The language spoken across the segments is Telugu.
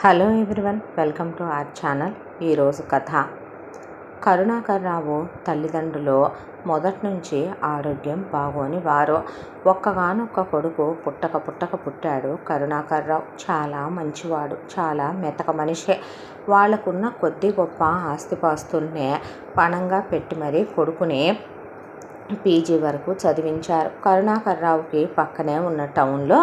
Hello everyone, welcome to our channel. ఈరోజు కథ. కరుణాకర్ రావు తల్లిదండ్రులు మొదటి నుంచి ఆరోగ్యం బాగోని వారు. ఒక్కగానొక్క కొడుకు పుట్టాడు. కరుణాకర్ రావు చాలా మంచివాడు, చాలా మెతక మనిషి. వాళ్ళకున్న కొద్ది గొప్ప ఆస్తిపాస్తుల్నే పణంగా పెట్టి మరీ కొడుకుని పీజీ వరకు చదివించారు. కరుణాకర్ రావుకి పక్కనే ఉన్న టౌన్లో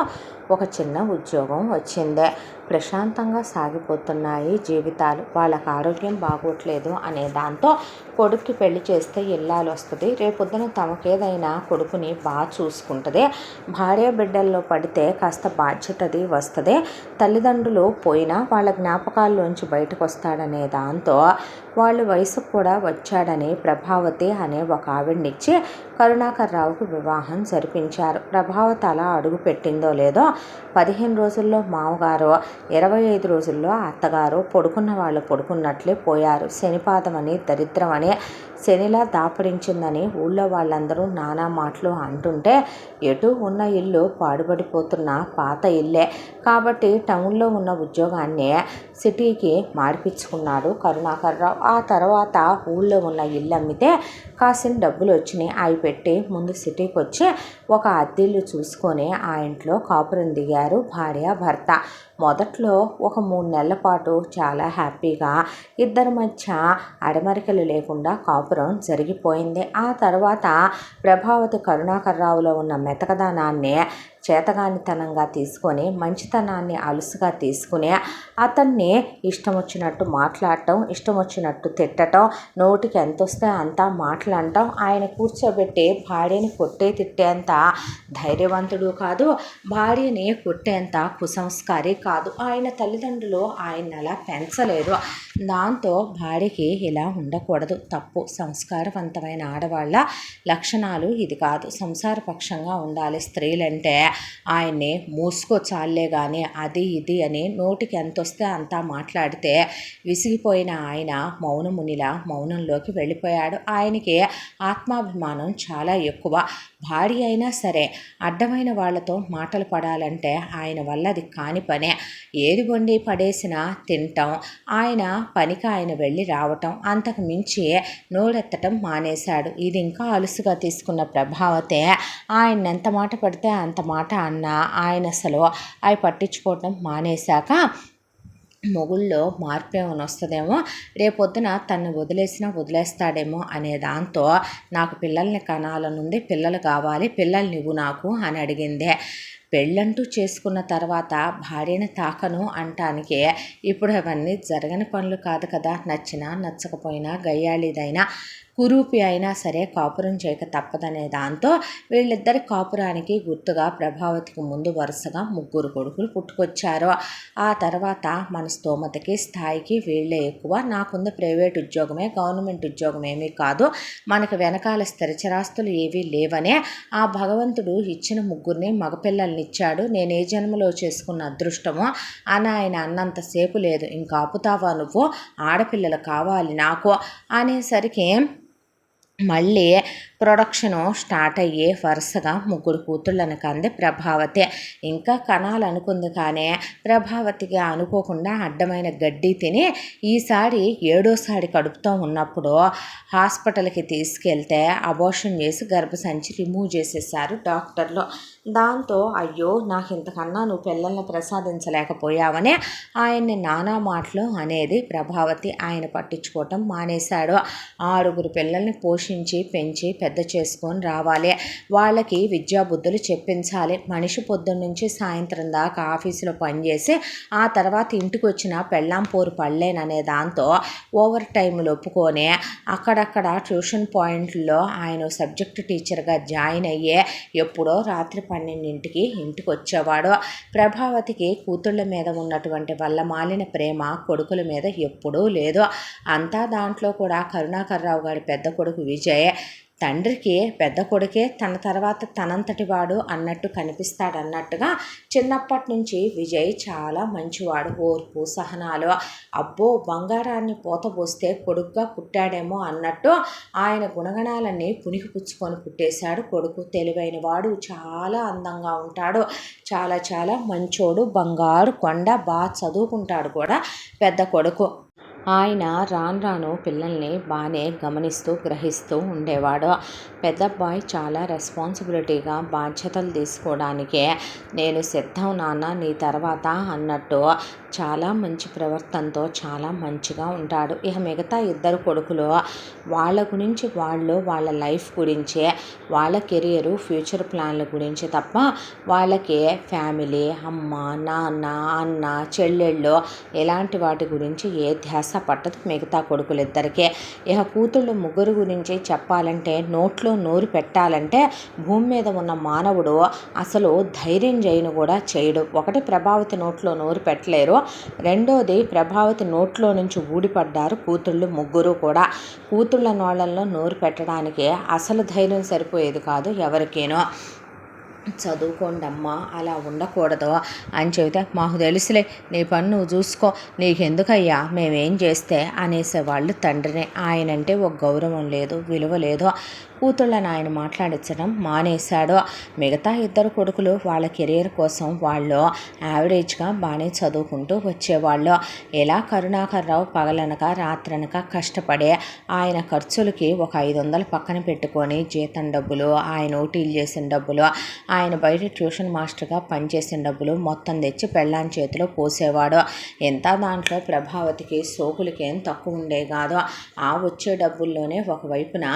ఒక చిన్న ఉద్యోగం వచ్చిందే. ప్రశాంతంగా సాగిపోతున్నాయి జీవితాలు. వాళ్ళకి ఆరోగ్యం బాగోట్లేదు అనే దాంతో కొడుక్కి పెళ్లి చేస్తే ఇల్లాలు వస్తుంది, రేపొద్దున తమకేదైనా కొడుకుని బాగా చూసుకుంటుంది, భార్య బిడ్డల్లో పడితే కాస్త బాధ్యతది వస్తుంది, తల్లిదండ్రులు పోయినా వాళ్ళ జ్ఞాపకాల్లోంచి బయటకు వస్తాడనే దాంతో వాళ్ళు వయసుకు కూడా వచ్చాడని ప్రభావతి అనే ఒక ఆవిడనిచ్చి కరుణాకర్ రావుకు వివాహం జరిపించారు. ప్రభావతి అలా అడుగు పెట్టిందో లేదో 15 రోజుల్లో మామగారు, 25 రోజుల్లో అత్తగారు పడుకున్న వాళ్ళు పడుకున్నట్లే పోయారు. శనిపాదమని, దరిద్రమని, శనిలా దాపరించిందని ఊళ్ళో వాళ్ళందరూ నానా మాటలు అంటుంటే ఎటు ఉన్న ఇల్లు పాడుపడిపోతున్న పాత ఇల్లే కాబట్టి టౌన్లో ఉన్న ఉద్యోగాన్ని సిటీకి మార్పించుకున్నాడు కరుణాకర్ రావు. ఆ తర్వాత ఊళ్ళో ఉన్న ఇల్లు అమ్మితే కాసిన డబ్బులు వచ్చినాయి. అవి పెట్టి ముందు సిటీకి వచ్చి ఒక అద్దెల్లు చూసుకొని ఆ ఇంట్లో కాపురం దిగారు భార్య భర్త. మొదట్లో ఒక 3 నెలల పాటు చాలా హ్యాపీగా ఇద్దరి మధ్య అడమరికలు లేకుండా కాపురం జరిగిపోయింది. ఆ తర్వాత ప్రభావతి కరుణాకర్ రావులో ఉన్న మెతకదనాన్ని చేతగానితనంగా తీసుకొని, మంచితనాన్ని అలుసుగా తీసుకుని అతన్ని ఇష్టం వచ్చినట్టు మాట్లాడటం, ఇష్టం వచ్చినట్టు తిట్టడం, నోటికి ఎంత వస్తే అంత మాటలంటాం. ఆయన కూర్చోబెట్టి భార్యని కొట్టే తిట్టేంత ధైర్యవంతుడు కాదు, భార్యని కొట్టేంత కుసంస్కారి కాదు. ఆయన తల్లిదండ్రులు ఆయన అలా పెంచలేదు. దాంతో భార్యకి ఇలా ఉండకూడదు, తప్పు, సంస్కారవంతమైన ఆడవాళ్ళ లక్షణాలు ఇది కాదు, సంసారపక్షంగా ఉండాలి స్త్రీలంటే, ఆయన్ని మూసుకో చాలే కానీ అది ఇది అని నోటికి ఎంత వస్తే అంతా మాట్లాడితే విసిగిపోయిన ఆయన మౌనమునిలా మౌనంలోకి వెళ్ళిపోయాడు. ఆయనకి ఆత్మాభిమానం చాలా ఎక్కువ. భార్య అయినా సరే అడ్డమైన వాళ్లతో మాటలు పడాలంటే ఆయన వల్ల అది కాని పనే. ఏది వండి పడేసినా తినటం, ఆయన పనికి ఆయన వెళ్ళి రావటం, అంతకు మించి నోరెత్తటం మానేశాడు. ఇది ఇంకా అలుసుగా తీసుకున్న ప్రభావతే ఆయన ఎంత మాట పడితే అంత మాట అన్నా ఆయన అసలు అవి పట్టించుకోవటం మానేశాక మొగుళ్ళో మార్పు ఏమైనా వస్తుందేమో, రేపొద్దున తను వదిలేస్తాడేమో అనే దాంతో నాకు పిల్లల్ని కనాలనుంది, పిల్లలు కావాలి, పిల్లలు నువ్వు నాకు అని అడిగిందే. పెళ్ళంటూ చేసుకున్న తర్వాత భార్యని తాకను అంటానికి ఇప్పుడు అవన్నీ జరగని పనులు కాదు కదా. నచ్చినా నచ్చకపోయినా గయ్యాళిదైనా కురూపి అయినా సరే కాపురం చేయక తప్పదనే దాంతో వీళ్ళిద్దరి కాపురానికి గుర్తుగా ప్రభావతికి ముందు వరుసగా 3 కొడుకులు పుట్టుకొచ్చారు. ఆ తర్వాత మన స్తోమతకి స్థాయికి వీళ్ళే ఎక్కువ. నాకుంది ప్రైవేట్ ఉద్యోగమే, గవర్నమెంట్ ఉద్యోగం ఏమీ కాదు, మనకు వెనకాల స్థిరచరాస్తులు ఏవీ లేవనే ఆ భగవంతుడు ఇచ్చిన 3 మగపిల్లల్ని ఇచ్చాడు. నేను ఏ జన్మలో చేసుకున్న అదృష్టమో అని ఆయన అన్నంతసేపు లేదు, ఇంకా ఆపుతావా నువ్వు, ఆడపిల్లలు కావాలి నాకు అనేసరికి మళ్ళీ ప్రొడక్షను స్టార్ట్ అయ్యి వరుసగా 3 కూతుళ్ళని కంది ప్రభావతి. ఇంకా కనాలనుకుంది కానీ ప్రభావతికి అనుకోకుండా అడ్డమైన గడ్డి తిని ఈసారి 7వ కడుపుతో ఉన్నప్పుడు హాస్పిటల్కి తీసుకెళ్తే అబోర్షన్ చేసి గర్భసంచి రిమూవ్ చేసేసారు డాక్టర్లు. దాంతో అయ్యో నాకు ఇంతకన్నా నువ్వు పిల్లల్ని ప్రసాదించలేకపోయావని ఆయన్ని నానా మాటలు అనేది ప్రభావతి. ఆయన పట్టించుకోవటం మానేశాడు. 6 పిల్లల్ని పోషించి పెంచి పెద్ద చేసుకొని రావాలి, వాళ్ళకి విద్యాబుద్ధులు చెప్పించాలి. మనిషి పొద్దున్న నుంచి సాయంత్రం దాకా ఆఫీసులో పనిచేసి ఆ తర్వాత ఇంటికి వచ్చిన పెళ్ళాం పోరు పడలేననే దాంతో ఓవర్ టైంలు ఒప్పుకొని అక్కడక్కడ ట్యూషన్ పాయింట్లో ఆయన సబ్జెక్ట్ టీచర్గా జాయిన్ అయ్యే ఎప్పుడో రాత్రి 12ంటికి ఇంటికి వచ్చేవాడు. ప్రభావతికి కూతుళ్ళ మీద ఉన్నటువంటి వల్ల మాలిన ప్రేమ కొడుకుల మీద ఎప్పుడూ లేదు. అంతా దాంట్లో కూడా కరుణాకర్ రావు గారి పెద్ద కొడుకు విజయ్ తండ్రికి పెద్ద కొడుకే తన తర్వాత తనంతటి వాడు అన్నట్టు కనిపిస్తాడన్నట్టుగా చిన్నప్పటి నుంచి విజయ్ చాలా మంచివాడు. ఓర్పు సహనాలు, అబ్బో బంగారాన్ని పోతపోస్తే కొడుకుగా పుట్టాడేమో అన్నట్టు ఆయన గుణగణాలన్నీ పునికి పుచ్చుకొని పుట్టేశాడు కొడుకు. తెలివైన వాడు, చాలా అందంగా ఉంటాడు, చాలా చాలా మంచోడు, బంగారు కొండ, బాగా చదువుకుంటాడు కూడా పెద్ద కొడుకు. ఆయన రాను రాను పిల్లల్ని బాగానే గమనిస్తూ గ్రహిస్తూ ఉండేవాడు. పెద్దబ్బాయి చాలా రెస్పాన్సిబిలిటీగా బాధ్యతలు తీసుకోవడానికే నేను సిద్ధం నాన్న నీ తర్వాత అన్నట్టు చాలా మంచి ప్రవర్తనతో చాలా మంచిగా ఉంటాడు. ఇక మిగతా ఇద్దరు కొడుకులు వాళ్ళ గురించి వాళ్ళు వాళ్ళ లైఫ్ గురించే, వాళ్ళ కెరియరు ఫ్యూచర్ ప్లాన్ల గురించి తప్ప వాళ్ళకి ఫ్యామిలీ, అమ్మ నాన్న అన్న చెల్లెళ్ళు ఇలాంటి వాటి గురించి ఏ ధ్యాస పట్టదు మిగతా కొడుకులిద్దరికే. ఇక కూతుళ్ళు ముగ్గురు గురించి చెప్పాలంటే, నోట్లో నోరు పెట్టాలంటే భూమి మీద ఉన్న మానవుడు అసలు ధైర్యం చేయను కూడా చేయడు. ఒకటి ప్రభావతి నోట్లో నోరు పెట్టలేరు, రెండోది ప్రభావతి నోట్లో నుంచి ఊడిపడ్డారు కూతుళ్ళు ముగ్గురు కూడా. కూతుళ్ళ నోళ్ళల్లో నోరు పెట్టడానికి అసలు ధైర్యం సరిపోయేది కాదు ఎవరికేనో. చదువుకోండమ్మా, అలా ఉండకూడదు అని చెబితే, మాకు తెలుసులే నీ పని నువ్వు చూసుకో, నీకెందుకయ్యా మేమేం చేస్తే అనేసేవాళ్ళు తండ్రిని. ఆయనంటే ఒక గౌరవం లేదు, విలువ లేదు. కూతుళ్ళని ఆయన మాట్లాడించడం మానేశాడు. మిగతా ఇద్దరు కొడుకులు వాళ్ళ కెరీర్ కోసం వాళ్ళు యావరేజ్గా బాగానే చదువుకుంటూ వచ్చేవాళ్ళు. ఇలా కరుణాకర్రావు పగలనక రాత్రనక కష్టపడే ఆయన ఖర్చులకి ఒక 500 పక్కన పెట్టుకొని జీతం డబ్బులు, ఆయన ఓటీలు చేసిన డబ్బులు, ఆయన బయట ట్యూషన్ మాస్టర్గా పనిచేసిన డబ్బులు మొత్తం తెచ్చి పెళ్ళాం చేతిలో పోసేవాడు. ఎంత దాంట్లో ప్రభావతికి సోకులకి ఏం తక్కువ ఉండే కాదు. ఆ వచ్చే డబ్బుల్లోనే ఒకవైపున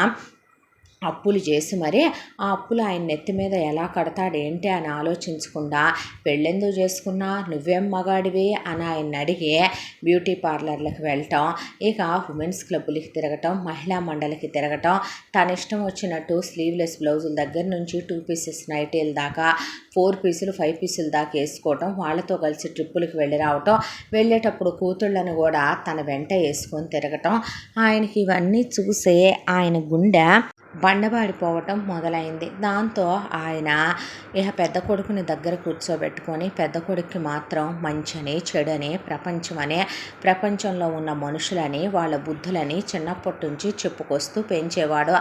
అప్పులు చేసి మరి ఆ అప్పులు ఆయన నెత్తి మీద ఎలా కడతాడేంటి అని ఆలోచించకుండా, పెళ్ళెందుకు చేసుకున్నా, నువ్వేం మగాడివి అని ఆయన అడిగి బ్యూటీ పార్లర్లకు వెళ్ళటం, ఇక ఉమెన్స్ క్లబ్బులకి తిరగటం, మహిళా మండలికి తిరగటం, తన ఇష్టం వచ్చినట్టు స్లీవ్లెస్ బ్లౌజుల దగ్గర నుంచి 2 పీసెస్ నైటీల దాకా 4 పీసులు 5 పీసుల దాకా వేసుకోవటం, వాళ్ళతో కలిసి ట్రిప్పులకి వెళ్ళి రావటం, వెళ్ళేటప్పుడు కూతుళ్ళను కూడా తన వెంట వేసుకొని తిరగటం. ఆయనకి ఇవన్నీ చూసే ఆయన గుండె బండబాడిపోవటం మొదలైంది. దాంతో ఆయన ఇక పెద్ద కొడుకుని దగ్గర కూర్చోబెట్టుకొని, పెద్ద కొడుక్కి మాత్రం మంచని చెడని ప్రపంచమని, ప్రపంచంలో ఉన్న మనుషులని వాళ్ళ బుద్ధులని చిన్నప్పటి నుంచి చెప్పుకొస్తూ పెంచేవాడు.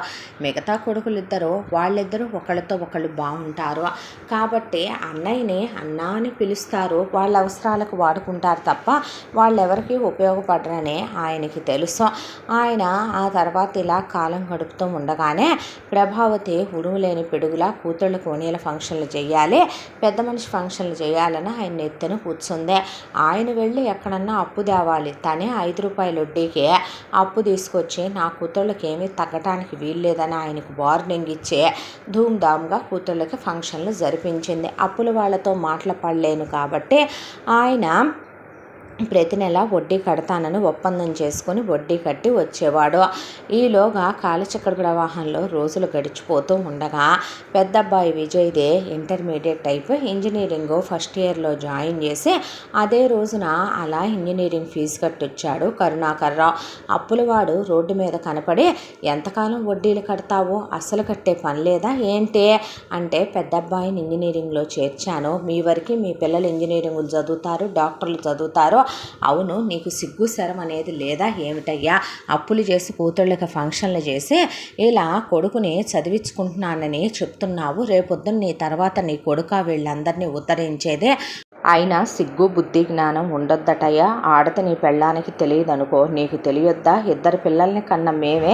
మిగతా కొడుకులిద్దరూ వాళ్ళిద్దరూ ఒకళ్ళతో ఒకళ్ళు బాగుంటారు కాబట్టి అన్నయ్యని అన్నా అని పిలుస్తారు, వాళ్ళ అవసరాలకు వాడుకుంటారు తప్ప వాళ్ళెవరికి ఉపయోగపడరని ఆయనకి తెలుసు. ఆయన ఆ తర్వాత ఇలా కాలం గడుపుతూ ఉండగానే ప్రభావతి ఉడుములేని పిడుగులా కూతుళ్ళ కోణీల ఫంక్షన్లు చేయాలి, పెద్ద మనిషి ఫంక్షన్లు చేయాలని ఆయన ఎత్తున కూర్చుంది. ఆయన వెళ్ళి ఎక్కడన్నా అప్పు తేవాలి, తనే 5 రూపాయల వడ్డీకి అప్పు తీసుకొచ్చి నా కూతుళ్ళకి ఏమీ తగ్గటానికి వీల్లేదని ఆయనకు వార్నింగ్ ఇచ్చి ధూమ్ధామ్గా కూతుళ్ళకి ఫంక్షన్లు జరిపించింది. అప్పుల వాళ్ళతో మాట్లాడలేను కాబట్టి ఆయన ప్రతి నెల వడ్డీ కడతానని ఒప్పందం చేసుకొని వడ్డీ కట్టి వచ్చేవాడు. ఈలోగా కాలచక్ర ప్రవాహంలో రోజులు గడిచిపోతూ ఉండగా పెద్దబ్బాయి విజయ్దే ఇంటర్మీడియట్ అయిపోయి ఇంజనీరింగ్ ఫస్ట్ ఇయర్లో జాయిన్ చేసి అదే రోజున అలా ఇంజనీరింగ్ ఫీజు కట్టొచ్చాడు కరుణాకర్రావు. అప్పులవాడు రోడ్డు మీద కనపడి, ఎంతకాలం వడ్డీలు కడతావో, అసలు కట్టే పని లేదా ఏంటి అంటే, పెద్దబ్బాయిని ఇంజనీరింగ్లో చేర్చాను, మీ వరకు మీ పిల్లలు ఇంజనీరింగ్లు చదువుతారు, డాక్టర్లు చదువుతారు, అవును నీకు సిగ్గు శరం అనేది లేదా ఏమిటయ్యా, అప్పులు చేసి కూతుళ్ళకి ఫంక్షన్లు చేసి ఇలా కొడుకుని చదివించుకుంటున్నానని చెప్తున్నావు, రేపొద్దున నీ తర్వాత నీ కొడుక వీళ్ళందరినీ ఉద్ధరించేదే, అయినా సిగ్గు బుద్ధి జ్ఞానం ఉండొద్దటయ్యా, ఆడత నీ పెళ్ళానికి తెలియదనుకో, నీకు తెలియొద్దా, ఇద్దరు పిల్లల్ని కన్న మేమే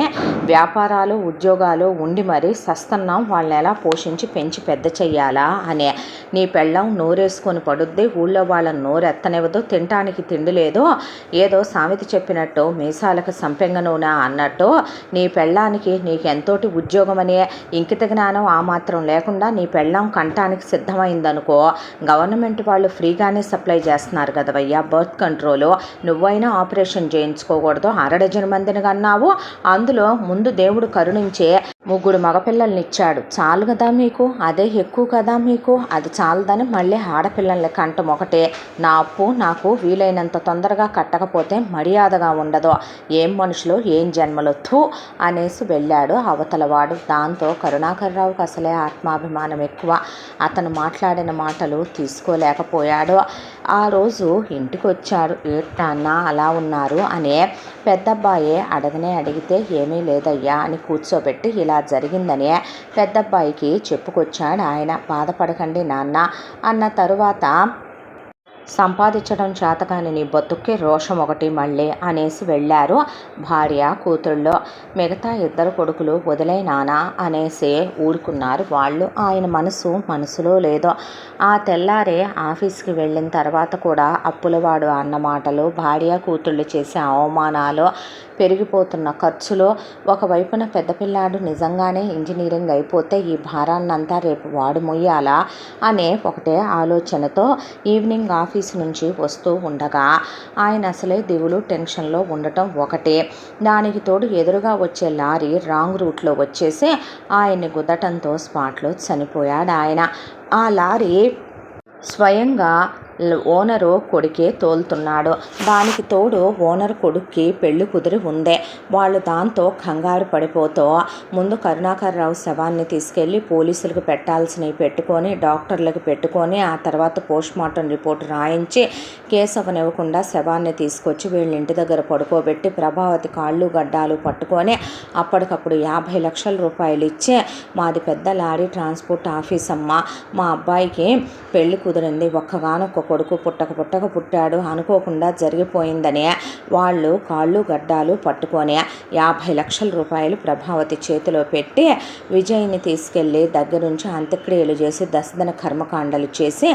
వ్యాపారాలు ఉద్యోగాలు ఉండి మరీ సస్తున్నాం, వాళ్ళని ఎలా పోషించి పెంచి పెద్ద చెయ్యాలా అనే, నీ పెళ్ళం నోరేసుకొని పడుద్ది, ఊళ్ళో వాళ్ళని నోరెత్తనివ్వదు, తినటానికి తిండి లేదు, ఏదో సామెత చెప్పినట్టు మీసాలకు సంపెంగ నూనె అన్నట్టు నీ పెళ్ళానికి నీకెంతోటి ఉద్యోగమనే ఇంకిత జ్ఞానం ఆ మాత్రం లేకుండా నీ పెళ్ళం కంటానికి సిద్ధమైందనుకో, గవర్నమెంట్ వాళ్ళు ఫ్రీగానే సప్లై చేస్తున్నారు కదవయ్యా బర్త్ కంట్రోలు, నువ్వైనా ఆపరేషన్ చేయించుకోకూడదు, 6 డజన్ మందిని కన్నావు, అందులో ముందు దేవుడు కరుణించే ముగ్గురు మగపిల్లల్నిచ్చాడు. చాలు కదా మీకు, అదే ఎక్కువ కదా మీకు, అది చాలదని మళ్ళీ ఆడపిల్లల్ని కంటం ఒకటే. నా అప్పు నాకు వీలైనంత తొందరగా కట్టకపోతే మర్యాదగా ఉండదు. ఏం మనుషులు, ఏం జన్మలు, థూ అనేసి వెళ్ళాడు అవతలవాడు. దాంతో కరుణాకర్రావుకి అసలే ఆత్మాభిమానం ఎక్కువ. అతను మాట్లాడిన మాటలు తీసుకోలేకపోయాడు. ఆ రోజు ఇంటికి వచ్చాడు. నాన్న అలా ఉన్నారు అనే పెద్దబ్బాయే అడిగితే ఏమీ లేదయ్యా అని కూర్చోబెట్టి ఇలా జరిగిందని పెద్దబ్బాయికి చెప్పుకొచ్చాడు ఆయన. బాధపడకండి నాన్న అన్న తరువాత, సంపాదించడం చేతకాని నీ బతుక్కి రోషం ఒకటి మళ్ళీ అనేసి వెళ్ళారు భార్య కూతుళ్ళో. మిగతా ఇద్దరు కొడుకులు వదిలే నానా అనేసి ఊరుకున్నారు వాళ్ళు. ఆయన మనసులో లేదో. ఆ తెల్లారే ఆఫీస్కి వెళ్ళిన తర్వాత కూడా అప్పులవాడు అన్న మాటలు, భార్య కూతుళ్ళు చేసే అవమానాలు, పెరిగిపోతున్న ఖర్చులు, ఒకవైపున పెద్ద పిల్లాడు నిజంగానే ఇంజనీరింగ్ అయిపోతే ఈ భారాన్నంతా రేపు వాడు మొయ్యాలా అనే ఒకటే ఆలోచనతో ఈవినింగ్ ఆఫీస్ నుంచి వస్తూ ఉండగా ఆయన అసలే దిగులు టెన్షన్లో ఉండటం ఒకటే. దానికి తోడు ఎదురుగా వచ్చే లారీ రాంగ్ రూట్లో వచ్చేసి ఆయన్ని గుద్దటంతో స్పాట్లో చనిపోయాడు ఆయన. ఆ లారీ స్వయంగా ఓనరు కొడుకే తోలుతున్నాడు. దానికి తోడు ఓనరు కొడుక్కి పెళ్లి కుదిరి ఉందే. వాళ్ళు దాంతో కంగారు పడిపోతూ ముందు కరుణాకర్రావు శవాన్ని తీసుకెళ్ళి పోలీసులకు పెట్టాల్సినవి పెట్టుకొని, డాక్టర్లకు పెట్టుకొని, ఆ తర్వాత పోస్ట్మార్టం రిపోర్ట్ రాయించి కేసు అవనివ్వకుండా శవాన్ని తీసుకొచ్చి వీళ్ళ ఇంటి దగ్గర పడుకోబెట్టి ప్రభావతి కాళ్ళు గడ్డాలు పట్టుకొని అప్పటికప్పుడు 50 లక్షల రూపాయలు ఇచ్చి, మాది పెద్ద లారీ ట్రాన్స్పోర్ట్ ఆఫీస్ అమ్మ, మా అబ్బాయికి పెళ్లి కుదిరింది, ఒక్కగానొక్క కొడుకు పుట్టక పుట్టాడు, అనుకోకుండా జరిగిపోయిందని వాళ్ళు కాళ్ళు గడ్డాలు పట్టుకొని 50 లక్షల రూపాయలు ప్రభావతి చేతిలో పెట్టి విజయ్ని తీసుకెళ్ళి దగ్గరుంచి అంత్యక్రియలు చేసి దశదిన కర్మకాండలు చేసి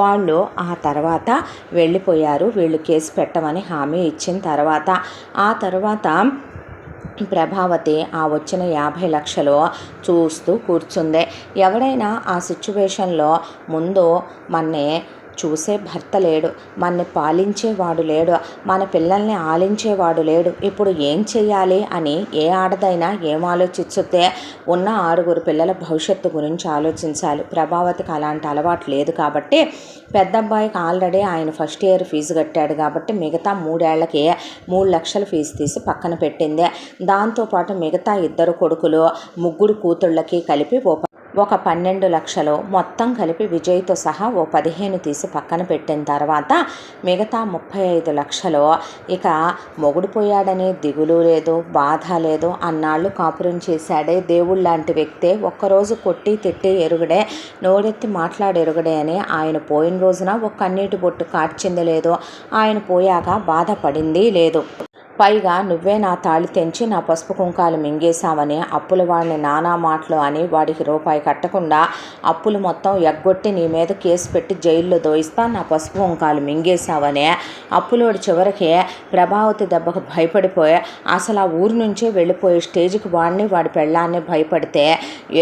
వాళ్ళు ఆ తర్వాత వెళ్ళిపోయారు. వీళ్ళు కేసు పెట్టమని హామీ ఇచ్చిన తర్వాత. ఆ తర్వాత ప్రభావతి ఆ వచ్చిన 50 లక్షలు చూస్తూ కూర్చుంది. ఎవడైనా ఆ సిచ్యువేషన్లో ముందు మన్నే చూసే భర్త లేడు, మనని పాలించేవాడు లేడు, మన పిల్లల్ని ఆలించేవాడు లేడు, ఇప్పుడు ఏం చెయ్యాలి అని ఏ ఆడదైనా ఏం ఆలోచిస్తే ఉన్న 6 పిల్లల భవిష్యత్తు గురించి ఆలోచించాలి. ప్రభావతికి అలాంటి అలవాటు లేదు కాబట్టి, పెద్ద అబ్బాయికి ఆల్రెడీ ఆయన ఫస్ట్ ఇయర్ ఫీజు కట్టాడు కాబట్టి మిగతా 3 ఏళ్లకి 3 లక్షల ఫీజు తీసి పక్కన పెట్టింది. దాంతోపాటు మిగతా 2 కొడుకులు 3 కూతుళ్ళకి కలిపి ఒక 12 లక్షలు మొత్తం కలిపి విజయ్తో సహా 15 తీసి పక్కన పెట్టిన తర్వాత మిగతా 35 లక్షలు ఇక మొగుడు పోయాడనే దిగులు లేదు, బాధ లేదు. అన్నాళ్ళు కాపురం చేశాడే దేవుళ్ళ లాంటి వ్యక్తే ఒక్కరోజు కొట్టి తిట్టి ఎరుగడే, నోరెత్తి మాట్లాడెరుగడే అని ఆయన పోయిన రోజున ఒక కన్నీటి బొట్టు కార్చింది లేదు, ఆయన పోయాక బాధపడింది లేదు. పైగా నువ్వే నా తాళి తెంచి నా పసుపు కుంకాలు మింగేశావని అప్పుల వాడిని నానా మాటలు అని వాడికి రూపాయి కట్టకుండా అప్పులు మొత్తం ఎగ్గొట్టి నీ మీద కేసు పెట్టి జైల్లో దోయిస్తా, నా పసుపు కుంకాలు మింగేశావని అప్పులోడి చివరికి ప్రభావతి దెబ్బకు భయపడిపోయి అసలు ఆ ఊరు నుంచే వెళ్ళిపోయే స్టేజ్కి వాడి పెళ్ళాన్ని భయపడితే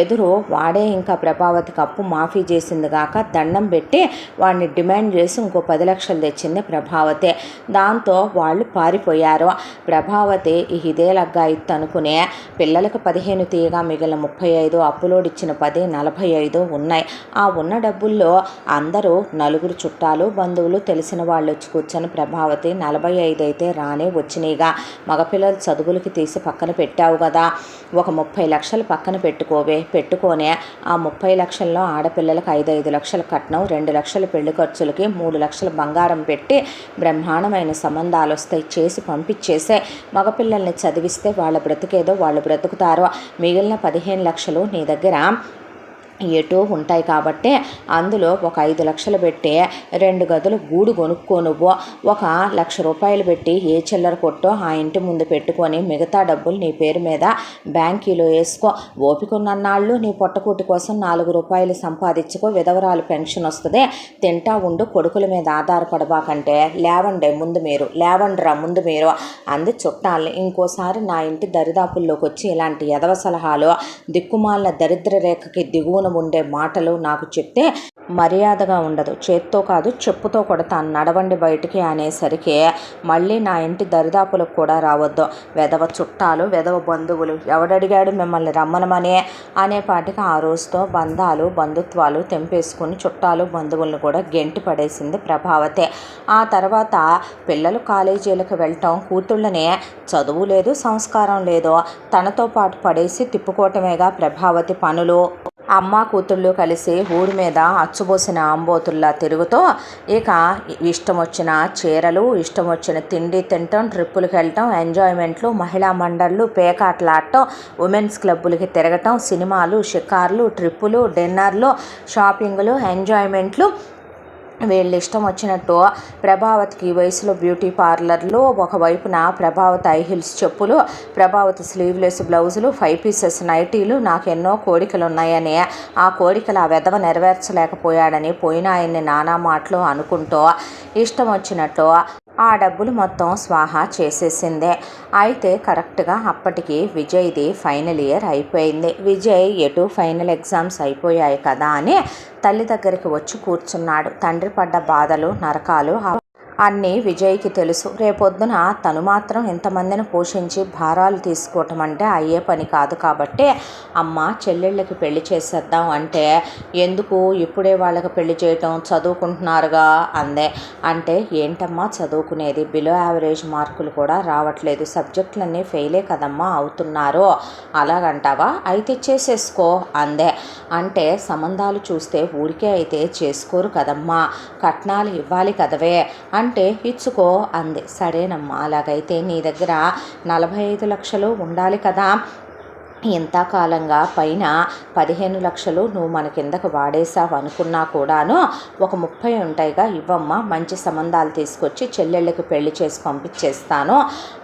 ఎదురు వాడే ఇంకా ప్రభావతికి అప్పు మాఫీ చేసింది కాక దండం పెట్టి వాడిని డిమాండ్ చేసి ఇంకో 10 లక్షలు తెచ్చింది ప్రభావతి. దాంతో వాళ్ళు పారిపోయారు. ప్రభావతి ఇదే లగ్గాయిత్తు అనుకునే పిల్లలకు 15 తీయగా మిగిలిన 35, అప్పులోడిచ్చిన 10, 45 ఉన్నాయి. ఆ ఉన్న డబ్బుల్లో అందరూ నలుగురు చుట్టాలు బంధువులు తెలిసిన వాళ్ళు వచ్చి కూర్చొని ప్రభావతి 45 అయితే రానే వచ్చినాయిగా, మగపిల్లల చదువులకి తీసి పక్కన పెట్టావు కదా, ఒక 30 లక్షలు పక్కన పెట్టుకొని ఆ 30 లక్షల్లో ఆడపిల్లలకు 5 లక్షల కట్నం, 2 లక్షల పెళ్లి ఖర్చులకి 3 లక్షల బంగారం పెట్టి బ్రహ్మాండమైన సంబంధాలు వస్తాయి చేసి పంపించేసే మగపిల్లల్ని చదివిస్తే వాళ్ళ బ్రతికేదో వాళ్ళు బ్రతుకుతారో, మిగిలిన 15 లక్షలు నీ దగ్గర ఎటో ఉంటాయి కాబట్టి అందులో ఒక 5 లక్షలు పెట్టి 2 గదులు గూడు కొనుక్కో, నువ్వు 1 లక్ష రూపాయలు పెట్టి ఏ చిల్లర కొట్టో ఆ ఇంటి ముందు పెట్టుకొని మిగతా డబ్బులు నీ పేరు మీద బ్యాంకీలో వేసుకో. ఓపికన్నన్నాళ్ళు నీ పొట్టకూటి కోసం 4 రూపాయలు సంపాదించుకో, విధవరాలు పెన్షన్ వస్తుంది, తింటా ఉండు, కొడుకుల మీద ఆధారపడబాకంటే లేవండి ముందు మీరు అంది చుట్టాలని. ఇంకోసారి నా ఇంటి దరిదాపుల్లోకి వచ్చి ఇలాంటి ఎదవ సలహాలు, దిక్కుమాలిన దరిద్ర రేఖకి దిగువన ఉండే మాటలు నాకు చెప్తే మర్యాదగా ఉండదు. చేత్తో కాదు చెప్పుతో కొడతాను, నడవండి బయటికి అనేసరికి మళ్ళీ నా ఇంటి దరిదాపులకు కూడా రావద్దు, వెధవ చుట్టాలు, వెధవ బంధువులు, ఎవడడిగాడు మిమ్మల్ని రమ్మనమని అనేపాటికి ఆ రోజుతో బంధాలు బంధుత్వాలు తెంపేసుకుని చుట్టాలు బంధువులను కూడా గెంటి పడేసింది ప్రభావతి. ఆ తర్వాత పిల్లలు కాలేజీలకు వెళ్ళటం, కూతుళ్ళని చదువు లేదు సంస్కారం లేదు తనతో పాటు పడేసి తిప్పుకోవటమేగా ప్రభావతి పనులు. అమ్మ కూతుళ్ళు కలిసి ఊరి మీద అచ్చుబోసిన ఆంబోతుల్లా తిరుగుతూ ఇక ఇష్టం వచ్చిన చీరలు, ఇష్టం వచ్చిన తిండి తినటం, ట్రిప్పులకు వెళ్ళటం, ఎంజాయ్మెంట్లు, మహిళా మండళ్ళు, పేకాటలాడటం, ఉమెన్స్ క్లబ్బులకి తిరగటం, సినిమాలు, షికార్లు, ట్రిప్పులు, డిన్నర్లు, షాపింగ్లు, ఎంజాయ్మెంట్లు, వీళ్ళు ఇష్టం వచ్చినట్టు. ప్రభావతికి ఈ వయసులో బ్యూటీ పార్లర్లు, ఒకవైపున ప్రభావతి హై హీల్స్ చెప్పులు, ప్రభావతి స్లీవ్లెస్ బ్లౌజులు, 5 పీసెస్ నైటీలు, నాకెన్నో కోరికలు ఉన్నాయని ఆ కోరికలు ఆ వెధవ నెరవేర్చలేకపోయాడని పోయిన ఆయన్ని నానా మాటలు అనుకుంటూ ఇష్టం వచ్చినట్టు ఆ డబ్బులు మొత్తం స్వాహా చేసేసిందే. అయితే కరెక్ట్గా అప్పటికి విజయ్ది ఫైనల్ ఇయర్ అయిపోయింది. విజయ్ ఎటు ఫైనల్ ఎగ్జామ్స్ అయిపోయాయి కదా అని తల్లి దగ్గరికి వచ్చి కూర్చున్నాడు. తండ్రి పడ్డ బాధలు నరకాలు అన్నీ విజయ్కి తెలుసు. రేపొద్దున తను మాత్రం ఇంతమందిని పోషించి భారాలు తీసుకోవటం అంటే అయ్యే పని కాదు. కాబట్టి అమ్మ చెల్లెళ్ళకి పెళ్లి చేసేద్దాం అంటే ఎందుకు ఇప్పుడే వాళ్ళకి పెళ్లి చేయటం, చదువుకుంటున్నారుగా అందే. అంటే ఏంటమ్మా చదువుకునేది, బిలో యావరేజ్ మార్కులు కూడా రావట్లేదు, సబ్జెక్టులన్నీ ఫెయిలే కదమ్మా అవుతున్నారు, అలాగంటావా, అయితే చేసేసుకో అందే. అంటే సంబంధాలు చూస్తే ఊరికే అయితే చేసుకోరు కదమ్మా, కట్నాలు ఇవ్వాలి కదవే అంటే ఇచ్చుకో అంది. సరేనమ్మా, అలాగైతే నీ దగ్గర 45 లక్షలు ఉండాలి కదా, ఇంతకాలంగా పైన 15 లక్షలు నువ్వు మన కిందకు వాడేసావు అనుకున్నా కూడాను ఒక 30 ఉంటాయిగా, ఇవ్వమ్మా, మంచి సంబంధాలు తీసుకొచ్చి చెల్లెళ్ళకి పెళ్లి చేసి పంపించేస్తాను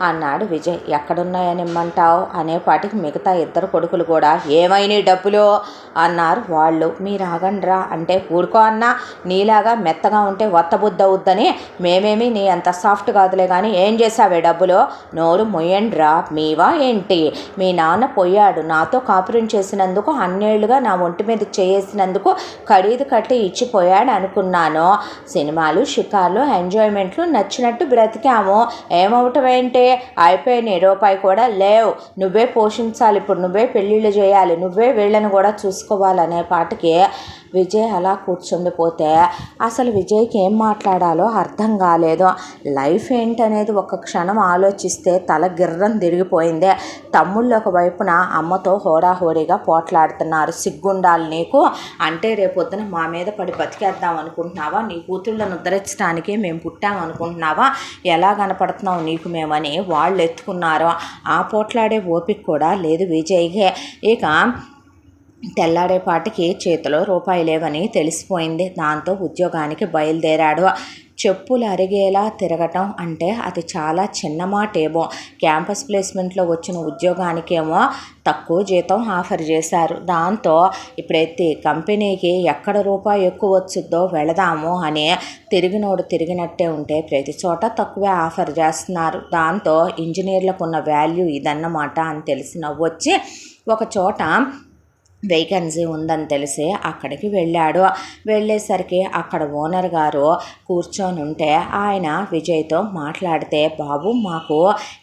అన్నాడు విజయ్. ఎక్కడున్నాయని ఇమ్మంటావు అనేపాటికి మిగతా 2 కొడుకులు కూడా ఏమైనా డబ్బులు అన్నారు. వాళ్ళు మీరు ఆగండ్రా అంటే ఊరుకో అన్నా, నీలాగా మెత్తగా ఉంటే వత్తబుద్ధ అవుద్దని మేమేమి నీ అంత సాఫ్ట్ కాదులే కానీ ఏం చేసావే డబ్బులు, నోరు మొయ్యండ్రా, మీవా ఏంటి, మీ నాన్న పోయాడు, నాతో కాపురం చేసినందుకు, అన్నేళ్లుగా నా ఒంటి మీద చేసినందుకు ఖరీదు కట్టి ఇచ్చిపోయాడు అనుకున్నాను. సినిమాలు, షికార్లు, ఎంజాయ్మెంట్లు నచ్చినట్టు బ్రతికాము, ఏమవటం ఏంటి, అయిపోయినాయి, రూపాయి కూడా లేవు, నువ్వే పోషించాలి, ఇప్పుడు నువ్వే పెళ్ళిళ్ళు చేయాలి, నువ్వే వీళ్ళని కూడా చూసుకోవాలనే పాటికి విజయ్ అలా కూర్చుండిపోతే అసలు విజయ్కి ఏం మాట్లాడాలో అర్థం కాలేదు. లైఫ్ ఏంటనేది ఒక క్షణం ఆలోచిస్తే తల గిర్రం తిరిగిపోయింది. తమ్ముళ్ళు ఒకవైపున అమ్మతో హోరాహోరీగా పోట్లాడుతున్నారు. సిగ్గుండాలి నీకు, అంటే రేపొద్దున మా మీద పడి బతికేద్దాం అనుకుంటున్నావా, నీ కూతుళ్ళను ఉద్ధరించడానికి మేము పుట్టాం అనుకుంటున్నావా, ఎలా కనపడుతున్నావు నీకు మేమని వాళ్ళు ఎత్తుకున్నారు. ఆ పోట్లాడే ఓపిక కూడా లేదు విజయ్కి. ఇక తెల్లారేపాటికి చేతిలో రూపాయి లేవని తెలిసిపోయింది. దాంతో ఉద్యోగానికి బయలుదేరాడు. చెప్పులు అరిగేలా తిరగటం అంటే అది చాలా చిన్న మాటేమో, క్యాంపస్ ప్లేస్మెంట్లో వచ్చిన ఉద్యోగానికేమో తక్కువ జీతం ఆఫర్ చేశారు. దాంతో ఇప్పుడైతే కంపెనీకి ఎక్కడ రూపాయి ఎక్కువ వచ్చుద్దో వెళదాము అని తిరిగినోడు తిరిగినట్టే ఉంటే ప్రతి చోట తక్కువే ఆఫర్ చేస్తున్నారు. దాంతో ఇంజనీర్లకు ఉన్న వాల్యూ ఇదన్నమాట అని తెలిసి నవ్వొచ్చి ఒక చోట వేకెన్సీ ఉందని తెలిసి అక్కడికి వెళ్ళాడు. వెళ్ళేసరికి అక్కడ ఓనర్ గారు కూర్చొని ఉంటే ఆయన విజయ్తో మాట్లాడితే, బాబు మాకు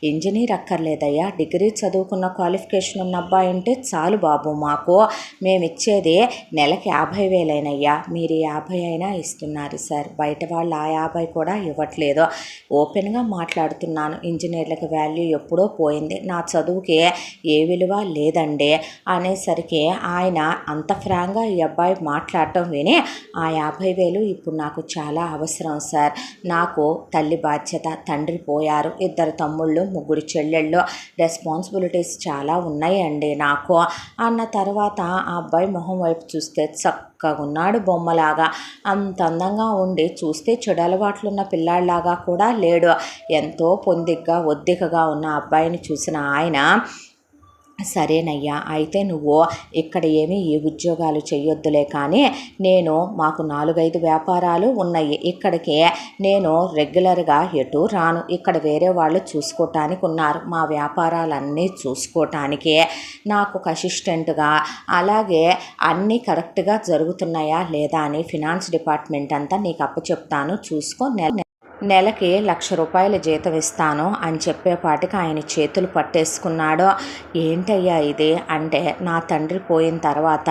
ఇంజనీర్ అక్కర్లేదయ్యా, డిగ్రీ చదువుకున్న క్వాలిఫికేషన్ ఉన్న అబ్బాయి ఉంటే చాలు బాబు, మాకు మేమిచ్చేది నెలకి 50,000 మీరు 50 అయినా ఇస్తున్నారు సార్, బయట వాళ్ళు ఆ 50 కూడా ఇవ్వట్లేదు, ఓపెన్గా మాట్లాడుతున్నాను, ఇంజనీర్లకు వాల్యూ ఎప్పుడో పోయింది, నా చదువుకి ఏ విలువ లేదండి అనేసరికి ఆయన అంత ఫ్రాంక్గా ఈ అబ్బాయి మాట్లాడటం విని, ఆ 50,000 ఇప్పుడు నాకు చాలా అవసరం సార్, నాకు తల్లి బాధ్యత, తండ్రి పోయారు, 2 తమ్ముళ్ళు 3 చెల్లెళ్ళు, రెస్పాన్సిబిలిటీస్ చాలా ఉన్నాయండి నాకు అన్న తర్వాత ఆ అబ్బాయి మొహం వైపు చూస్తే చక్కగా ఉన్నాడు, బొమ్మలాగా, అంత అందంగా ఉండి చూస్తే చెడు అలవాట్లున్న పిల్లాడిలాగా కూడా లేడు. ఎంతో పొందిగ్గా ఒద్దికగా ఉన్న అబ్బాయిని చూసిన ఆయన సరేనయ్యా, అయితే నువ్వు ఇక్కడ ఏమీ ఈ ఉద్యోగాలు చెయ్యొద్దులే, కానీ మాకు 4-5 వ్యాపారాలు ఉన్నాయి. ఇక్కడికి నేను రెగ్యులర్గా ఎటు రాను. ఇక్కడ వేరే వాళ్ళు చూసుకోవటానికి ఉన్నారు. మా వ్యాపారాలన్నీ చూసుకోవటానికి నాకు ఒక అసిస్టెంట్గా, అలాగే అన్నీ కరెక్ట్గా జరుగుతున్నాయా లేదా అని ఫినాన్స్ డిపార్ట్మెంట్ అంతా నీకు అప్పచెప్తాను, చూసుకో. నెలకి 1,00,000 రూపాయల జీతం ఇస్తాను అని చెప్పేపాటికి ఆయన చేతులు పట్టేసుకున్నాడు. ఏంటయ్యా ఇది అంటే, నా తండ్రి పోయిన తర్వాత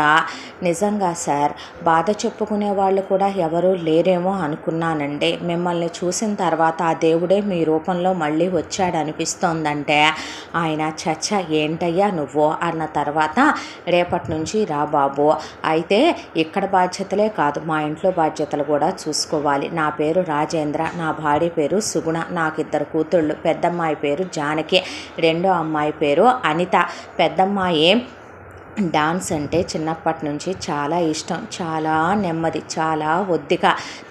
నిజంగా సార్ బాధ చెప్పుకునే వాళ్ళు కూడా ఎవరూ లేరేమో అనుకున్నానండి. మిమ్మల్ని చూసిన తర్వాత ఆ దేవుడే మీ రూపంలో మళ్ళీ వచ్చాడు అనిపిస్తోందంటే ఆయన చచ్చ ఏంటయ్యా నువ్వు అన్న తర్వాత, రేపటి నుంచి రా బాబు, అయితే ఇక్కడ బాధ్యతలే కాదు మా ఇంట్లో బాధ్యతలు కూడా చూసుకోవాలి. నా పేరు రాజేంద్ర, నా భార్య పేరు సుగుణ, నాకు 2 కూతుళ్ళు. పెద్దమ్మాయి పేరు జానకి, రెండో అమ్మాయి పేరు అనిత. పెద్దమ్మాయి డాన్స్ అంటే చిన్నప్పటి నుంచి చాలా ఇష్టం, చాలా నెమ్మది, చాలా ఒద్దిక.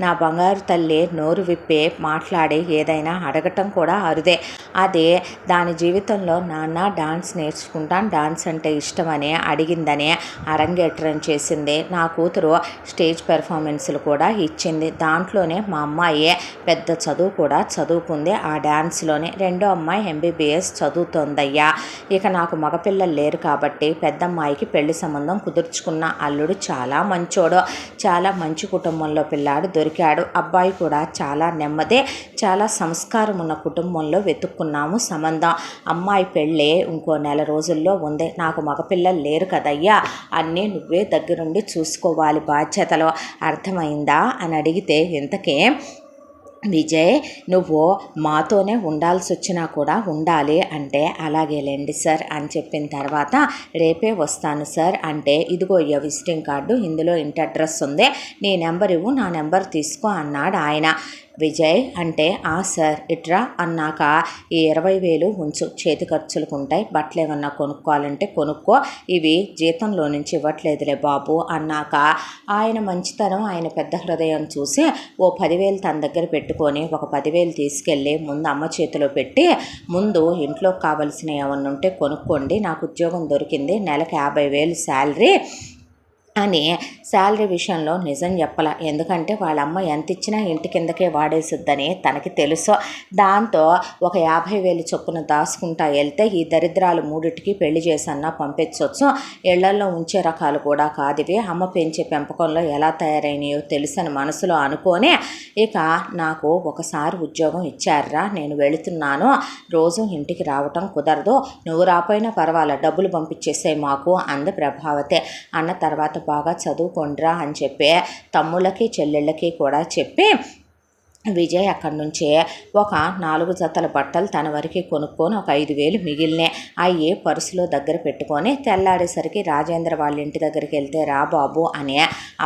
నా బంగారు తల్లి నోరు విప్పే మాట్లాడి ఏదైనా అడగటం కూడా అరుదే. అదే దాని జీవితంలో నాన్న డాన్స్ నేర్చుకుంటాను, డాన్స్ అంటే ఇష్టమని అడిగిందని అరంగేట్రం చేసింది. నా కూతురు స్టేజ్ పెర్ఫార్మెన్స్లు కూడా ఇచ్చింది. దాంట్లోనే మా అమ్మాయి పెద్ద చదువు కూడా చదువుకుంది ఆ డాన్స్లోనే. రెండో అమ్మాయి MBBS చదువుతోందయ్యా. ఇక నాకు మగపిల్లలు లేరు కాబట్టి పెద్దమ్మాయి పెళ్లి సంబంధం కుదుర్చుకున్న. అల్లుడు చాలా మంచోడు, చాలా మంచి కుటుంబంలో పిల్లాడు దొరికాడు. అబ్బాయి కూడా చాలా నెమ్మదే, చాలా సంస్కారం ఉన్న కుటుంబంలో వెతుక్కున్నాము సంబంధం. అమ్మాయి పెళ్ళి ఇంకో 1 రోజుల్లో ఉంది. నాకు మగపిల్లలు లేరు కదయ్యా, అన్నీ నువ్వే దగ్గరుండి చూసుకోవాలి, బాధ్యతలు అర్థమైందా అని అడిగితే, ఇంతకే విజయ్ నువ్వు మాతోనే ఉండాల్సి వచ్చినా కూడా ఉండాలి అంటే, అలాగేలేండి సార్ అని చెప్పిన తర్వాత, రేపే వస్తాను సార్ అంటే, ఇదిగో విజిటింగ్ కార్డు, ఇందులో ఇంటి అడ్రస్ ఉంది, నీ నెంబర్ ఇవ్వు, నా నెంబర్ తీసుకో అన్నాడు ఆయన. విజయ్ అంటే, సార్ ఇట్రా అన్నాక, ఈ 20,000 ఉంచు, చేతి ఖర్చులకు ఉంటాయి, బట్టలు ఏమన్నా కొనుక్కోవాలంటే కొనుక్కో, ఇవి జీతంలో నుంచి ఇవ్వట్లేదులే బాబు అన్నాక, ఆయన మంచితనం, ఆయన పెద్ద హృదయం చూసి ఓ 10,000 తన దగ్గర పెట్టుకొని ఒక 10,000 తీసుకెళ్ళి ముందు అమ్మ చేతిలో పెట్టి, ముందు ఇంట్లో కావలసిన ఏమన్నా ఉంటే కొనుక్కోండి, నాకు ఉద్యోగం దొరికింది, నెలకు 50,000 శాలరీ అని శాలరీ విషయంలో నిజం చెప్పాల. ఎందుకంటే వాళ్ళమ్మ ఎంత ఇచ్చినా ఇంటి కిందకే వాడేసిద్దని తనకి తెలుసు. దాంతో ఒక 50,000 చొప్పున దాచుకుంటా వెళ్తే ఈ దరిద్రాలు 3టికి పెళ్లి చేసన్నా పంపించవచ్చు, ఇళ్లల్లో ఉంచే రకాలు కూడా కాదివి, అమ్మ పెంచే పెంపకంలో ఎలా తయారైనాయో తెలుసని మనసులో అనుకొని, ఇక నాకు ఒకసారి ఉద్యోగం ఇచ్చారా, నేను వెళుతున్నాను, రోజు ఇంటికి రావటం కుదరదు, నువ్వు రాపోయినా పర్వాలే, డబ్బులు పంపించేసే మాకు అంది ప్రభావతి. అన్న తర్వాత, బాగా చదువుకోండిరా అని చెప్పి తమ్ముళ్ళకి చెల్లెళ్ళకి కూడా చెప్పి, విజయ్ అక్కడి నుంచే ఒక 4 జతల బట్టలు తన వరకు కొనుక్కొని ఒక 5,000 మిగిలినాయి. అవి పర్సులో దగ్గర పెట్టుకొని తెల్లాడేసరికి రాజేంద్ర వాళ్ళ ఇంటి దగ్గరికి వెళ్తే, రా బాబు అని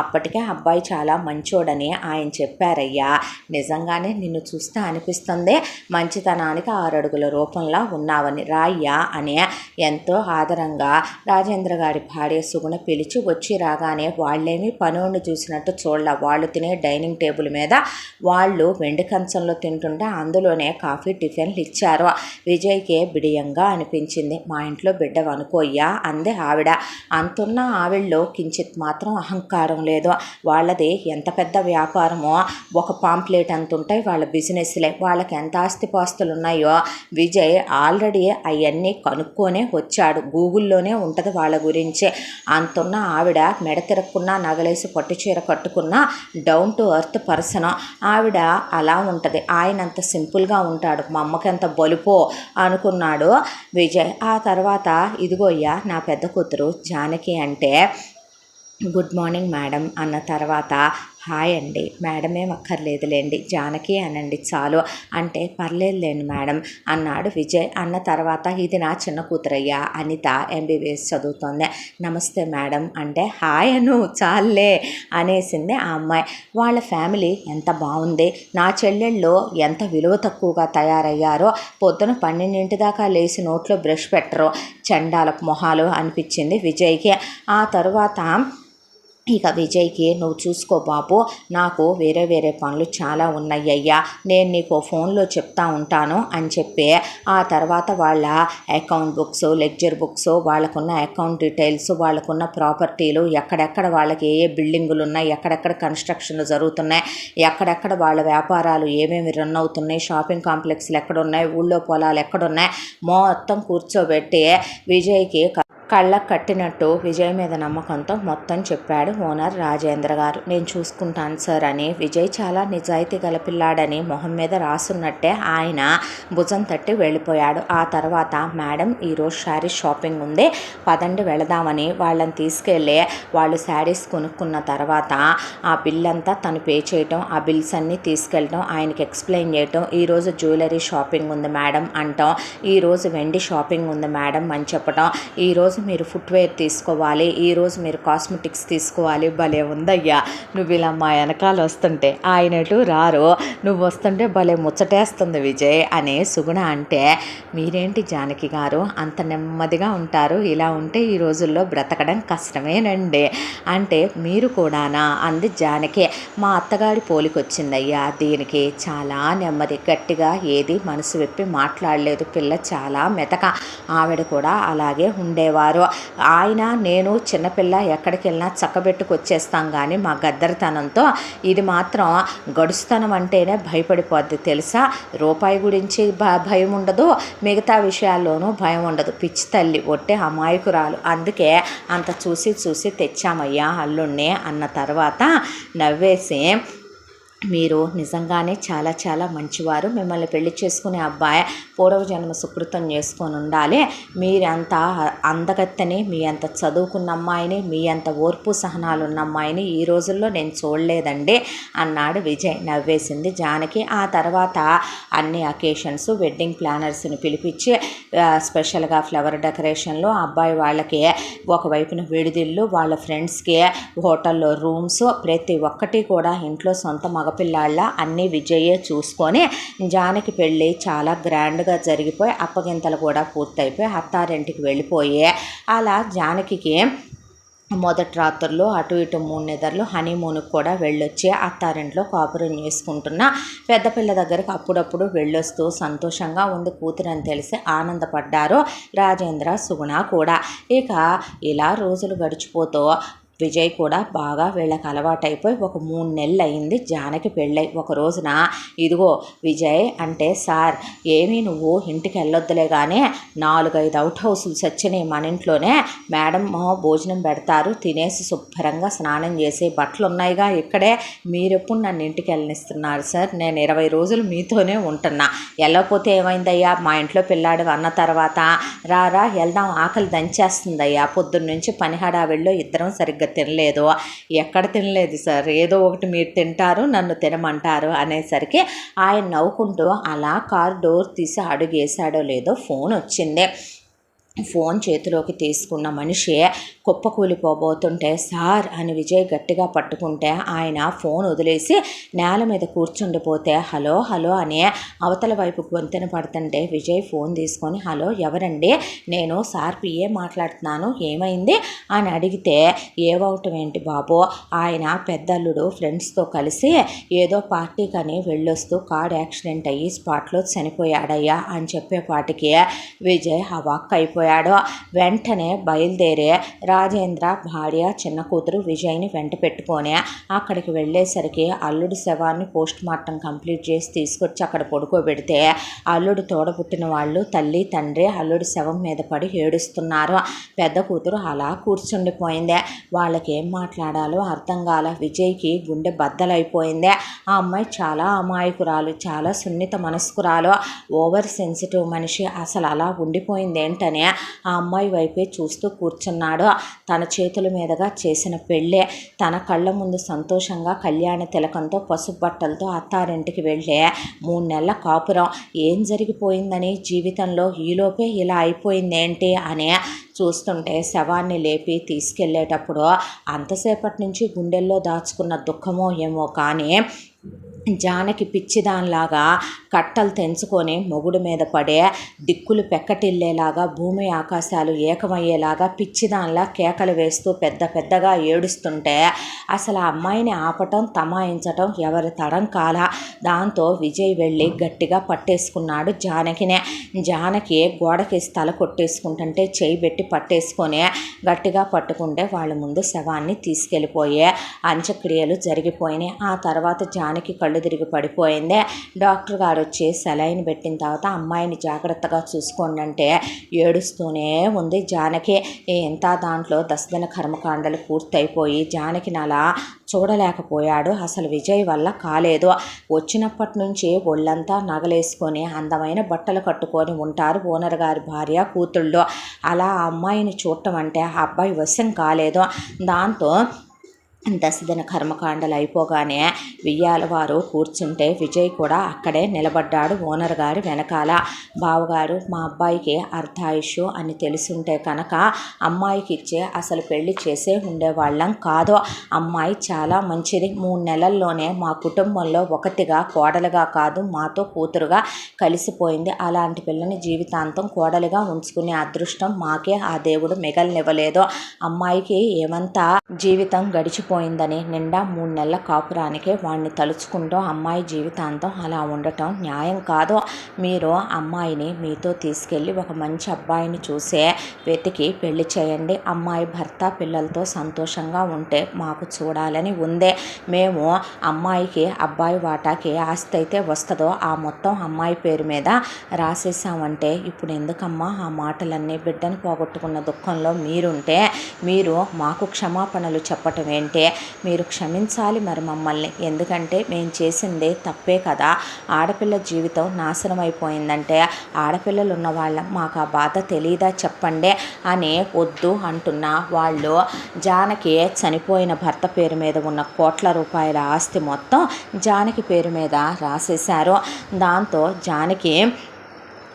అప్పటికే అబ్బాయి చాలా మంచోడని ఆయన చెప్పారయ్యా. నిజంగానే నిన్ను చూస్తే అనిపిస్తుంది మంచితనానికి 6 అడుగుల రూపంలో ఉన్నావని, రాయ్యా అని ఎంతో ఆదరంగా రాజేంద్ర గారి భార్య సుగుణ పిలిచి, వచ్చి రాగానే వాళ్ళేమీ పనోడిని చూసినట్టు చూడాల, వాళ్ళు తినే డైనింగ్ టేబుల్ మీద వాళ్ళు వెండి కంచంలో తింటుంటే అందులోనే కాఫీ టిఫిన్లు ఇచ్చారు. విజయ్కి బిడియంగా అనిపించింది. మా ఇంట్లో బిడ్డవు అనుకోయ్యా అంది ఆవిడ. అంతున్న ఆవిడలో కించిత్ మాత్రం అహంకారం లేదు. వాళ్ళది ఎంత పెద్ద వ్యాపారమో, ఒక పాంప్లెట్ అంత ఉంటాయి వాళ్ళ బిజినెస్లే, వాళ్ళకి ఎంత ఆస్తిపాస్తులు ఉన్నాయో విజయ్ ఆల్రెడీ అవన్నీ కనుక్కొనే వచ్చాడు, గూగుల్లోనే ఉంటుంది వాళ్ళ గురించి. అంతున్న ఆవిడ మెడ తిరక్కున్నా, నగలేసి పట్టుచీర కట్టుకున్నా డౌన్ టు ఎర్త్ పర్సన్ ఆవిడ, అలా ఉంటుంది. ఆయన అంత సింపుల్గా ఉంటాడు, మా అమ్మకి ఎంత బలుపో అనుకున్నాడు విజయ్. ఆ తర్వాత, ఇదిగోయ్యా నా పెద్ద కూతురు జానకి అంటే, గుడ్ మార్నింగ్ మేడం అన్న తర్వాత, హాయ్ అండి, మేడం ఏం అక్కర్లేదులేండి, జానకి అనండి చాలు అంటే, పర్లేదులేండి మేడం అన్నాడు విజయ్. అన్న తర్వాత, ఇది నా చిన్న కూతురయ్యా అనిత, MBBS చదువుతోంది, నమస్తే మేడం అంటే, హాయ్ అను చాలే అనేసింది ఆ అమ్మాయి. వాళ్ళ ఫ్యామిలీ ఎంత బాగుంది, నా చెల్లెళ్ళు ఎంత విలువ తక్కువగా తయారయ్యారో, పొద్దున 12 దాకా లేచి నోట్లో బ్రష్ పెట్టరు, చండాలపు మొహాలు అనిపించింది విజయ్కి. ఆ తర్వాత ఇక విజయ్కి నువ్వు చూసుకో బాబు, నాకు వేరే వేరే పనులు చాలా ఉన్నాయి అయ్యా, నేను నీకు ఫోన్లో చెప్తా ఉంటాను అని చెప్పి ఆ తర్వాత వాళ్ళ అకౌంట్ బుక్స్, లెడ్జర్ బుక్స్, వాళ్ళకున్న అకౌంట్ డీటెయిల్స్, వాళ్ళకున్న ప్రాపర్టీలు, ఎక్కడెక్కడ వాళ్ళకి ఏ బిల్డింగులు ఉన్నాయి, ఎక్కడెక్కడ కన్స్ట్రక్షన్లు జరుగుతున్నాయి, ఎక్కడెక్కడ వాళ్ళ వ్యాపారాలు ఏమేమి రన్ అవుతున్నాయి, షాపింగ్ కాంప్లెక్స్లు ఎక్కడున్నాయి, ఊళ్ళో పొలాలు ఎక్కడున్నాయి, మొత్తం కూర్చోబెట్టి విజయ్కి కళ్ళకు కట్టినట్టు విజయ్ మీద నమ్మకంతో మొత్తం చెప్పాడు ఓనర్ రాజేంద్ర గారు. నేను చూసుకుంటాను సార్ అని విజయ్ చాలా నిజాయితీ గల పిల్లాడని మొహం మీద రాసున్నట్టే ఆయన భుజం తట్టి వెళ్ళిపోయాడు. ఆ తర్వాత మేడం ఈరోజు శారీస్ షాపింగ్ ఉంది, పదండి వెళదామని వాళ్ళని తీసుకెళ్ళి వాళ్ళు శారీస్ కొనుక్కున్న తర్వాత ఆ బిల్ అంతా తను పే చేయటం, ఆ బిల్స్ అన్నీ తీసుకెళ్ళటం, ఆయనకి ఎక్స్ప్లెయిన్ చేయటం, ఈరోజు జ్యువెలరీ షాపింగ్ ఉంది మేడం అంటాం, ఈరోజు వెండి షాపింగ్ ఉంది మేడం అని చెప్పటం, ఈరోజు మీరు ఫుట్వేర్ తీసుకోవాలి, ఈరోజు మీరు కాస్మెటిక్స్ తీసుకోవాలి, భలే ఉందయ్యా నువ్వు ఇలా మా వెనకాల వస్తుంటే, ఆయన ఎటు రారు, నువ్వు వస్తుంటే భలే ముచ్చటేస్తుంది విజయ్ అని సుగుణ అంటే, మీరేంటి జానకి గారు అంత నెమ్మదిగా ఉంటారు, ఇలా ఉంటే ఈ రోజుల్లో బ్రతకడం కష్టమేనండి అంటే మీరు కూడానా అంది జానకి. మా అత్తగారి పోలికొచ్చిందయ్యా దీనికి, చాలా నెమ్మది, గట్టిగా ఏది మనసు విప్పి మాట్లాడలేదు, పిల్ల చాలా మెతక, ఆవిడ కూడా అలాగే ఉండేవారు. ఆయన నేను చిన్నపిల్ల ఎక్కడికి వెళ్ళినా చక్కబెట్టుకొచ్చేస్తాం, కానీ మా గద్దరితనంతో ఇది మాత్రం గడుస్తనం అంటేనే భయపడిపోద్ది తెలుసా, రూపాయి గురించి భయం ఉండదు, మిగతా విషయాల్లోనూ భయం ఉండదు, పిచ్చి తల్లి ఒట్టే అమాయకురాలు, అందుకే అంత చూసి చూసి తెచ్చామయ్యా అల్లుణ్ణి అన్న తర్వాత నవ్వేసి, మీరు నిజంగానే చాలా చాలా మంచివారు, మిమ్మల్ని పెళ్లి చేసుకునే అబ్బాయి పూర్వజన్మ సుకృతం చేసుకొని ఉండాలి, మీరంత అందగత్తెని, మీ అంత చదువుకున్న అమ్మాయిని, మీ అంత ఓర్పు సహనాలు ఉన్న అమ్మాయిని ఈ రోజుల్లో నేను చూడలేదండి అన్నాడు విజయ్. నవ్వేసింది జానకి. ఆ తర్వాత అన్ని అకేషన్స్ వెడ్డింగ్ ప్లానర్స్ని పిలిపించి స్పెషల్గా ఫ్లవర్ డెకరేషన్లు, అబ్బాయి వాళ్ళకి ఒకవైపున విడిదిళ్ళు, వాళ్ళ ఫ్రెండ్స్కి హోటల్లో రూమ్స్, ప్రతి ఒక్కటి కూడా ఇంట్లో సొంత మగపిల్లాళ్ళ అన్నీ విజయే చూసుకొని జానకి పెళ్ళి చాలా గ్రాండ్గా జరిగిపోయి అప్పగింతలు కూడా పూర్తయిపోయి అత్తారింటికి వెళ్ళిపోయి, అలా జానకికి మొదటి రాత్రుల్లో అటు ఇటు 3 నిద్రలు హనీమూన్కి కూడా వెళ్ళొచ్చి అత్తారింట్లో కాపురం చేసుకుంటున్న పెద్ద పిల్ల దగ్గరికి అప్పుడప్పుడు వెళ్ళొస్తూ సంతోషంగా ఉంది కూతురు అని తెలిసి ఆనందపడ్డారు రాజేంద్ర, సుగుణ కూడా. ఇక ఇలా రోజులు గడిచిపోతూ విజయ్ కూడా బాగా వీళ్ళకి అలవాటైపోయి ఒక 3 నెలలు అయింది జానకి పెళ్ళై. ఒక రోజున ఇదిగో విజయ్ అంటే, సార్ ఏమీ నువ్వు ఇంటికి వెళ్ళొద్దులే కానీ 4-5 అవుట్ హౌసులు సచ్చినాయి మన ఇంట్లోనే, మేడం భోజనం పెడతారు, తినేసి శుభ్రంగా స్నానం చేసి బట్టలు ఉన్నాయిగా ఇక్కడే, మీరెప్పుడు నన్ను ఇంటికి వెళ్ళనిస్తున్నారు సార్, నేను 20 రోజులు మీతోనే ఉంటున్నా, వెళ్ళకపోతే ఏమైందయ్యా, మా ఇంట్లో పిల్లాడు అన్న తర్వాత రారా వెళ్దాం, ఆకలి దంచేస్తుందయ్యా, పొద్దున్న నుంచి పని హడావిడిలో ఇద్దరం సరిగ్గా తినలేదు, ఎక్కడ తినలేదు సార్, ఏదో ఒకటి మీరు తింటారు నన్ను తినమంటారు అనేసరికి ఆయన నవ్వుకుంటూ అలా కార్ డోర్ తీసి అడుగేశాడో లేదో ఫోన్ వచ్చింది. ఫోన్ చేతిలోకి తీసుకున్న మనిషి కుప్పకూలిపోబోతుంటే సార్ అని విజయ్ గట్టిగా పట్టుకుంటే ఆయన ఫోన్ వదిలేసి నేల మీద కూర్చుండిపోతే హలో హలో అని అవతల వైపు గొంతెన పడుతుంటే విజయ్ ఫోన్ తీసుకొని హలో ఎవరండి, నేను సార్ పిఏ మాట్లాడుతున్నాను, ఏమైంది అని అడిగితే ఏవవటం ఏంటి బాబు, ఆయన పెద్దల్లుడు ఫ్రెండ్స్తో కలిసి ఏదో పార్టీకని వెళ్ళొస్తూ కార్ యాక్సిడెంట్ అయ్యి స్పాట్లో చనిపోయాడయ్యా అని చెప్పేపాటికి విజయ్ హవాక్ అయిపోయాడు. వెంటనే బయలుదేరే రాజేంద్ర భార్య చిన్న కూతురు విజయ్ని వెంట పెట్టుకొని అక్కడికి వెళ్ళేసరికి అల్లుడి శవాన్ని పోస్ట్ మార్టం కంప్లీట్ చేసి తీసుకొచ్చి అక్కడ పడుకోబెడితే అల్లుడు తోడబుట్టిన వాళ్ళు తల్లి తండ్రి అల్లుడి శవం మీద పడి ఏడుస్తున్నారు. పెద్ద కూతురు అలా కూర్చుండిపోయింది. వాళ్ళకి ఏం మాట్లాడాలో అర్థం కాల. విజయ్కి గుండె బద్దలైపోయింది. ఆ అమ్మాయి చాలా అమాయకురాలు, చాలా సున్నిత మనస్కురాలు, ఓవర్ సెన్సిటివ్ మనిషి, అసలు అలా ఉండిపోయింది ఏంటని ఆ అమ్మాయి వైపే చూస్తూ కూర్చున్నాడు. తన చేతుల మీదుగా చేసిన పెళ్ళే తన కళ్ళ ముందు సంతోషంగా కళ్యాణ తిలకంతో పసుపు బట్టలతో అత్తారింటికి వెళ్ళే 3 నెలల కాపురం ఏం జరిగిపోయిందని జీవితంలో ఈలోపే ఇలా అయిపోయింది ఏంటి అని చూస్తుంటే శవాన్ని లేపి తీసుకెళ్ళేటప్పుడు అంతసేపటి నుంచి గుండెల్లో దాచుకున్న దుఃఖమో ఏమో కానీ జానకి పిచ్చిదానిలాగా కట్టలు తెంచుకొని మొగుడు మీద పడే దిక్కులు పెక్కటిల్లేలాగా భూమి ఆకాశాలు ఏకమయ్యేలాగా పిచ్చిదానిలా కేకలు వేస్తూ పెద్ద పెద్దగా ఏడుస్తుంటే అసలు ఆ అమ్మాయిని ఆపటం తమాయించటం ఎవరి తరం కాల. దాంతో విజయ్ వెళ్ళి గట్టిగా పట్టేసుకున్నాడు జానకినే. జానకి గోడకి తల కొట్టేసుకుంటుంటే చేయి పెట్టి పట్టేసుకొని గట్టిగా పట్టుకుంటే వాళ్ళ ముందు శవాన్ని తీసుకెళ్ళిపోయే అంత్యక్రియలు జరిగిపోయినాయి. ఆ తర్వాత జానకి కళ్ళు తిరిగి పడిపోయిందే. డాక్టర్ గారు వచ్చి సెలైన్ పెట్టిన తర్వాత అమ్మాయిని జాగ్రత్తగా చూసుకోండి అంటే ఏడుస్తూనే ఉంది జానకి. ఇంత దాంట్లో దశదిన కర్మకాండలు పూర్తయిపోయి జానకిని అలా చూడలేకపోయాడు. అసలు విజయ్ వల్ల కాలేదు. వచ్చినప్పటి నుంచి ఒళ్ళంతా నగలేసుకొని అందమైన బట్టలు కట్టుకొని ఉంటారు ఓనర్ గారి భార్య కూతుళ్ళు. అలా ఆ అమ్మాయిని చూడటం అంటే ఆ అబ్బాయి వశం కాలేదు. దాంతో దశదిన కర్మకాండలు అయిపోగానే వియ్యాల వారు కూర్చుంటే విజయ్ కూడా అక్కడే నిలబడ్డాడు ఓనర్ గారి వెనకాల. బావగారు, మా అబ్బాయికి అర్ధాయుషు అని తెలుసుంటే కనుక అమ్మాయికి ఇచ్చే అసలు పెళ్లి చేసే ఉండేవాళ్ళం కాదు. అమ్మాయి చాలా మంచిది. 3 నెలల్లోనే మా కుటుంబంలో ఒకటిగా కోడలుగా కాదు మాతో కూతురుగా కలిసిపోయింది. అలాంటి పిల్లని జీవితాంతం కోడలుగా ఉంచుకునే అదృష్టం మాకే ఆ దేవుడు మిగలనివ్వలేదు. అమ్మాయికి ఏమంతా జీవితం గడిచిపోయిందని నిండా 3 నెలల కాపురానికే వాణ్ణి తలుచుకుంటూ అమ్మాయి జీవితాంతం అలా ఉండటం న్యాయం కాదు. మీరు అమ్మాయిని మీతో తీసుకెళ్ళి ఒక మంచి అబ్బాయిని చూసే వెతికి పెళ్లి చేయండి. అమ్మాయి భర్త పిల్లలతో సంతోషంగా ఉంటే మాకు చూడాలని ఉందే. మేము అమ్మాయికి అబ్బాయి వాటాకి ఆస్తి అయితే వస్తుందో ఆ మొత్తం అమ్మాయి పేరు మీద రాసేసామంటే ఇప్పుడు ఎందుకమ్మా ఆ మాటలన్నీ? బిడ్డను పోగొట్టుకున్న దుఃఖంలో మీరుంటే మీరు మాకు క్షమాపణలు చెప్పటం ఏంటే? మీరు క్షమించాలి మరి మమ్మల్ని. ఎందుకంటే మేము చేసిందే తప్పే కదా. ఆడపిల్ల జీవితం నాశనం అయిపోయిందంటే ఆడపిల్లలు ఉన్న వాళ్ళ మాకు ఆ బాధ తెలియదా చెప్పండి అని వద్దు అంటున్నా వాళ్ళు జానకి చనిపోయిన భర్త పేరు మీద ఉన్న కోట్ల రూపాయల ఆస్తి మొత్తం జానకి పేరు మీద రాసేశారు. దాంతో జానకి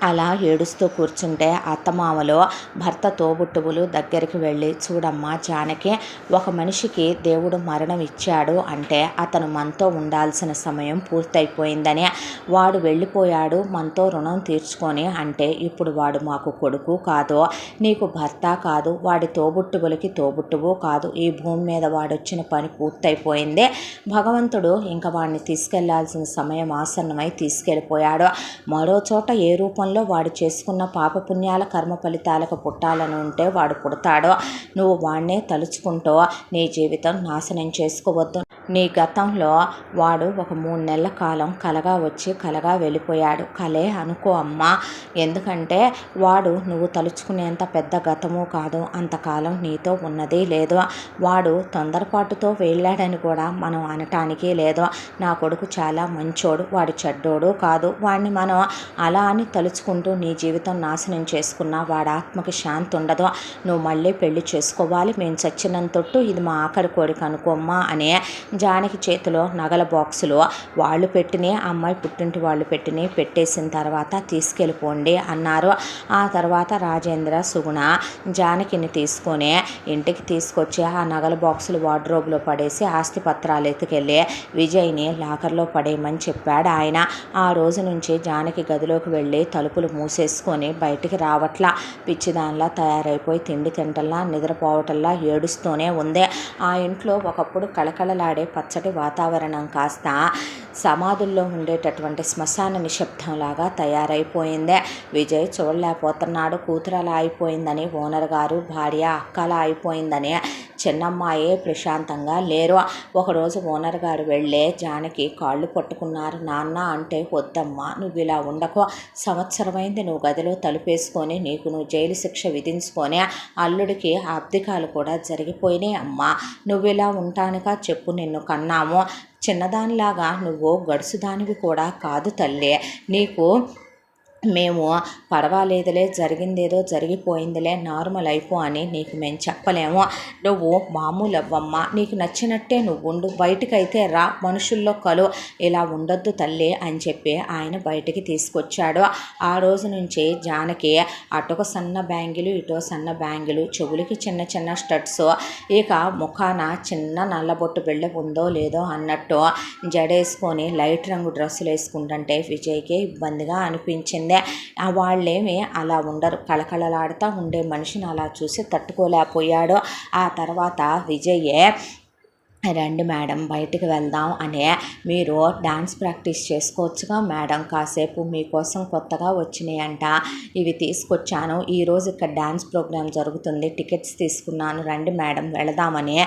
అలా ఏడుస్తూ కూర్చుంటే అత్తమామలు భర్త తోబుట్టువులు దగ్గరికి వెళ్ళి, చూడమ్మా జానకి, ఒక మనిషికి దేవుడు మరణం ఇచ్చాడు అంటే అతను మనతో ఉండాల్సిన సమయం పూర్తయిపోయిందని. వాడు వెళ్ళిపోయాడు మనతో రుణం తీర్చుకొని అంటే ఇప్పుడు వాడు మాకు కొడుకు కాదు, నీకు భర్త కాదు, వాడి తోబుట్టువులకి తోబుట్టువు కాదు. ఈ భూమి మీద వాడొచ్చిన పని పూర్తయిపోయింది. భగవంతుడు ఇంకా వాడిని తీసుకెళ్లాల్సిన సమయం ఆసన్నమై తీసుకెళ్ళిపోయాడు. మరో చోట ఏ రూపంలో వాడు చేసుకున్న పాపపుణ్యాల కర్మ ఫలితాలకు పుట్టాలని ఉంటే వాడు పుడతాడో. నువ్వు వాడినే తలుచుకుంటూ నీ జీవితం నాశనం చేసుకోవద్దు. నీ గతంలో వాడు ఒక 3 నెలల కాలం కలగా వచ్చి కలగా వెళ్ళిపోయాడు. కలే అనుకో అమ్మా. ఎందుకంటే వాడు నువ్వు తలుచుకునేంత పెద్ద గతము కాదు. అంతకాలం నీతో ఉన్నది లేదు. వాడు తొందరపాటుతో వెళ్ళాడని కూడా మనం అనటానికి లేదు. నా కొడుకు చాలా మంచోడు, వాడు చెడ్డోడు కాదు. వాడిని మనం అలా అని తలుచుకుంటూ నీ జీవితం నాశనం చేసుకున్నా వాడి ఆత్మకి శాంతి ఉండదు. నువ్వు మళ్ళీ పెళ్లి చేసుకోవాలి. మేము చచ్చినంతొట్టు ఇది మా ఆఖరి కోరిక అనుకోమ్మా అని జానకి చేతిలో నగల బాక్సులు వాళ్ళు పెట్టినే, అమ్మాయి పుట్టింటి వాళ్ళు పెట్టినే పెట్టేసిన తర్వాత తీసుకెళ్ళిపోండి అన్నారు. ఆ తర్వాత రాజేంద్ర సుగుణ జానకిని తీసుకొని ఇంటికి తీసుకొచ్చి ఆ నగల బాక్సులు వార్డ్రోబ్లో పడేసి ఆస్తి పత్రాలు ఎత్తుకెళ్ళి విజయ్ని లాకర్లో పడేయమని చెప్పాడు ఆయన. ఆ రోజు నుంచి జానకి గదిలోకి వెళ్ళి తలుపులు మూసేసుకొని బయటికి రావట్లా. పిచ్చిదానిలా తయారైపోయి తిండి తింటల్లా నిద్రపోవటల్లా ఏడుస్తూనే ఉంది. ఆ ఇంట్లో ఒకప్పుడు కళకళలాడే పచ్చటి వాతావరణం కాస్త సమాధుల్లో ఉండేటటువంటి శ్మశాన నిశ్శబ్దంలాగా తయారైపోయింది. విజయ్ చూడలేకపోతున్నాడు. కూతురు అలా అయిపోయిందని ఓనర్ గారు భార్య అక్కలా అయిపోయిందని చిన్నమ్మాయే ప్రశాంతంగా లేరు. ఒకరోజు ఓనర్ గారు వెళ్ళే జానకి కాళ్ళు పట్టుకున్నారు. నాన్న అంటే వద్దమ్మా, నువ్వు ఇలా ఉండకు. సంవత్సరమైంది నువ్వు గదిలో తలుపేసుకొని నీకు నువ్వు జైలు శిక్ష విధించుకొని అల్లుడికి అబ్దికాలు కూడా జరిగిపోయినాయి అమ్మా. నువ్వు ఇలా ఉంటానుగా చెప్పు, నిన్ను కన్నాము. చిన్నదానిలాగా నువ్వు గడుసుదానివి కూడా కాదు తల్లి. నీకు మేము పర్వాలేదులే, జరిగిందేదో జరిగిపోయిందిలే, నార్మల్ అయిపో అని నీకు మేము చెప్పలేము. నువ్వు మామూలు అవ్వమ్మ, నీకు నచ్చినట్టే నువ్వు ఉండు, బయటికైతే రా, మనుషుల్లో కలు, ఇలా ఉండొద్దు తల్లి అని చెప్పి ఆయన బయటికి తీసుకొచ్చాడు. ఆ రోజు నుంచి జానకి అటొక సన్న బ్యాంగిలు, ఇటో సన్న బ్యాంగిలు, చెవులకి చిన్న చిన్న స్టడ్స్, ఇక ముఖాన చిన్న నల్లబొట్టు బిళ్ళ ఉందో లేదో అన్నట్టు జడేసుకొని లైట్ రంగు డ్రెస్సులు వేసుకుంటుంటే విజయ్కి ఇబ్బందిగా అనిపించింది. వాళ్ళేమి అలా ఉండరు, కళకళలాడుతూ ఉండే మనిషిని అలా చూసి తట్టుకోలేకపోయాడు. ఆ తర్వాత విజయ్యే, రండి మేడం బయటికి వెళ్దాం అనే, మీరు డాన్స్ ప్రాక్టీస్ చేసుకోవచ్చుగా మేడం, కాసేపు మీకోసం కొత్తగా వచ్చినాయంట, ఇవి తీసుకొచ్చాను, ఈరోజు ఇక్కడ డాన్స్ ప్రోగ్రాం జరుగుతుంది, టికెట్స్ తీసుకున్నాను, రండి మేడం వెళదామని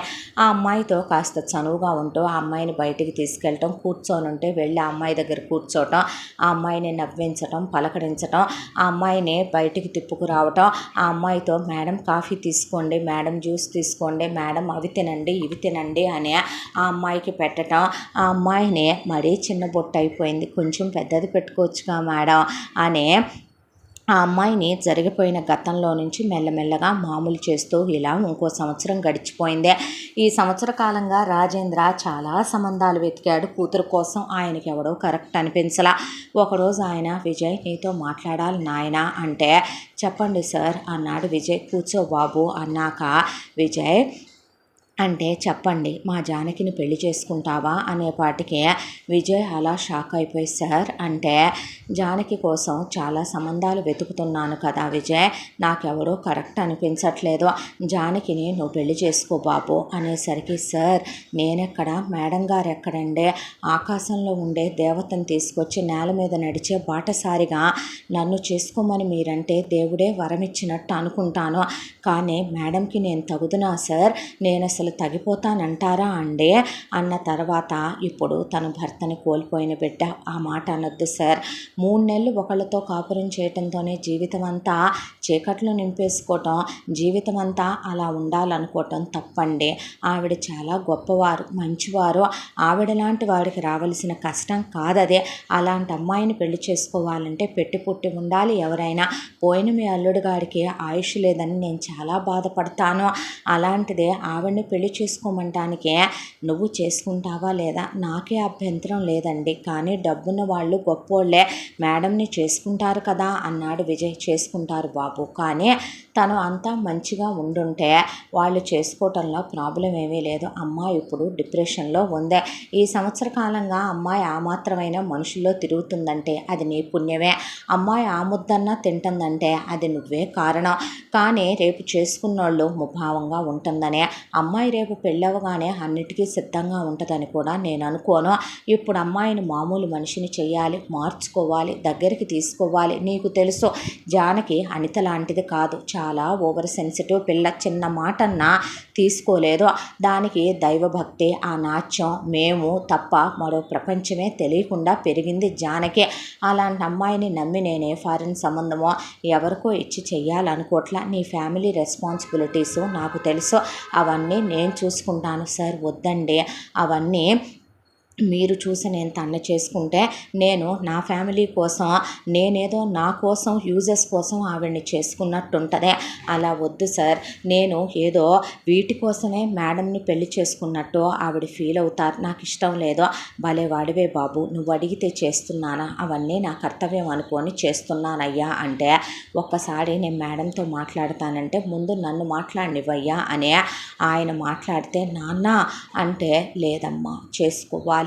ఆ అమ్మాయితో కాస్త చనువుగా ఉంటూ ఆ అమ్మాయిని బయటికి తీసుకెళ్ళటం, కూర్చొని ఉంటే వెళ్ళి ఆ అమ్మాయి దగ్గర కూర్చోవటం, ఆ అమ్మాయిని నవ్వించటం, పలకరించటం, ఆ అమ్మాయిని బయటికి తిప్పుకురావటం, ఆ అమ్మాయితో మేడం కాఫీ తీసుకోండి, మేడం జ్యూస్ తీసుకోండి, మేడం అవి తినండి ఇవి తినండి అని ఆ అమ్మాయికి పెట్టడం. ఆ అమ్మాయిని మరీ చిన్న బొట్టు అయిపోయింది, కొంచెం పెద్దది పెట్టుకోవచ్చుగా మేడం అని ఆ అమ్మాయిని జరిగిపోయిన గతంలో నుంచి మెల్లమెల్లగా మామూలు చేస్తూ ఇలా ఇంకో సంవత్సరం గడిచిపోయింది. ఈ సంవత్సర కాలంగా రాజేంద్ర చాలా సంబంధాలు వెతికాడు కూతురు కోసం. ఆయనకి ఎవడో కరెక్ట్ అనిపించలా. ఒకరోజు ఆయన, విజయ్ నీతో మాట్లాడాలి నాయన అంటే, చెప్పండి సార్ అన్నాడు విజయ్. కూర్చో బాబు అన్నాక విజయ్ అంటే, చెప్పండి మా జానకిని పెళ్లి చేసుకుంటావా అనేపాటికి విజయ్ అలా షాక్ అయిపోయి, సార్ అంటే, జానకి కోసం చాలా సంబంధాలు వెతుకుతున్నాను కదా విజయ్, నాకెవరో కరెక్ట్ అనిపించట్లేదు, జానకిని నువ్వు పెళ్లి చేసుకో బాబు అనేసరికి, సార్ నేనెక్కడ, మేడం గారు ఎక్కడండి, ఆకాశంలో ఉండే దేవతను తీసుకొచ్చి నేల మీద నడిచే బాటసారిగా నన్ను చేసుకోమని మీరంటే దేవుడే వరమిచ్చినట్టు అనుకుంటాను, కానీ మేడంకి నేను తగుదునా సార్, నేను అసలు తగిపోతానంటారా అండి అన్న తర్వాత, ఇప్పుడు తన భర్తని కోల్పోయిన బిడ్డ, ఆ మాట అనొద్దు సార్, 3 నెలలు ఒకళ్ళతో కాపురం చేయటంతోనే జీవితం అంతా చీకట్లో నింపేసుకోవటం, జీవితం అంతా అలా ఉండాలనుకోవటం తప్పండి. ఆవిడ చాలా గొప్పవారు, మంచివారు, ఆవిడ లాంటి వాడికి రావలసిన కష్టం కాదదే. అలాంటి అమ్మాయిని పెళ్లి చేసుకోవాలంటే పెట్టి పుట్టి ఉండాలి ఎవరైనా. పోయిన మీ అల్లుడు గారికి ఆయుష్ లేదని నేను చాలా బాధపడతాను, అలాంటిదే ఆవిడని పెళ్లి చేసుకోమంటానికే నువ్వు చేసుకుంటావా లేదా, నాకే అభ్యంతరం లేదండి, కానీ డబ్బున్న వాళ్ళు గొప్పోళ్ళే మేడంని చేసుకుంటారు కదా అన్నాడు విజయ్. చేసుకుంటారు బాబు, కానీ తను అంతా మంచిగా ఉండుంటే వాళ్ళు చేసుకోవటంలో ప్రాబ్లం ఏమీ లేదు. అమ్మాయి ఇప్పుడు డిప్రెషన్లో ఉంది. ఈ సంవత్సర కాలంగా అమ్మాయి ఆ మాత్రమైన మనుషుల్లో తిరుగుతుందంటే అది నీ పుణ్యమే. అమ్మాయి ఆ ముద్దన్నా తింటుందంటే అది నువ్వే కారణం. కానీ రేపు చేసుకున్నోళ్ళు ముభావంగా ఉంటుందనే, అమ్మాయి రేపు పెళ్ళవగానే అన్నిటికీ సిద్ధంగా ఉంటుందని కూడా నేను అనుకోను. ఇప్పుడు అమ్మాయిని మామూలు మనిషిని చెయ్యాలి, మార్చుకోవాలి, దగ్గరికి తీసుకోవాలి. నీకు తెలుసు జానకి అనిత లాంటిది కాదు, చాలా ఓవర్ సెన్సిటివ్ పిల్ల, చిన్న మాటన్నా తీసుకోలేదు. దానికి దైవభక్తి, ఆ నాట్యం, మేము తప్ప మరో ప్రపంచమే తెలియకుండా పెరిగింది జానకి. అలాంటి అమ్మాయిని నమ్మి నేనే ఫారిన్ సంబంధమో ఎవరికో ఇచ్చి చెయ్యాలనుకోట్లా. నీ ఫ్యామిలీ రెస్పాన్సిబిలిటీసు నాకు తెలుసు, అవన్నీ నేను చూసుకుంటాను సార్. వద్దండి అవన్నీ మీరు చూసి నేను తన్ను చేసుకుంటే, నేను నా ఫ్యామిలీ కోసం, నేనేదో నా కోసం యూజెస్ కోసం ఆవిడ్ని చేసుకున్నట్టుంటుంది. అలా వద్దు సార్, నేను ఏదో వీటి కోసమే మేడంని పెళ్లి చేసుకున్నట్టు ఆవిడ ఫీల్ అవుతారు, నాకు ఇష్టం లేదు. భలే వాడివే బాబు, నువ్వు అడిగితే చేస్తున్నానా, అవన్నీ నా కర్తవ్యం అనుకొని చేస్తున్నానయ్యా అంటే, ఒక్కసారి నేను మేడంతో మాట్లాడతానంటే ముందు నన్ను మాట్లాడినివ్వయ్యా అనే ఆయన మాట్లాడితే, నాన్న అంటే, లేదమ్మా చేసుకోవాలి,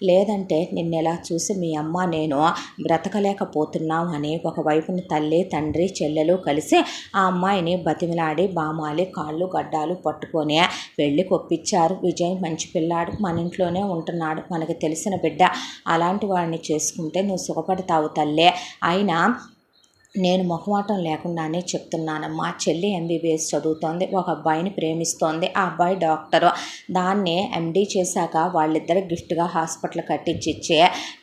లేదంటే నిన్నెలా చూసి మీ అమ్మ నేను బ్రతకలేకపోతున్నాం అని ఒకవైపున తల్లి తండ్రి చెల్లెలు కలిసి ఆ అమ్మాయిని బతిమిలాడి బామాలి కాళ్ళు గడ్డాలు పట్టుకొని పెళ్ళి కొప్పించారు. విజయ్ మంచి పిల్లాడు, మన ఇంట్లోనే ఉంటున్నాడు, మనకి తెలిసిన బిడ్డ, అలాంటి వాడిని చేసుకుంటే నువ్వు సుఖపడతావు తల్లే. అయినా నేను మొహమాటం లేకుండానే చెప్తున్నానమ్మా. చెల్లి ఎంబీబీఎస్ చదువుతోంది, ఒక అబ్బాయిని ప్రేమిస్తోంది. ఆ అబ్బాయి డాక్టరు. దాన్ని ఎండీ చేశాక వాళ్ళిద్దరు గిఫ్ట్గా హాస్పిటల్ కట్టించిచ్చే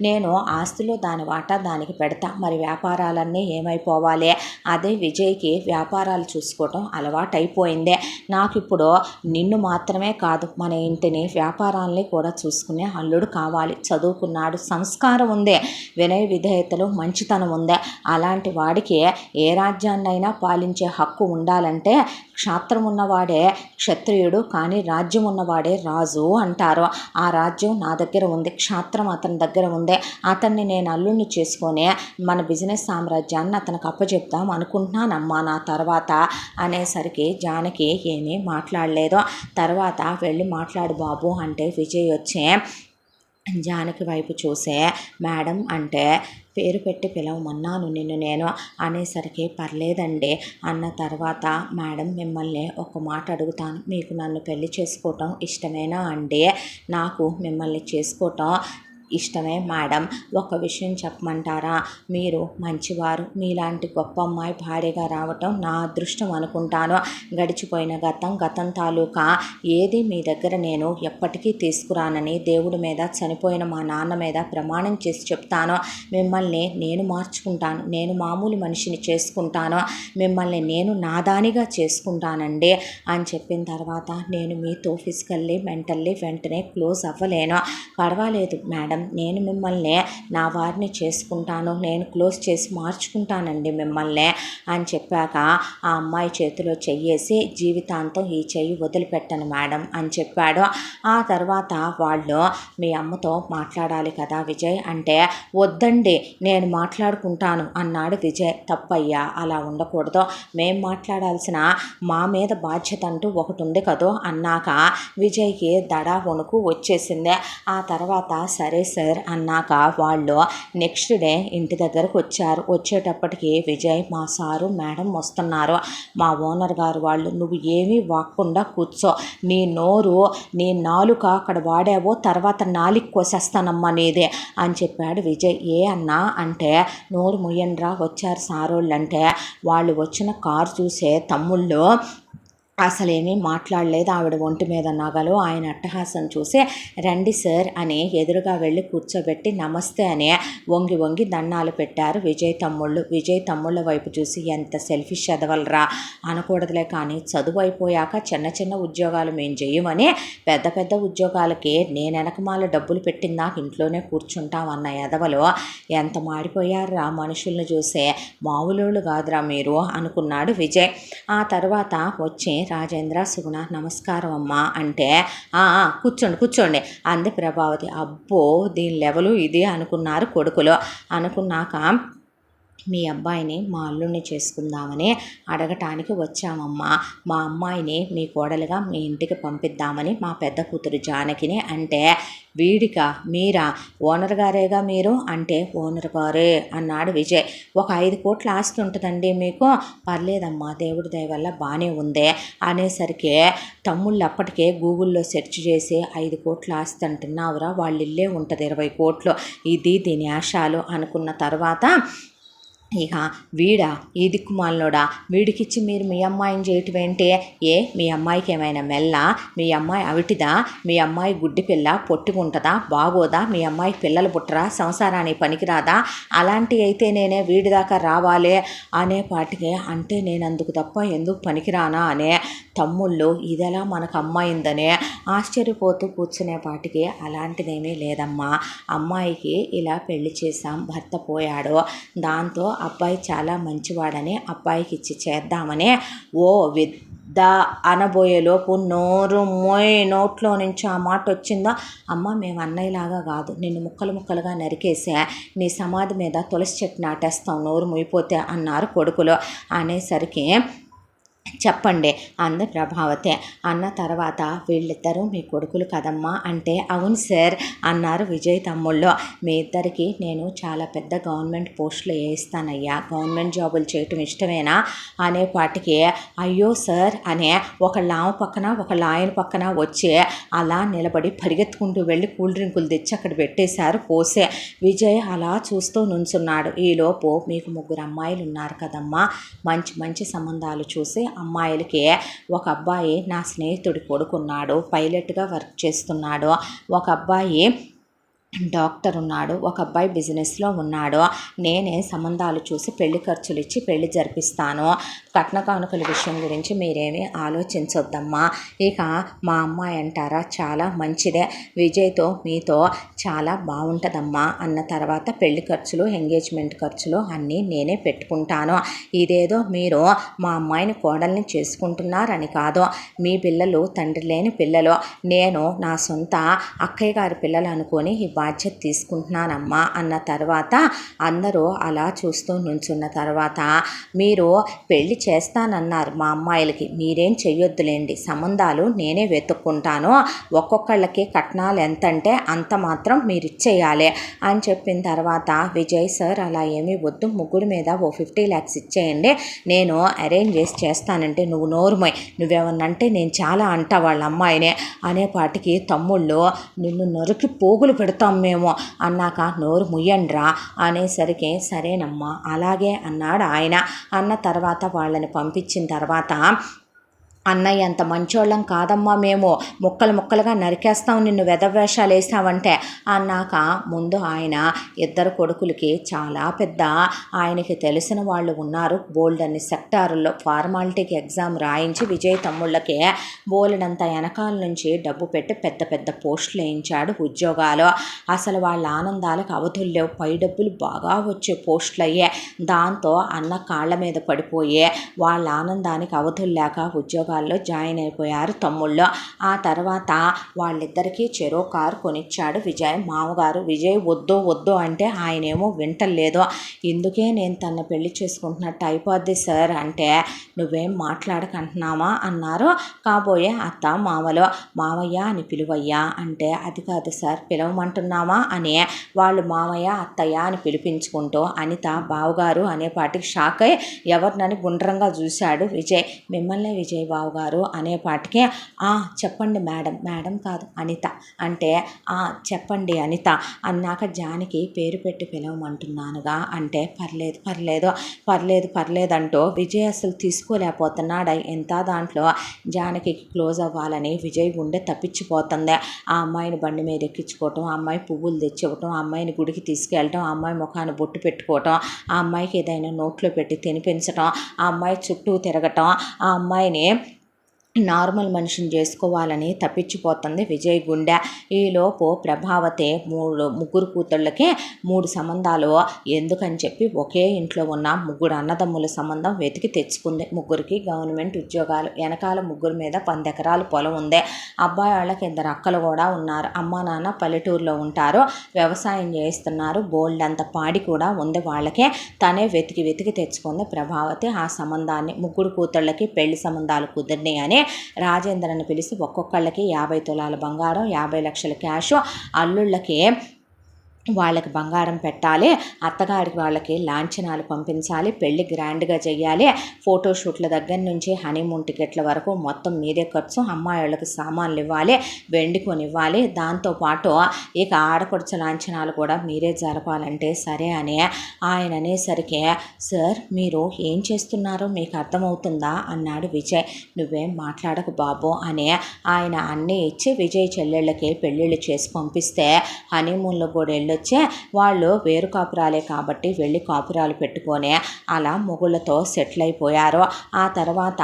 నేను ఆస్తిలో దాని వాటా దానికి పెడతా. మరి వ్యాపారాలన్నీ ఏమైపోవాలి? అదే విజయ్కి వ్యాపారాలు చూసుకోవటం అలవాటైపోయిందే. నాకు ఇప్పుడు నిన్ను మాత్రమే కాదు, మన ఇంటిని వ్యాపారాలని కూడా చూసుకునే అల్లుడు కావాలి. చదువుకున్నాడు, సంస్కారం ఉంది, వినయ విధేయతలు, మంచితనం ఉంది. అలాంటి వాడికి ఏ రాజ్యాన్నైనా పాలించే హక్కు ఉండాలంటే క్షాత్రం ఉన్నవాడే క్షత్రియుడు, కానీ రాజ్యం ఉన్నవాడే రాజు అంటారు. ఆ రాజ్యం నా దగ్గర ఉంది, క్షాత్రం అతని దగ్గర ఉంది. అతన్ని నేను అల్లుడిని చేసుకొని మన బిజినెస్ సామ్రాజ్యాన్ని అతనికి అప్పచెప్తాం అనుకుంటున్నానమ్మా నా తర్వాత అనేసరికి జానకి ఏమీ మాట్లాడలేదు. తర్వాత వెళ్ళి మాట్లాడు బాబు అంటే విజయ్ వచ్చే జానకి వైపు చూసే మేడం అంటే పేరు పెట్టి పిలవమన్నాను నిన్ను నేను అనేసరికి పర్లేదండి అన్న తర్వాత మేడం మిమ్మల్ని ఒక మాట అడుగుతాను. మీకు నన్ను పెళ్లి చేసుకోవటం ఇష్టమేనా అండి? నాకు మిమ్మల్ని చేసుకోవటం ఇష్టమే మేడం. ఒక విషయం చెప్పమంటారా? మీరు మంచివారు, మీలాంటి గొప్ప అమ్మాయి భార్యగా రావటం నా అదృష్టం అనుకుంటాను. గడిచిపోయిన గతం తాలూకా ఏది మీ దగ్గర నేను ఎప్పటికీ తీసుకురానని దేవుడి మీద, చనిపోయిన మా నాన్న మీద ప్రమాణం చేసి చెప్తాను. మిమ్మల్ని నేను మార్చుకుంటాను, నేను మామూలు మనిషిని చేసుకుంటాను, మిమ్మల్ని నేను నాదానిగా చేసుకుంటానండి అని చెప్పిన తర్వాత నేను మీతో ఫిజికల్లీ మెంటల్లీ వెంటనే క్లోజ్ అవ్వలేను. పర్వాలేదు మేడం, నేను మిమ్మల్ని నా వారిని చేసుకుంటాను, నేను క్లోజ్ చేసి మార్చుకుంటానండి మిమ్మల్ని అని చెప్పాక ఆ అమ్మాయి చేతిలో చెయ్యేసి జీవితాంతం ఈ చెయ్యి వదిలిపెట్టను మేడం అని చెప్పాడు. ఆ తర్వాత వాళ్ళు మీ అమ్మతో మాట్లాడాలి కదా విజయ్ అంటే వద్దండి నేను మాట్లాడుకుంటాను అన్నాడు విజయ్. తప్పయ్యా, అలా ఉండకూడదు, మేం మాట్లాడాల్సిన మా మీద బాధ్యత అంటూ ఒకటి ఉంది కదో అన్నాక విజయ్కి దడా వణుకు వచ్చేసింది. ఆ తర్వాత సరే సార్ అన్నాక వాళ్ళు నెక్స్ట్ డే ఇంటి దగ్గరకు వచ్చారు. వచ్చేటప్పటికి విజయ్ మా సారు మేడం వస్తున్నారు, మా ఓనర్ గారు వాళ్ళు, నువ్వు ఏమీ వాక్కుండా కూర్చో, నీ నోరు నీ నాలుక అక్కడ వాడావో తర్వాత నాలికి కోసేస్తానమ్మా నీదే అని చెప్పాడు విజయ్. ఏ అన్నా అంటే నోరు ముయ్యండ్రా వచ్చారు సారోళ్ళు అంటే వాళ్ళు వచ్చిన కారు చూసే తమ్ముళ్ళు అసలేమీ మాట్లాడలేదు. ఆవిడ ఒంటి మీద నగలు, ఆయన అట్టహాసం చూసి రండి సార్ అని ఎదురుగా వెళ్ళి కూర్చోబెట్టి నమస్తే అని వంగి వంగి దండాలు పెట్టారు విజయ్ తమ్ముళ్ళు. విజయ్ తమ్ముళ్ళ వైపు చూసి ఎంత సెల్ఫిష్ ఎదవలరా అనకూడదులే, కానీ చదువు అయిపోయాక చిన్న చిన్న ఉద్యోగాలు మేము చేయమని పెద్ద పెద్ద ఉద్యోగాలకి నేను వెనకమాల డబ్బులు పెట్టిందా ఇంట్లోనే కూర్చుంటామన్న ఎదవలు ఎంత మాడిపోయారా మనుషుల్ని చూసే, మామూలు కాదురా మీరు అనుకున్నాడు విజయ్. ఆ తర్వాత వచ్చి రాజేంద్ర, సుగుణ నమస్కారం అమ్మా అంటే కూర్చోండి అంది ప్రభావతి. అబ్బో దీని లెవెలు ఇది అనుకున్నారు కొడుకులు. అనుకున్నాక మీ అబ్బాయిని మా అల్లుడిని చేసుకుందామని అడగటానికి వచ్చామమ్మా. మా అమ్మాయిని మీ కోడలుగా మీ ఇంటికి పంపిద్దామని మా పెద్ద కూతురు జానకిని అంటే వీడికా మీరా? ఓనర్ గారేగా మీరు అంటే ఓనర్ గారే అన్నాడు విజయ్. ఒక 5 కోట్ల ఆస్తి ఉంటుందండి మీకు? పర్లేదమ్మా, దేవుడి దయ వల్ల బాగానే ఉంది అనేసరికి తమ్ముళ్ళు అప్పటికే గూగుల్లో సెర్చ్ చేసి 5 కోట్ల ఆస్తి అంటున్నావురా, వాళ్ళ ఇల్లే ఉంటుంది 20 కోట్లు, ఇది దీని ఆశాలు అనుకున్న తర్వాత ఇక వీడా ఈ దిక్కుమాలనోడా, వీడికిచ్చి మీరు మీ అమ్మాయిని చేయటం ఏంటి? మీ అమ్మాయికి ఏమైనా మెల్ల? మీ అమ్మాయి అవిటిదా? మీ అమ్మాయి గుడ్డి పిల్ల పొట్టుకుంటుందా? బాగోదా? మీ అమ్మాయికి పిల్లలు పుట్టరా? సంసారానికి పనికిరాదా? అలాంటి అయితే నేనే వీడి దాకా రావాలి అనే పాటికి అంటే నేను అందుకు తప్ప ఎందుకు పనికిరానా అనే తమ్ముళ్ళు ఇదెలా మనకు అమ్మాయిందనే ఆశ్చర్యపోతూ కూర్చునేపాటికి అలాంటిదేమీ లేదమ్మా, అమ్మాయికి ఇలా పెళ్లి చేశాం, భర్త పోయాడు, దాంతో అబ్బాయి చాలా మంచివాడని అబ్బాయికి ఇచ్చి చేద్దామని ఓ విద్ద అనబోయేలోపు నోట్లో నుంచి ఆ మాట వచ్చిందో, అమ్మ మేము అన్నయ్యలాగా కాదు, నిన్ను ముక్కలు ముక్కలుగా నరికేసే నీ సమాధి మీద తులసి చెట్టు నాటేస్తాం నోరు ముయిపోతే అన్నారు కొడుకులు. అనేసరికి చెప్పండి అంది ప్రభావతి. అన్న తర్వాత వీళ్ళిద్దరూ మీ కొడుకులు కదమ్మా అంటే అవును సార్ అన్నారు విజయ్ తమ్ముళ్ళు. మీ ఇద్దరికి నేను చాలా పెద్ద గవర్నమెంట్ పోస్టులు వేయిస్తానయ్యా, గవర్నమెంట్ జాబులు చేయటం ఇష్టమేనా అనేపాటికి అయ్యో సార్ అనే ఒకళ్ళ ఆమె పక్కన ఒకళ్ళ ఆయన పక్కన వచ్చి అలా నిలబడి పరిగెత్తుకుంటూ వెళ్ళి కూల్ డ్రింకులు తెచ్చి అక్కడ పెట్టేశారు పోసే. విజయ్ అలా చూస్తూ నుంచున్నాడు. ఈలోపు మీకు 3 అమ్మాయిలు ఉన్నారు కదమ్మా, మంచి మంచి సంబంధాలు చూసి అమ్మాయిలకి ఒక అబ్బాయి నా స్నేహితుడి కొడుకున్నాడు, పైలట్గా వర్క్ చేస్తున్నాడు, ఒక అబ్బాయి డాక్టర్ ఉన్నాడు, ఒక అబ్బాయి బిజినెస్లో ఉన్నాడు, నేనే సంబంధాలు చూసి పెళ్లి ఖర్చులు ఇచ్చి పెళ్లి జరిపిస్తాను, కట్న కానుకల విషయం గురించి మీరేమీ ఆలోచించొద్దమ్మా. ఇక మా అమ్మాయి అంటారా చాలా మంచిదే, విజయ్తో మీతో చాలా బాగుంటుందమ్మా అన్న తర్వాత పెళ్లి ఖర్చులు ఎంగేజ్మెంట్ ఖర్చులు అన్నీ నేనే పెట్టుకుంటాను. ఇదేదో మీరు మా అమ్మాయిని కోడల్ని చేసుకుంటున్నారని కాదు, మీ పిల్లలు తండ్రి లేని పిల్లలు, నేను నా సొంత అక్కయ్య గారి పిల్లలు అనుకొని ఈ బాధ్యత తీసుకుంటున్నానమ్మా అన్న తర్వాత అందరూ అలా చూస్తూ నుంచున్న తర్వాత మీరు పెళ్లి చేస్తానన్నారు మా అమ్మాయిలకి, మీరేం చెయ్యొద్దులేండి, సంబంధాలు నేనే వెతుక్కుంటాను, ఒక్కొక్కళ్ళకి కట్నాలు ఎంతంటే అంత మాత్రం మీరు ఇచ్చేయాలి అని చెప్పిన తర్వాత విజయ్ సార్ అలా ఏమీ వద్దు, ముగ్గురు మీద ఓ 50 lakhs ఇచ్చేయండి, నేను అరేంజ్ చేసి చేస్తానంటే నువ్వు నోరుమోయ్, నువ్వేమన్నంటే నేను చాలా అంటా వాళ్ళ అమ్మాయినే అనేపాటికి తమ్ముళ్ళు నిన్ను నరికి పోగులు పెడతాం మేము అన్నాక నోరు ముయ్యండ్రా అనేసరికి సరేనమ్మా అలాగే అన్నాడు ఆయన. అన్న తర్వాత వాళ్ళని పంపించిన తర్వాత అన్నయ్య అంత మంచోళ్ళం కాదమ్మా, మేము ముక్కలు ముక్కలుగా నరికేస్తాం నిన్ను వెధవేషాలు వేసావంటే అన్నాక ముందు ఆయన ఇద్దరు కొడుకులకి చాలా పెద్ద ఆయనకి తెలిసిన వాళ్ళు ఉన్నారు బోల్డన్ని సెక్టారుల్లో, ఫార్మాలిటీకి ఎగ్జామ్ రాయించి విజయ్ తమ్ముళ్ళకి బోలెడంత వెనకాల నుంచి డబ్బు పెట్టి పెద్ద పెద్ద పోస్టులు వేయించాడు ఉద్యోగాలు. అసలు వాళ్ళ ఆనందాలకు అవధులు లేవు, పై డబ్బులు బాగా వచ్చే పోస్టులు అయ్యే, దాంతో అన్న కాళ్ళ మీద పడిపోయే వాళ్ళ ఆనందానికి అవధులు లేక ఉద్యోగాలు జాయిన్ అయిపోయారు తమ్ముళ్ళు. ఆ తర్వాత వాళ్ళిద్దరికీ చెరో కారు కొనిచ్చాడు విజయ్ మామగారు. విజయ్ వద్దు వద్దు అంటే ఆయనేమో వింటలేదు. ఇందుకే నేను తన పెళ్లి చేసుకుంటున్నట్టు అయిపోద్ది సార్ అంటే నువ్వేం మాట్లాడకంటున్నామా అన్నారు కాబోయే అత్త మామలు. మామయ్య అని పిలువయ్యా అంటే అది కాదు సార్ పిలవమంటున్నామా అని వాళ్ళు మామయ్య అత్తయ్య అని పిలిపించుకుంటూ అనిత బావగారు అనేపాటికి షాక్ అయి ఎవరినని గుండ్రంగా చూశాడు విజయ్. మిమ్మల్ని విజయ్ బావగారు అనేపాటికి చెప్పండి మేడం, మేడం కాదు అనిత అంటే చెప్పండి అనిత అన్నాక జానకి పేరు పెట్టి పిలవమంటున్నానుగా అంటే పర్లేదు పర్లేదు పర్లేదు పర్లేదు అంటూ విజయ్ అసలు తీసుకోలేకపోతున్నాడు. ఎంత దాంట్లో జానకి క్లోజ్ అవ్వాలని విజయ్ గుండె తప్పించిపోతుంది. ఆ అమ్మాయిని బండి మీద ఎక్కించుకోవటం, ఆ అమ్మాయి పువ్వులు తెచ్చివ్వటం, ఆ అమ్మాయిని గుడికి తీసుకెళ్ళటం, ఆ అమ్మాయి ముఖాన్ని బొట్టు పెట్టుకోవటం, ఆ అమ్మాయికి ఏదైనా నోట్లో పెట్టి తినిపించటం, ఆ అమ్మాయి చుట్టూ తిరగటం, ఆ అమ్మాయిని నార్మల్ మనిషిని చేసుకోవాలని తప్పించిపోతుంది విజయ్ గుండె. ఈలోపు ప్రభావతి ముగ్గురు కూతుళ్ళకి 3 సంబంధాలు ఎందుకని చెప్పి ఒకే ఇంట్లో ఉన్న 3 అన్నదమ్ముల సంబంధం వెతికి తెచ్చుకుంది. ముగ్గురికి గవర్నమెంట్ ఉద్యోగాలు, వెనకాల ముగ్గురు మీద 10 ఎకరాల పొలం ఉంది. అబ్బాయి వాళ్ళకి 2 అక్కలు కూడా ఉన్నారు. అమ్మా నాన్న పల్లెటూరులో ఉంటారు, వ్యవసాయం చేస్తున్నారు, బోల్డ్ అంత పాడి కూడా ఉంది వాళ్ళకి. తనే వెతికి వెతికి తెచ్చుకుంది ప్రభావతి ఆ సంబంధాన్ని. ముగ్గురు కూతుళ్ళకి పెళ్లి సంబంధాలు కుదిరినాయి అని రాజేంద్రని పిలిచి ఒక్కొక్కళ్ళకి 50 తులాల బంగారం, 50 లక్షల క్యాష్, అల్లుళ్ళకి వాళ్ళకి బంగారం పెట్టాలి, అత్తగారికి వాళ్ళకి లాంఛనాలు పంపించాలి, పెళ్లి గ్రాండ్గా చేయాలి, ఫోటోషూట్ల దగ్గర నుంచి హనీమూన్ టికెట్ల వరకు మొత్తం మీదే ఖర్చు, అమ్మాయి వాళ్ళకి సామాన్లు ఇవ్వాలి, వెండి కొనివ్వాలి, దాంతోపాటు ఇక ఆడపడుచు లాంఛనాలు కూడా మీరే జరపాలంటే సరే అని ఆయన అనేసరికి సార్ మీరు ఏం చేస్తున్నారో మీకు అర్థమవుతుందా అన్నాడు విజయ్. నువ్వేం మాట్లాడకు బాబు అని ఆయన అన్నీ ఇచ్చి విజయ్ చెల్లెళ్ళకి పెళ్ళిళ్ళు చేసి పంపిస్తే హనీమూన్లో కూడా వెళ్ళొచ్చే వాళ్ళు వేరు కాపురాలే కాబట్టి వెళ్ళి కాపురాలు పెట్టుకొని అలా మొగుళ్ళతో సెటిల్ అయిపోయారు. ఆ తర్వాత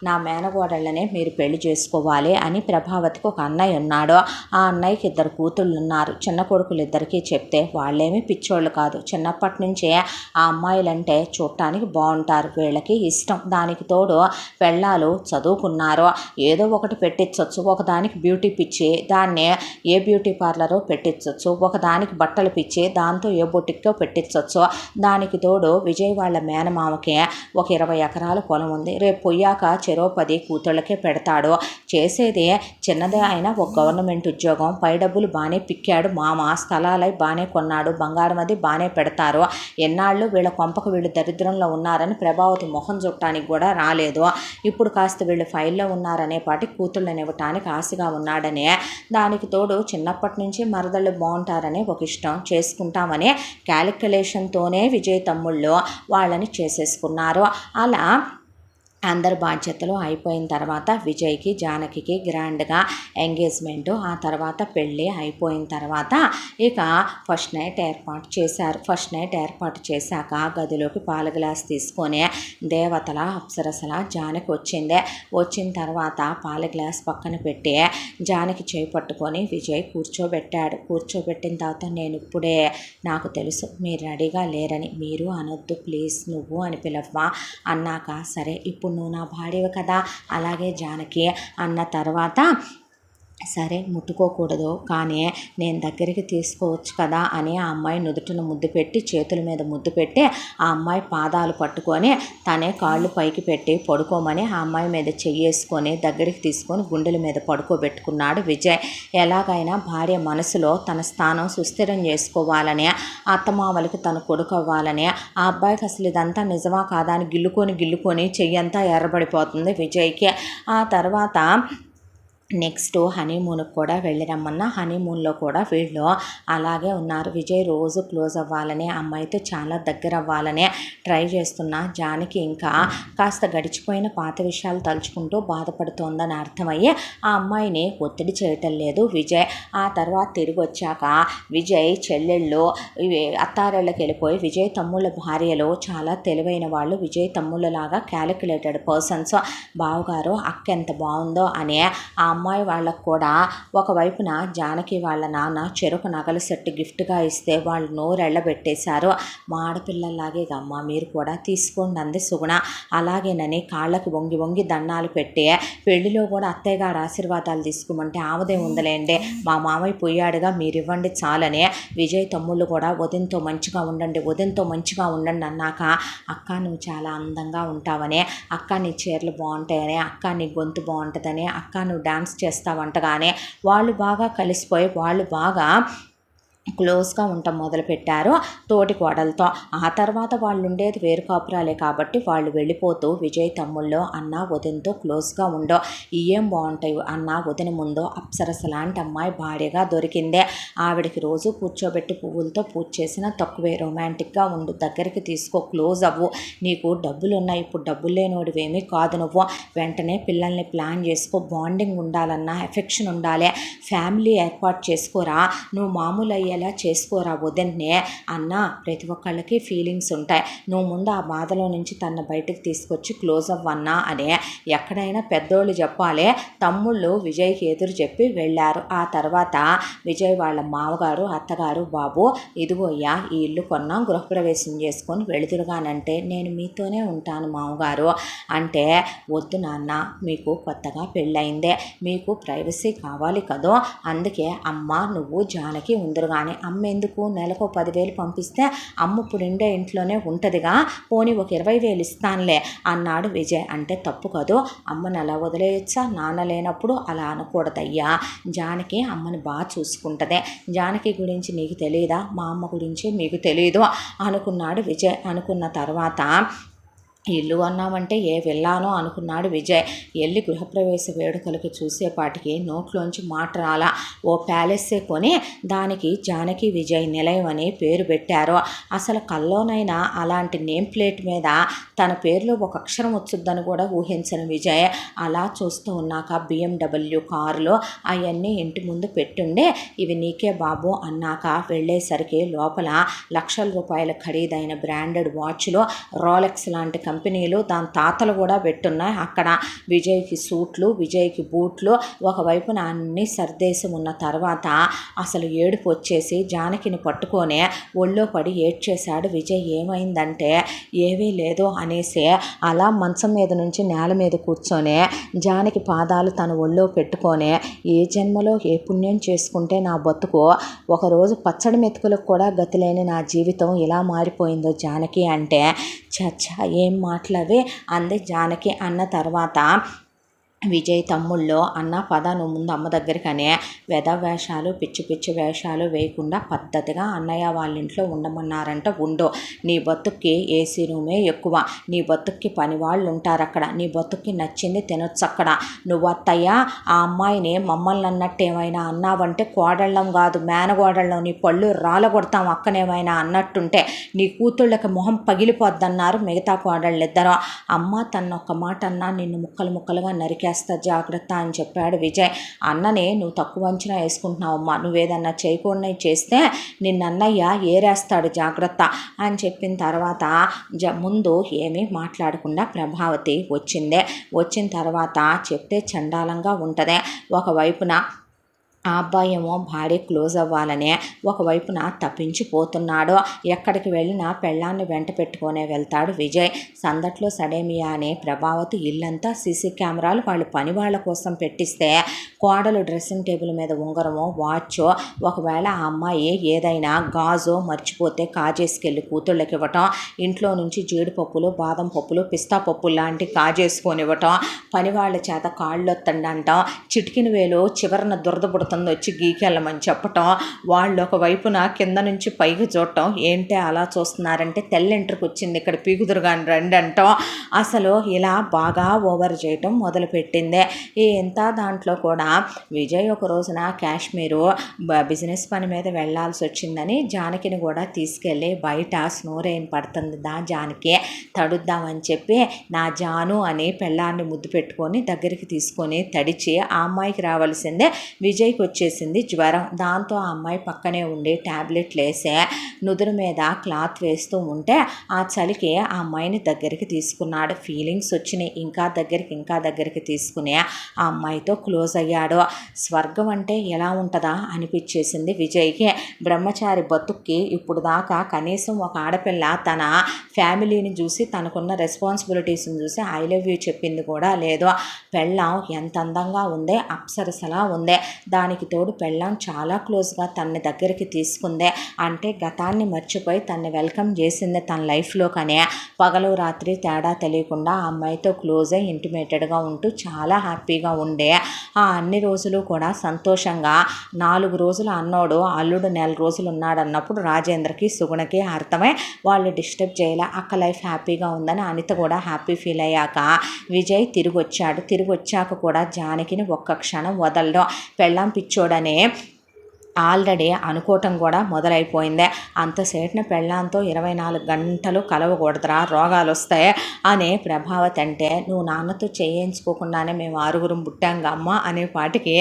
నా మేనగోడళ్ళనే మీరు పెళ్లి చేసుకోవాలి అని ప్రభావతికి ఒక అన్నయ్య ఉన్నాడు. ఆ అన్నయ్యకి 2 కూతుళ్ళు ఉన్నారు. చిన్న కొడుకులు ఇద్దరికీ చెప్తే వాళ్ళేమీ పిచ్చోళ్ళు కాదు, చిన్నప్పటి నుంచే ఆ అమ్మాయిలంటే చూడటానికి బాగుంటారు, వీళ్ళకి ఇష్టం. దానికి తోడు పెళ్ళాలు చదువుకున్నారు, ఏదో ఒకటి పెట్టించవచ్చు. ఒకదానికి బ్యూటీ పిచ్చి, దాన్ని ఏ బ్యూటీ పార్లరో పెట్టించవచ్చు, ఒకదానికి బట్టలు బట్టలు పిచ్చి దాంతో ఏ బొట్టిక్కో పెట్టించవచ్చు. దానికి తోడు విజయ్ వాళ్ళ మేనమామకి ఒక 20 ఎకరాల పొలం ఉంది. రేపు పొయ్యాక చెరో 10 కూతుళ్ళకే పెడతాడు. చేసేది చిన్నదే అయినా ఒక గవర్నమెంట్ ఉద్యోగం. పై డబ్బులు బాగానే పిక్కాడు మామ. స్థలాలై బాగానే కొన్నాడు. బంగారం అది బాగానే పెడతారు. ఎన్నాళ్ళు వీళ్ళ కొంపకు వీళ్ళు దరిద్రంలో ఉన్నారని ప్రభావతి మొహం చుట్టానికి కూడా రాలేదు. ఇప్పుడు కాస్త వీళ్ళు ఫైల్లో ఉన్నారనే పాటి కూతుళ్ళని ఇవ్వటానికి ఆశగా ఉన్నాడని, దానికి తోడు చిన్నప్పటి నుంచి మరదళ్ళు బాగుంటారని ఒక ఇష్టం, చేసుకుంటామని క్యాలిక్యులేషన్తోనే విజయ్ తమ్ముళ్ళు వాళ్ళని చేసేసుకున్నారు. అలా అందరి బాధ్యతలు అయిపోయిన తర్వాత విజయ్కి జానకికి గ్రాండ్గా ఎంగేజ్మెంటు, ఆ తర్వాత పెళ్ళి అయిపోయిన తర్వాత ఇక ఫస్ట్ నైట్ ఏర్పాటు చేశారు. ఫస్ట్ నైట్ ఏర్పాటు చేశాక గదిలోకి పాల గ్లాస్ తీసుకొని దేవతల అప్సరసల జానకి వచ్చింది. వచ్చిన తర్వాత పాల గ్లాస్ పక్కన పెట్టి జానకి చేయి పట్టుకొని విజయ్ కూర్చోబెట్టాడు. కూర్చోబెట్టిన తర్వాత నేను ఇప్పుడే, నాకు తెలుసు మీరు రెడీగా లేరని, మీరు అనొద్దు ప్లీజ్, నువ్వు అని పిలవ్వా అన్నాక, సరే ఇప్పుడు నువ్వు నా భార్యవి కదా, అలాగే జానకి అన్న తర్వాత, సరే ముట్టుకోకూడదు కానీ నేను దగ్గరికి తీసుకోవచ్చు కదా అని ఆ అమ్మాయి నుదుటిన ముద్దు పెట్టి, చేతుల మీద ముద్దు పెట్టి, ఆ అమ్మాయి పాదాలు పట్టుకొని తనే కాళ్ళు పైకి పెట్టి పడుకోమని ఆ అమ్మాయి మీద చెయ్యేసుకొని దగ్గరికి తీసుకొని గుండెల మీద పడుకోబెట్టుకున్నాడు విజయ్. ఎలాగైనా భార్య మనసులో తన స్థానం సుస్థిరం చేసుకోవాలని, అత్తమామలకి తను కొడుకు అవ్వాలని, ఆ అబ్బాయికి అసలు ఇదంతా నిజమా కాదా అని గిల్లుకొని చెయ్యంతా ఎర్రబడిపోతుంది విజయ్కి. ఆ తర్వాత నెక్స్ట్ హనీమూన్కి కూడా వెళ్ళి రమ్మన్న, హనీమూన్లో కూడా వీళ్ళు అలాగే ఉన్నారు. విజయ్ రోజు క్లోజ్ అవ్వాలని, అమ్మాయితో చాలా దగ్గర అవ్వాలని ట్రై చేస్తున్న జానకి ఇంకా కాస్త గడిచిపోయిన పాత విషయాలు తలుచుకుంటూ బాధపడుతోందని అర్థమయ్యి ఆ అమ్మాయిని ఒత్తిడి చేయటం లేదు విజయ్. ఆ తర్వాత తిరిగి వచ్చాక విజయ్ చెల్లెళ్ళు అత్తారేళ్ళకి వెళ్ళిపోయి, విజయ్ తమ్ముళ్ళ భార్యలు చాలా తెలివైన వాళ్ళు, విజయ్ తమ్ముళ్ళలాగా క్యాలిక్యులేటెడ్ పర్సన్స్. బావగారు అక్క ఎంత బాగుందో అని ఆ అమ్మాయి వాళ్ళకు కూడా ఒకవైపున జానకి వాళ్ళ నాన్న చెరుకు నగల సెట్ గిఫ్ట్గా ఇస్తే వాళ్ళు నోరెళ్ళబెట్టేశారు. మా ఆడపిల్లలాగే అమ్మ మీరు కూడా తీసుకోండి అంది సుగుణ. అలాగేనని కాళ్ళకి వంగి దండాలు పెట్టి, పెళ్లిలో కూడా అత్తయ్య గారు ఆశీర్వాదాలు తీసుకోమంటే ఆమెదే ఉందలేండి, మా మామయ్య పోయాడుగా మీరు ఇవ్వండి చాలని విజయ్ తమ్ముళ్ళు కూడా వదినతో మంచిగా ఉండండి అన్నాక, అక్క నువ్వు చాలా అందంగా ఉంటావని, అక్క నీ చీరలు బాగుంటాయని, అక్క నీ గొంతు బాగుంటుందని, అక్క నువ్వు డాన్స్ చేస్తావంటగానే వాళ్ళు బాగా కలిసిపోయి వాళ్ళు బాగా క్లోజ్గా ఉండటం మొదలుపెట్టారు తోటి కోడలతో. ఆ తర్వాత వాళ్ళు ఉండేది వేరు కాపురాలే కాబట్టి వాళ్ళు వెళ్ళిపోతూ విజయ్ తమ్ముళ్ళు అన్న వదినతో క్లోజ్గా ఉండో, ఏం బాగుంటాయి అన్న వదిన ముందు అప్సరస లాంటి అమ్మాయి భార్యగా దొరికిందే. ఆవిడకి రోజు కూర్చోబెట్టి పువ్వులతో పూజ చేసినా తక్కువే, రొమాంటిక్గా ఉండు, దగ్గరికి తీసుకో, క్లోజ్ అవ్వు, నీకు డబ్బులు ఉన్నాయి, ఇప్పుడు డబ్బులు లేనోడివేమీ కాదు, నువ్వు వెంటనే పిల్లల్ని ప్లాన్ చేసుకో, బాండింగ్ ఉండాలన్నా ఎఫెక్షన్ ఉండాలి, ఫ్యామిలీ ఏర్పాటు చేసుకోరా, నువ్వు మామూలు అయ్యేలా చేసుకోరా వదిన్నే అన్న, ప్రతి ఒక్కళ్ళకి ఫీలింగ్స్ ఉంటాయి, నువ్వు ముందు ఆ బాధలో నుంచి తన బయటకు తీసుకొచ్చి క్లోజ్ అవ్వన్నా అని ఎక్కడైనా పెద్దోళ్ళు చెప్పాలి. తమ్ముళ్ళు విజయ్కి ఎదురు చెప్పి వెళ్ళారు. ఆ తర్వాత విజయ్ వాళ్ళ మామగారు అత్తగారు, బాబు ఇదిగోయ్యా ఈ ఇల్లు కొన్నాం, గృహప్రవేశం చేసుకొని వెళుతురుగానంటే, నేను మీతోనే ఉంటాను మామగారు అంటే, వద్దు నాన్న మీకు కొత్తగా పెళ్ళయిందే, మీకు ప్రైవసీ కావాలి కదో, అందుకే అమ్మ నువ్వు జానకి ఉందరుగానే, అమ్మ ఎందుకు నెలకు 10,000 పంపిస్తే అమ్మ ఇప్పుడు ఇండే ఇంట్లోనే ఉంటుందిగా, పోనీ ఒక 20,000 ఇస్తానులే అన్నాడు విజయ్. అంటే తప్పు కదో, అమ్మని అలా వదిలేయచ్చా, నాన్న లేనప్పుడు అలా అనకూడదయ్యా, జానకి అమ్మని బాగా చూసుకుంటుంది, జానకి గురించి నీకు తెలియదా, మా అమ్మ గురించి మీకు తెలియదు అనుకున్నాడు విజయ్. అనుకున్న తర్వాత ఇల్లు అన్నామంటే ఏ వెళ్ళానో అనుకున్నాడు విజయ్. వెళ్ళి గృహప్రవేశ వేడుకలకి చూసేపాటికి నోట్లోంచి మాట రాలా. ఓ ప్యాలెస్సే కొని దానికి జానకి విజయ్ నిలయం అని పేరు పెట్టారు. అసలు కల్లోనైనా అలాంటి నేమ్ ప్లేట్ మీద తన పేరులో ఒక అక్షరం వచ్చుద్దని కూడా ఊహించని విజయ్ అలా చూస్తూ ఉన్నాక BMW కారులో అవన్నీ ఇంటి ముందు పెట్టుండే, ఇవి నీకే బాబు అన్నాక వెళ్ళేసరికి లోపల లక్షల రూపాయల ఖరీదైన బ్రాండెడ్ వాచ్లో రోలెక్స్ లాంటి కంపెనీలు దాని తాతలు కూడా పెట్టున్నాయి అక్కడ. విజయ్కి సూట్లు, విజయ్కి బూట్లు, ఒకవైపున అన్నీ సర్దేసి ఉన్న తర్వాత అసలు ఏడుపు వచ్చేసి జానకిని పట్టుకొని ఒళ్ళో పడి ఏడ్చేశాడు విజయ్. ఏమైందంటే ఏమీ లేదు అనేసి అలా మంచం మీద నుంచి నేల మీద కూర్చొని జానకి పాదాలు తన ఒళ్ళో పెట్టుకొని ఏ జన్మలో ఏ పుణ్యం చేసుకుంటే నా బతుకు ఒకరోజు పచ్చడి మెతుకులకు కూడా గతిలేని నా జీవితం ఇలా మారిపోయిందో జానకి అంటే, చచ్చా ఏం మాటలవి అంది జానకి. అన్న తర్వాత విజయ్ తమ్ముళ్ళు, అన్న పద నువ్వు ముందు అమ్మ దగ్గరికనే వేషాలు పిచ్చి పిచ్చి వేషాలు వేయకుండా పద్ధతిగా అన్నయ్య వాళ్ళ ఇంట్లో ఉండమన్నారంట. ఉండు, నీ బతుక్కి ఏసీ రూమే ఎక్కువ, నీ బతుక్కి పని వాళ్ళు ఉంటారు అక్కడ, నీ బతుక్కి నచ్చింది తినొచ్చు అక్కడ. నువ్వు అత్తయ్య ఆ అమ్మాయిని మమ్మల్ని అన్నట్టు ఏమైనా అన్నావంటే కోడళ్ళం కాదు మేనగోడళ్ళం, నీ పళ్ళు రాలగొడతాం అక్కనేమైనా అన్నట్టుంటే, నీ కూతుళ్ళకి మొహం పగిలిపోద్దన్నారు మిగతా కోడళ్ళిద్దరూ. అమ్మ తన్నొక్క మాట అన్నా నిన్ను ముక్కలు ముక్కలుగా నరికేస్తా జాగ్రత్త అని చెప్పాడు విజయ్. అన్నని నువ్వు తక్కువ అంచనా వేసుకుంటున్నావమ్మా, నువ్వేదన్నా చేయకూడని చేస్తే నిన్నన్నయ్య ఏరేస్తాడు జాగ్రత్త అని చెప్పిన తర్వాత ముందు ఏమీ మాట్లాడకుండా ప్రభావతి వచ్చిన తర్వాత చెప్తే చండాలంగా ఉంటుంది. ఒకవైపున ఆ అబ్బాయి ఏమో భార్య క్లోజ్ అవ్వాలనే ఒకవైపున తప్పించిపోతున్నాడు. ఎక్కడికి వెళ్ళినా పెళ్ళాన్ని వెంట పెట్టుకునే వెళ్తాడు విజయ్. సందట్లో సడేమియా అనే ప్రభావతి ఇల్లంతా సీసీ కెమెరాలు వాళ్ళు పని వాళ్ళ కోసం పెట్టిస్తే కోడలు డ్రెస్సింగ్ టేబుల్ మీద ఉంగరమో వాచో, ఒకవేళ ఆ అమ్మాయి ఏదైనా గాజో మర్చిపోతే కాజేసుకెళ్ళి కూతుళ్ళకి ఇవ్వటం, ఇంట్లో నుంచి జీడిపప్పులు బాదం పప్పులు పిస్తా పప్పులు లాంటి కాజేసుకొని ఇవ్వటం, పని వాళ్ళ చేత కాళ్ళొత్తండి అంటాం, చిటికిన వేలు చివరన దురదబుడుతుంది వచ్చి గీకెళ్ళమని చెప్పటం, వాళ్ళు ఒకవైపున కింద నుంచి పైకి చూడటం, ఏంటే అలా చూస్తున్నారంటే తెల్లెంట్రికి వచ్చింది ఇక్కడ పీకుదురుగాని రండి అంటాం. అసలు ఇలా బాగా ఓవర్ చేయటం మొదలుపెట్టిందే. ఇంత దాంట్లో కూడా విజయ్ ఒక రోజున కాశ్మీరు బిజినెస్ పని మీద వెళ్ళాల్సి వచ్చిందని జానకిని కూడా తీసుకెళ్ళి బయట స్నో రెయిన్ పడుతుంది జానకి తడుద్దామని చెప్పి నా జాను అని పెళ్ళాన్ని ముద్దు పెట్టుకొని దగ్గరికి తీసుకొని తడిచి ఆ అమ్మాయికి రావాల్సిందే విజయ్కి వచ్చేసింది జ్వరం. దాంతో ఆ అమ్మాయి పక్కనే ఉండి ట్యాబ్లెట్లు వేసే నుదురు మీద క్లాత్ వేస్తూ ఉంటే ఆ చలికి ఆ అమ్మాయిని దగ్గరికి తీసుకున్నాడు. ఫీలింగ్స్ వచ్చినాయి, ఇంకా దగ్గరికి తీసుకుని ఆ అమ్మాయితో క్లోజ్ అయ్యాడు. స్వర్గం అంటే ఎలా ఉంటుందా అనిపించేసింది విజయ్కి. బ్రహ్మచారి బతుక్కి ఇప్పుడు దాకా కనీసం ఒక ఆడపిల్ల తన ఫ్యామిలీని చూసి తనకున్న రెస్పాన్సిబిలిటీస్ని చూసి ఐ లవ్ యూ చెప్పింది కూడా లేదు. పెళ్ళాం ఎంత అందంగా ఉందే, అప్సరసలా ఉందే, దానికి తోడు పెళ్ళాం చాలా క్లోజ్గా తనని దగ్గరికి తీసుకుందే. అంటే గతాన్ని మర్చిపోయి తనని వెల్కమ్ చేసింది తన లైఫ్లో. కానీ పగలు రాత్రి తేడా తెలియకుండా ఆ అమ్మాయితో క్లోజ్ అయ్యి ఇంటిమేటెడ్గా ఉంటూ చాలా హ్యాపీగా ఉండే. ఆ అన్ని రోజులు కూడా సంతోషంగా 4 రోజులు అన్నోడు అల్లుడు 4 రోజులు ఉన్నాడు అన్నప్పుడు రాజేంద్రకి సుగుణకి అర్థమై వాళ్ళు డిస్టర్బ్ చేయలే. అక్క లైఫ్ హ్యాపీగా ఉందని అనిత కూడా హ్యాపీ ఫీల్ అయ్యాక విజయ్ తిరిగి వచ్చాక కూడా జానకిని ఒక్క క్షణం వదలడం. పెళ్ళాం పిచ్చోడనే ఆల్రెడీ అనుకోవటం కూడా మొదలైపోయిందే. అంతసేటిన పెళ్ళాంతో 24 గంటలు కలవకూడదురా, రోగాలు వస్తాయి అనే ప్రభావతి అంటే, నువ్వు నాన్నతో చేయించుకోకుండానే మేము 6గురం పుట్టాంగమ్మ అనే పాటికి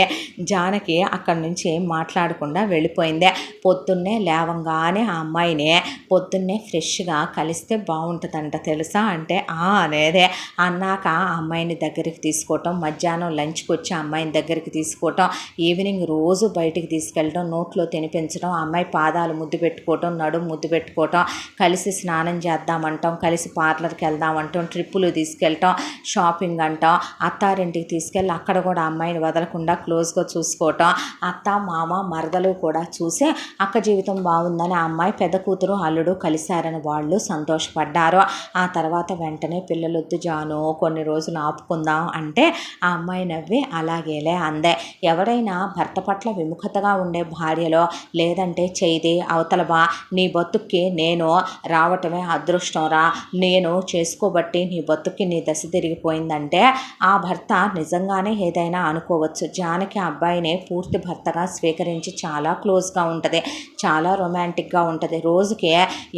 జానకి అక్కడి నుంచి ఏం మాట్లాడకుండా వెళ్ళిపోయిందే. పొద్దున్నే లేవంగానే ఆ అమ్మాయిని పొద్దున్నే ఫ్రెష్గా కలిస్తే బాగుంటుందంట తెలుసా అంటే అనేదే. అన్నాక ఆ అమ్మాయిని దగ్గరికి తీసుకోవటం, మధ్యాహ్నం లంచ్కి వచ్చి ఆ అమ్మాయిని దగ్గరికి తీసుకోవటం, ఈవినింగ్ రోజు బయటికి తీసుకెళ్ళటం, నోట్లో తినిపించడం, ఆ అమ్మాయి పాదాలు ముద్దు పెట్టుకోవటం, నడుము ముద్దు పెట్టుకోవటం, కలిసి స్నానం చేద్దామంటాం, కలిసి పార్లర్కి వెళ్దామంటాం, ట్రిప్పులు తీసుకెళ్ళటం, షాపింగ్ అంటాం, అత్తారింటికి తీసుకెళ్ళి అక్కడ కూడా అమ్మాయిని వదలకుండా క్లోజ్గా చూసుకోవటం, అత్త మామ మరదలు కూడా చూసి అక్క జీవితం బాగుందని ఆ అమ్మాయి పెద్ద కూతురు అల్లుడు కలిశారని వాళ్ళు సంతోషపడ్డారు. ఆ తర్వాత వెంటనే పిల్లలొద్దు జాను కొన్ని రోజులు ఆపుకుందాం అంటే ఆ అమ్మాయి నవ్వి అలాగేలే అందే. ఎవరైనా భర్త పట్ల విముఖతగా ఉండే భార్యలో లేదంటే చేయిది అవతలబా, నీ బతుక్కి నేను రావటమే అదృష్టంరా, నేను చేసుకోబట్టి నీ బతుక్కి నీ దశ తిరిగిపోయిందంటే ఆ భర్త నిజంగానే ఏదైనా అనుకోవచ్చు. జానకి అబ్బాయిని పూర్తి భర్తగా స్వీకరించి చాలా క్లోజ్గా ఉంటుంది, చాలా రొమాంటిక్గా ఉంటుంది. రోజుకి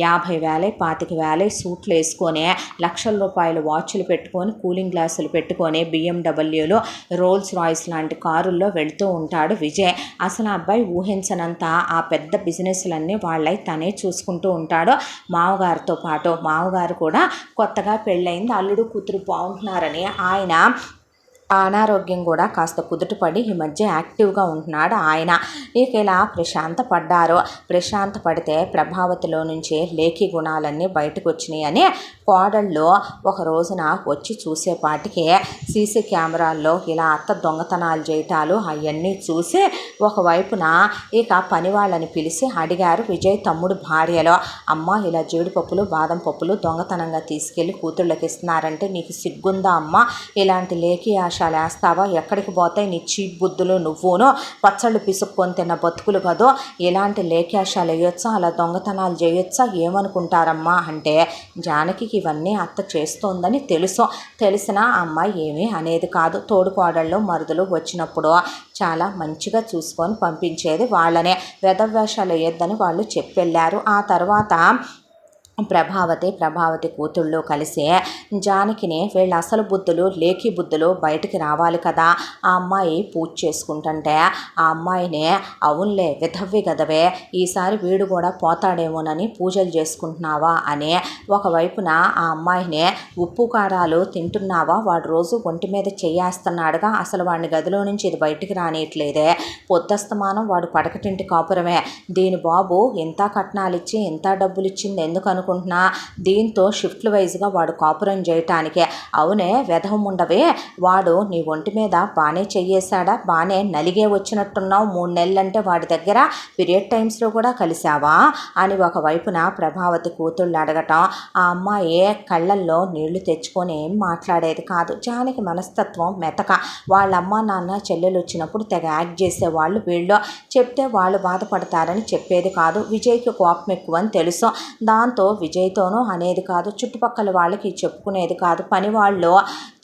50,000 25,000 సూట్లు వేసుకొని లక్షల రూపాయలు వాచ్లు పెట్టుకొని కూలింగ్ గ్లాసులు పెట్టుకొని BMWలు రోల్స్ రాయ్స్ లాంటి కారుల్లో వెళుతూ ఉంటాడు విజయ్. అసలు ఆ అబ్బాయి ఊహించనంత ఆ పెద్ద బిజినెస్లన్నీ వాళ్ళై తనే చూసుకుంటూ ఉంటాడు మామగారితో పాటు. మామగారు కూడా కొత్తగా పెళ్ళయింది, అల్లుడు కూతురు బాగుంటున్నారని ఆయన అనారోగ్యం కూడా కాస్త కుదుటపడి ఈ మధ్య యాక్టివ్గా ఉంటున్నాడు ఆయన. ఇక ఇలా ప్రశాంత పడ్డారు. ప్రశాంత పడితే ప్రభావతిలో నుంచి లేఖి గుణాలన్నీ బయటకు వచ్చినాయి అని కోడళ్ళు ఒక రోజున వచ్చి చూసేపాటికి సీసీ కెమెరాల్లో ఇలా అత్త దొంగతనాలు చేయటాలు అవన్నీ చూసి ఒకవైపున ఇక పని వాళ్ళని పిలిచి అడిగారు విజయ్ తమ్ముడు భార్యలో, అమ్మ ఇలా జీడిపప్పులు బాదం పప్పులు దొంగతనంగా తీసుకెళ్ళి కూతుళ్ళకి ఇస్తున్నారంటే నీకు సిగ్గుందా అమ్మ? ఇలాంటి లేఖి ఆశాలు వేస్తావా? ఎక్కడికి పోతాయి నీ చీప్ బుద్ధులు? నువ్వును పచ్చళ్ళు పిసుక్కొని తిన్న బతుకులు కదో, ఇలాంటి లేఖి ఆశాలు వేయొచ్చా? అలా దొంగతనాలు చేయొచ్చా? ఏమనుకుంటారమ్మా అంటే జానకి ఇవన్నీ అత్త చేస్తోందని తెలిసిన అమ్మాయి ఏమీ అనేది కాదు. తోడుకోడళ్ళు మరుదులు వచ్చినప్పుడు చాలా మంచిగా చూసుకొని పంపించేది వాళ్ళనే. వెధవేషాలు వేయొద్దని వాళ్ళు చెప్పెళ్ళారు. ఆ తర్వాత ప్రభావతి కూతుళ్ళు కలిసి జానకిని వీళ్ళ అసలు బుద్ధులు లేఖి బుద్ధులు బయటికి రావాలి కదా, ఆ అమ్మాయి పూజ చేసుకుంటుంటే ఆ అమ్మాయిని అవునులే విధవ్వి గదవే, ఈసారి వీడు కూడా పోతాడేమోనని పూజలు చేసుకుంటున్నావా అని ఒకవైపున ఆ అమ్మాయిని ఉప్పు కారాలు తింటున్నావా, వాడు రోజు ఒంటి మీద చేయేస్తున్నాడుగా, అసలు వాడిని గదిలో నుంచి ఇది బయటికి రానియట్లేదే, పొద్దస్తమానం వాడు పడకటింటి కాపురమే, దీని బాబు ఇంత కట్నాలిచ్చి ఇంత డబ్బులు ఇచ్చింది ఎందుకు అనుకుంటున్నా, దీంతో షిఫ్ట్లు వైజ్గా వాడు కాపురం చేయటానికే, అవునే వెధవం ఉండవే, వాడు నీ ఒంటి మీద బాగానే చెయ్యేశాడా, బాగానే నలిగే వచ్చినట్టున్నావు, 3 నెలలంటే వాడి దగ్గర పీరియడ్ టైమ్స్లో కూడా కలిసావా అని ఒకవైపున ప్రభావతి కూతుళ్ళు అడగటం. ఆ అమ్మాయి కళ్ళల్లో నీళ్లు తెచ్చుకొని ఏం మాట్లాడేది కాదు. జానకి మనస్తత్వం మెతక. వాళ్ళ అమ్మ నాన్న చెల్లెలు వచ్చినప్పుడు తెగ యాక్ట్ చేసేవాళ్ళు వీళ్ళు, చెప్తే వాళ్ళు బాధపడతారని చెప్పేది కాదు. విజయ్కి కోపం ఎక్కువ అని తెలుసు, దాంతో విజయ్తోనూ అనేది కాదు, చుట్టుపక్కల వాళ్ళకి చెప్పుకునేది కాదు, పని వాళ్ళు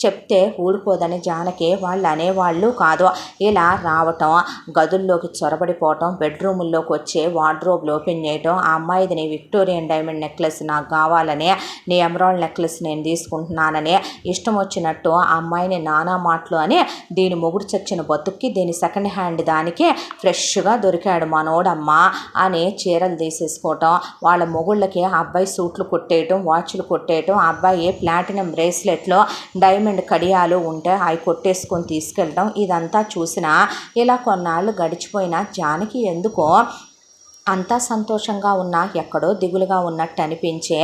చెప్తే ఊరుకోదని జానకి వాళ్ళు అనేవాళ్ళు కాదు. ఇలా రావటం, గదుల్లోకి చొరబడిపోవటం, బెడ్రూముల్లోకి వచ్చే వార్డ్రోబ్లు ఓపెన్ చేయటం, ఆ అమ్మాయిది నీ విక్టోరియన్ డైమండ్ నెక్లెస్ నాకు కావాలని, నీ ఎమరాల్డ్ నెక్లెస్ నేను తీసుకుంటున్నానని ఇష్టం వచ్చినట్టు ఆ అమ్మాయిని నానా మాటలు అని, దీని మొగుడు చచ్చిన బతుక్కి దీని సెకండ్ హ్యాండ్ దానికి ఫ్రెష్గా దొరికాడు మనోడమ్మా అని చీరలు తీసేసుకోవటం, వాళ్ళ మొగుళ్ళకి ఆ అబ్బాయి సూట్లు కొట్టేయటం, వాచ్లు కొట్టేయటం, ఆ అబ్బాయి ప్లాటినం బ్రేస్లెట్లో డైమండ్ కడియాలు ఉంటే అవి కొట్టేసుకొని తీసుకెళ్ళటం, ఇదంతా చూసినా ఇలా కొన్నాళ్ళు గడిచిపోయినా జానకి ఎందుకో అంతా సంతోషంగా ఉన్నా ఎక్కడో దిగులుగా ఉన్నట్టు అనిపించే,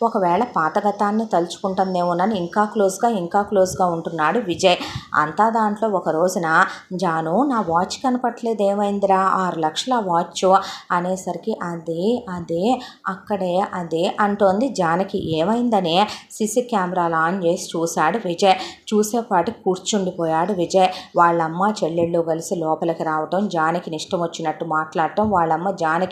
ఒకవేళ పాతగతాన్ని తలుచుకుంటుందేమోనని ఇంకా క్లోజ్గా ఉంటున్నాడు విజయ్. అంతా దాంట్లో ఒక రోజున జాను నా వాచ్ కనపట్లేదు ఏమైందిరా, 6 లక్షల వాచ్ అనేసరికి అదే అక్కడే అదే అంటోంది జానకి. ఏమైందని సీసీ కెమెరాలు ఆన్ చేసి చూశాడు విజయ్. చూసేపాటి కూర్చుండిపోయాడు విజయ్. వాళ్ళమ్మ చెల్లెళ్ళు కలిసి లోపలికి రావటం, జానకిని ఇష్టం వచ్చినట్టు మాట్లాడటం, వాళ్ళమ్మ జానకి